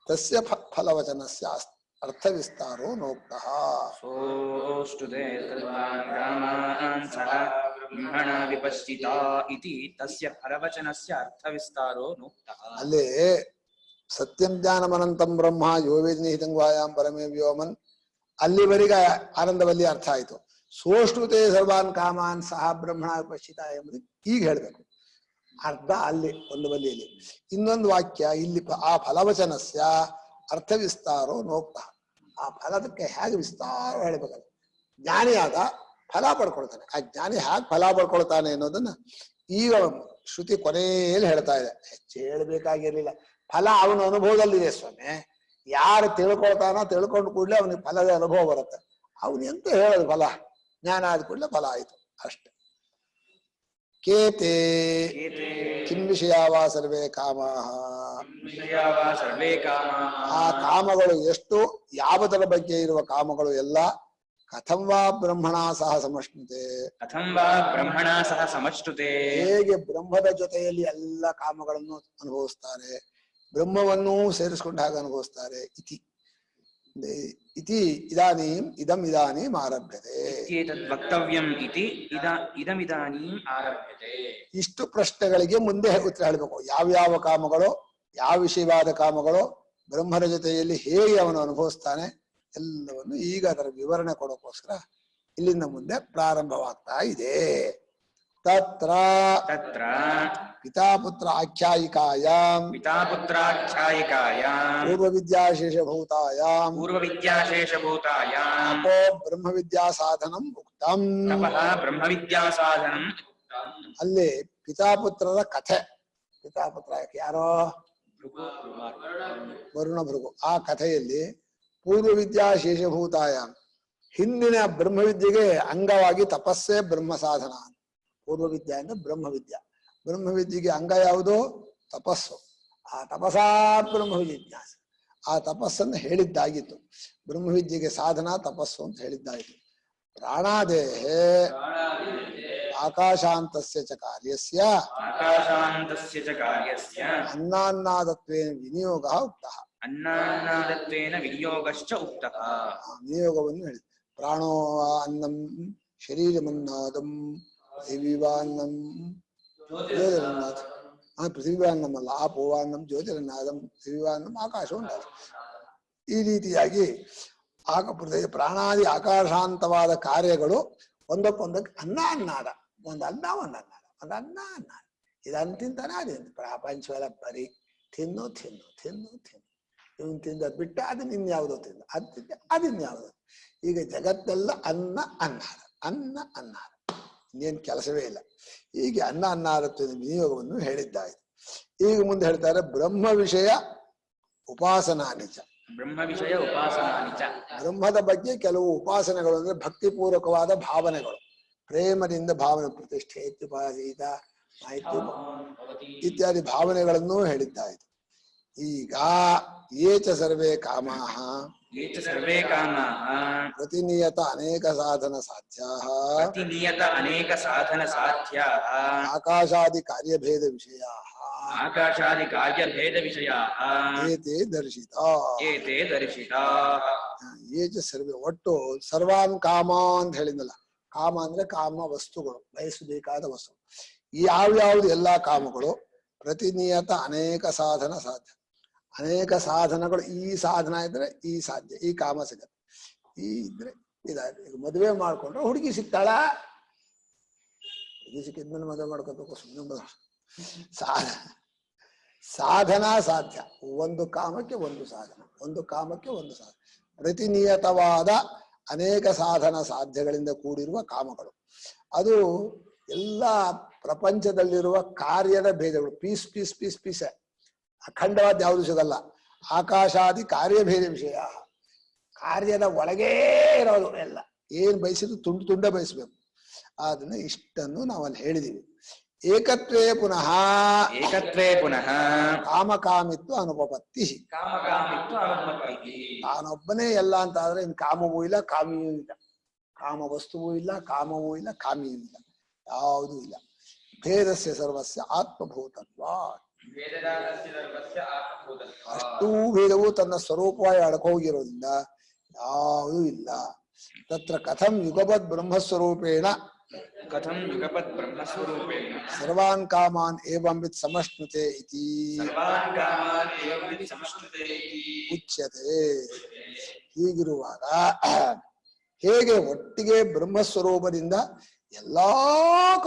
ತಸ್ಯ ಫಲವಚನಸ್ಯ ಅರ್ಥವಿಸ್ತಾರೋ ನೋಕ್ತಃ. ಸೋಷ್ಟುತೆ ಸರ್ವಾನ್ ಕಾಮಾನ್ ಸಹ ಬ್ರಹ್ಮಣ ವಿಪಶ್ಚಿತ ಇತಿ ತಸ್ಯ ಫಲವಚನಸ್ಯ ಅರ್ಥವಿಸ್ತಾರೋ ನೋಕ್ತಃ. ಅಲ್ಲಿ ಸತ್ಯಂ ಜ್ಞಾನಮನಂತಂ ಬ್ರಹ್ಮ ಯೋ ವೇದ ನಿಹಿತಂ ಗುಹಾಯಾಂ ಪರಮೇ ವ್ಯೋಮನ್ ಅಲ್ಲಿವರೆಗೆ ಆನಂದವಲ್ಲಿ ಅರ್ಥ ಆಯ್ತು. ಸೋಷ್ಟುತೆ ಸರ್ವಾನ್ ಕಾಮಾನ್ ಸಹ ಬ್ರಹ್ಮಣ ವಿಪಶ್ಚಿತ ಎಂಬುದು ಈಗ ಹೇಳ್ಬೇಕು. ಅರ್ಧ ಅಲ್ಲಿ ಒಂದು ಬದಿಯಲ್ಲಿ, ಇನ್ನೊಂದು ವಾಕ್ಯ ಇಲ್ಲಿ ಆ ಫಲವಚನಸ್ಯ ಅರ್ಥ ವಿಸ್ತಾರೋ ನೋಕ್ತ. ಆ ಫಲದಕ್ಕೆ ಹೇಗೆ ವಿಸ್ತಾರ ಹೇಳ್ಬೇಕಲ್ಲ. ಜ್ಞಾನಿಯಾದ ಫಲ ಪಡ್ಕೊಳ್ತಾನೆ. ಆ ಜ್ಞಾನಿ ಹೇಗೆ ಫಲ ಪಡ್ಕೊಳ್ತಾನೆ ಅನ್ನೋದನ್ನ ಈಗ ಶ್ರುತಿ ಕೊನೆಯಲ್ಲಿ ಹೇಳ್ತಾ ಇದೆ. ಹೆಚ್ಚು ಹೇಳ್ಬೇಕಾಗಿರ್ಲಿಲ್ಲ. ಫಲ ಅವನ ಅನುಭವದಲ್ಲಿದೆ ಸ್ವಾಮಿ. ಯಾರು ತಿಳ್ಕೊಳ್ತಾನೋ ತಿಳ್ಕೊಂಡು ಕೂಡಲೇ ಅವನಿಗೆ ಫಲದ ಅನುಭವ ಬರುತ್ತೆ. ಅವನು ಎಂತ ಹೇಳೋದು, ಫಲ ಜ್ಞಾನ ಆದ ಕೂಡಲೇ ಫಲ ಆಯ್ತು ಅಷ್ಟೆ. ಕೇತೆ ಕಿಂ ವಿಷಯಾವಾ ಸರ್ವೇ ಕಾಮಾಃ. ಆ ಕಾಮಗಳು ಎಷ್ಟು, ಯಾವುದರ ಬಗ್ಗೆ ಇರುವ ಕಾಮಗಳು ಎಲ್ಲ ಕಥಂ ವಾ ಬ್ರಹ್ಮಣ ಸಹ ಸಮಷ್ಣುತೆ. ಕಥಂ ವಾ ಬ್ರಹ್ಮಣ ಸಹ ಸಮಷ್ಣುತೆ. ಹೇಗೆ ಬ್ರಹ್ಮದ ಜೊತೆಯಲ್ಲಿ ಎಲ್ಲ ಕಾಮಗಳನ್ನು ಅನುಭವಿಸ್ತಾರೆ, ಬ್ರಹ್ಮವನ್ನೂ ಸೇರಿಸ್ಕೊಂಡು ಹಾಗೆ ಅನುಭವಿಸ್ತಾರೆ. ಇತಿ ಇದಾನೀಂ ಇದಂ ಇದಾನೀಂ ಆರಭ್ಯತೆ. ವಕ್ತವ್ಯಂ ಇತಿ ಇದಮಿದಾನೀಂ ಆರಭ್ಯತೆ. ಇಷ್ಟು ಪ್ರಶ್ನೆಗಳಿಗೆ ಮುಂದೆ ಉತ್ತರ ಹೇಳಬೇಕು. ಯಾವ್ಯಾವ ಕಾಮಗಳು, ಯಾವ ವಿಷಯವಾದ ಕಾಮಗಳು, ಬ್ರಹ್ಮನ ಜೊತೆಯಲ್ಲಿ ಹೇಗೆ ಅವನು ಅನುಭವಿಸ್ತಾನೆ ಎಲ್ಲವನ್ನು ಈಗ ಅದರ ವಿವರಣೆ ಕೊಡೋಕ್ಕೋಸ್ಕರ ಇಲ್ಲಿಂದ ಮುಂದೆ ಪ್ರಾರಂಭವಾಗ್ತಾ ಇದೆ. ತತ್ರ ಪಿತಾಪುತ್ರ ಆಖ್ಯಾಯಿಕಾಯಾಂ ಪೂರ್ವವಿದ್ಯಾಶೇಷಭೂತಾಯಾಂ ತಪೋ ಬ್ರಹ್ಮವಿದ್ಯಾ ಸಾಧನಂ ಉಕ್ತಂ. ಅಲ್ಲಿ ಪಿತಾಪುತ್ರರ ಕಥೆ. ಪಿತಾಪುತ್ರ ಯಾರೋ ವರುಣ ಭೃಗು. ಆ ಕಥೆಯಲ್ಲಿ ಪೂರ್ವವಿದ್ಯಾ ಶೇಷಭೂತಾಯಾಂ, ಹಿಂದಿನ ಬ್ರಹ್ಮವಿದ್ಯೆಗೆ ಅಂಗವಾಗಿ ತಪಸ್ಸೇ ಬ್ರಹ್ಮ ಸಾಧನ. ಪೂರ್ವವಿದ್ಯಾ ಅಂದ್ರೆ ಬ್ರಹ್ಮವಿದ್ಯಾ. ಬ್ರಹ್ಮವಿದ್ಯೆಗೆ ಅಂಗ ಯಾವುದು? ತಪಸ್ಸು. ಆ ತಪಸಾ ಬ್ರಹ್ಮವಿದ್ಯಾಸ. ಆ ತಪಸ್ಸನ್ನು ಹೇಳಿದ್ದಾಗಿತ್ತು. ಬ್ರಹ್ಮವಿದ್ಯೆಗೆ ಸಾಧನ ತಪಸ್ಸು ಅಂತ ಹೇಳಿದ್ದಾಯಿತು. ಪ್ರಾಣಾದೇಹೇ ಆಕಾಶಾಂತಸ್ಯ ಚ ಕಾರ್ಯಸ್ಯ ಅನ್ನಾನ್ನಾದತ್ವೇನ ವಿನಿಯೋಗಃ ಉಕ್ತಃ. ಅನ್ನಾನ್ನಾದತ್ವೇನ ವಿನಿಯೋಗಶ್ಚ ಉಕ್ತಃ. ವಿನಿಯೋಗವನ್ನು ಹೇಳಿ. ಪ್ರಾಣೋ ಅನ್ನಂ ಶರೀರಮನ್ನಾದಂ ಪೃಥಿವೀವಾನ್ನಂ ಜ್ಯೋತಿರನ್ನಾದ. ಪೃಥಿವೀವಾನ್ನಂ ಅಲ್ಲ, ಆಪೋವಾನ್ನಂ ಜ್ಯೋತಿರನ್ನಾದಂ ಪೃಥಿವೀವಾನ್ನಂ ಆಕಾಶ ಉಂಟಾದ. ಈ ರೀತಿಯಾಗಿ ಪ್ರಾಣಾದಿ ಆಕಾಶಾಂತವಾದ ಕಾರ್ಯಗಳು ಒಂದಕ್ಕೊಂದಕ್ಕೆ ಅನ್ನಾದ. ಒಂದು ಅನ್ನ ಇದನ್ನು ತಿಂತಾನೆ. ಅದೇನು ಪ್ರಪಂಚವೆಲ್ಲ ಬರೀ ತಿನ್ನು ತಿನ್ನು ತಿನ್ನು ತಿನ್ನು. ಇವನ್ ತಿಂದ ಬಿಟ್ಟ ಅದನ್ನ ಇನ್ಯಾವುದೋ ತಿಂದ, ಅದು ತಿಂದ ಅದಿನ್ಯಾವುದೋ. ಈಗ ಜಗತ್ತೆಲ್ಲ ಅನ್ನ ಇನ್ನೇನು ಕೆಲಸವೇ ಇಲ್ಲ. ಹೀಗೆ ಅನ್ನಾರತ್ವದ ವಿನಿಯೋಗವನ್ನು ಹೇಳಿದ್ದಾಯಿತು. ಈಗ ಮುಂದೆ ಹೇಳ್ತಾರೆ ಬ್ರಹ್ಮ ವಿಷಯ ಉಪಾಸನಾ ನಿಜ. ಬ್ರಹ್ಮದ ಬಗ್ಗೆ ಕೆಲವು ಉಪಾಸನೆಗಳು ಅಂದ್ರೆ ಭಕ್ತಿಪೂರ್ವಕವಾದ ಭಾವನೆಗಳು, ಪ್ರೇಮದಿಂದ ಭಾವನೆ, ಪ್ರತಿಷ್ಠೆ ಉಪಾಸೀತ ಇತ್ಯಾದಿ ಭಾವನೆಗಳನ್ನು ಹೇಳಿದ್ದಾಯಿತು. ಈಗ ಏಚ ಸರ್ವೇ ಕಾಮಾಃ ಪ್ರತಿನಿಯತ ಅನೇಕ ಸಾಧನ ಸಾಧ್ಯಾಃ ಆಕಾಶಾದಿ ಕಾರ್ಯಭೇದ ವಿಷಯಾಃ ಏತೇ ದರ್ಶಿತಾಃ. ಏಚ ಸರ್ವೇ ಒಟ್ಟು ಸರ್ವಾನ್ ಕಾಮ ಅಂತ ಹೇಳಿದ್ನಲ್ಲ. ಕಾಮ ಅಂದ್ರೆ ಕಾಮ ವಸ್ತುಗಳು, ಬಯಸಬೇಕಾದ ವಸ್ತು. ಯಾವ್ಯಾವ್ದು ಎಲ್ಲಾ ಕಾಮಗಳು ಪ್ರತಿನಿಯತ ಅನೇಕ ಸಾಧನ ಸಾಧ್ಯ. ಅನೇಕ ಸಾಧನಗಳು. ಈ ಸಾಧನ ಇದ್ರೆ ಈ ಸಾಧ್ಯ, ಈ ಕಾಮ ಸಿಗತ್ತೆ. ಈ ಇದ್ರೆ ಇದಾದ್ರೆ. ಈಗ ಮದುವೆ ಮಾಡ್ಕೊಂಡ್ರೆ ಹುಡುಗಿ ಸಿಗ್ತಾಳ? ಹುಡುಗಿ ಸಿಕ್ಕಿದ್ಮೇಲೆ ಮದುವೆ ಮಾಡ್ಕೋಬೇಕು. ಸುಮ್ಮನೆ ಸಾಧನ ಸಾಧ್ಯ. ಒಂದು ಕಾಮಕ್ಕೆ ಒಂದು ಸಾಧನ, ಒಂದು ಕಾಮಕ್ಕೆ ಒಂದು ಸಾಧನ. ಪ್ರತಿನಿಯತವಾದ ಅನೇಕ ಸಾಧನ ಸಾಧ್ಯಗಳಿಂದ ಕೂಡಿರುವ ಕಾಮಗಳು. ಅದು ಎಲ್ಲ ಪ್ರಪಂಚದಲ್ಲಿರುವ ಕಾರ್ಯದ ಭೇದಗಳು. ಪೀಸ್ ಅಖಂಡವಾದ ಯಾವುದು ಸಿಗಲ್ಲ. ಆಕಾಶಾದಿ ಕಾರ್ಯಭೇದ ವಿಷಯ, ಕಾರ್ಯದ ಒಳಗೇ ಇರೋದು ಎಲ್ಲ. ಏನ್ ಬಯಸಿದ್ರು ತುಂಡು ತುಂಡ ಬಯಸ್ಬೇಕು. ಅದನ್ನ ಇಷ್ಟನ್ನು ನಾವಲ್ಲಿ ಹೇಳಿದೀವಿ. ಏಕತ್ವೇ ಪುನಃ ಕಾಮಕಾಮಿತ್ವ ಅನುಪಪತ್ತಿ. ತಾನೊಬ್ಬನೇ ಎಲ್ಲ ಅಂತ ಆದ್ರೆ ಇನ್ ಕಾಮವೂ ಇಲ್ಲ ಕಾಮಿಯೂ ಇಲ್ಲ, ಕಾಮ ವಸ್ತುವೂ ಇಲ್ಲ ಕಾಮವೂ ಇಲ್ಲ ಕಾಮಿಯೂ ಇಲ್ಲ, ಯಾವುದೂ ಇಲ್ಲ. ಭೇದಸ್ಯ ಸರ್ವಸ್ಯ ಆತ್ಮಭೂತತ್ವ. ಅಷ್ಟೂ ಭೇದವು ತನ್ನ ಸ್ವರೂಪವಾಗಿ ಅಡಕೋಗಿರೋದ್ರಿಂದ ಯಾವುದೂ ಇಲ್ಲ. ತತ್ರ ಕಥಂ ಯುಗಪದ್ ಬ್ರಹ್ಮಸ್ವರೂಪೇಣ ಸರ್ವಾನ್ ಕಾಮಾನ್ ಏವಂವಿತ್ ಸಮಶ್ನುತೆ ಇತಿ ಉಚ್ಯತೆ. ಹೀಗಿರುವಾಗ ಹೇಗೆ ಒಟ್ಟಿಗೆ ಬ್ರಹ್ಮಸ್ವರೂಪದಿಂದ ಎಲ್ಲಾ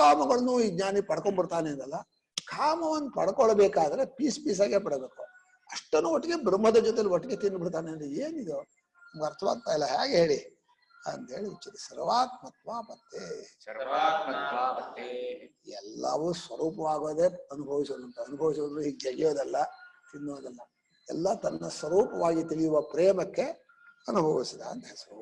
ಕಾಮಗಳನ್ನು ಈ ಜ್ಞಾನಿ ಪಡ್ಕೊಂಡ್ಬರ್ತಾನೆ ಅಂದಲ್ಲ, ಕಾಮವನ್ನು ಪಡ್ಕೊಳ್ಬೇಕಾದ್ರೆ ಪೀಸ್ ಪೀಸಾಗೆ ಪಡಬೇಕು. ಅಷ್ಟನ್ನು ಒಟ್ಟಿಗೆ ಬ್ರಹ್ಮದ ಜೊತೆಲಿ ಒಟ್ಟಿಗೆ ತಿಂದ್ಬಿಡ್ತಾನೆ ಅಂದ್ರೆ ಏನಿದು ನಮ್ಗೆ ಅರ್ಥವಾಗ್ತಾ ಇಲ್ಲ, ಹೇಗೆ ಹೇಳಿ ಅಂತ ಹೇಳಿ ಉಚ್ಚರಿ. ಸರ್ವಾತ್ಮತ್ವ ಪತ್ತೆ, ಎಲ್ಲವೂ ಸ್ವರೂಪವಾಗೋದೇ ಅನುಭವಿಸೋದು ಹೀಗೆ ಜಗಿಯೋದಲ್ಲ, ತಿನ್ನೋದಲ್ಲ. ಎಲ್ಲ ತನ್ನ ಸ್ವರೂಪವಾಗಿ ತಿಳಿಯುವ ಪ್ರೇಮಕ್ಕೆ ಅನುಭವಿಸಿದ ಅಂತ ಹೆಸರು.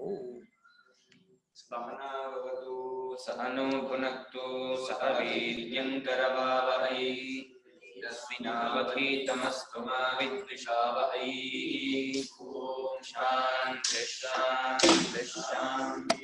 ಸಹನೋ ಭುನಕ್ತು ಸಹ ವೀರ್ಯಂಕರವಾವಹೈ ತಸ್ವಿನಾವಧೀತಮಸ್ತು ಮಾ ವಿದ್ವಿಷಾವಹೈ. ಓಂ ಶಾಂತಿ ಶಾಂತಿ ಶಾಂತಿ.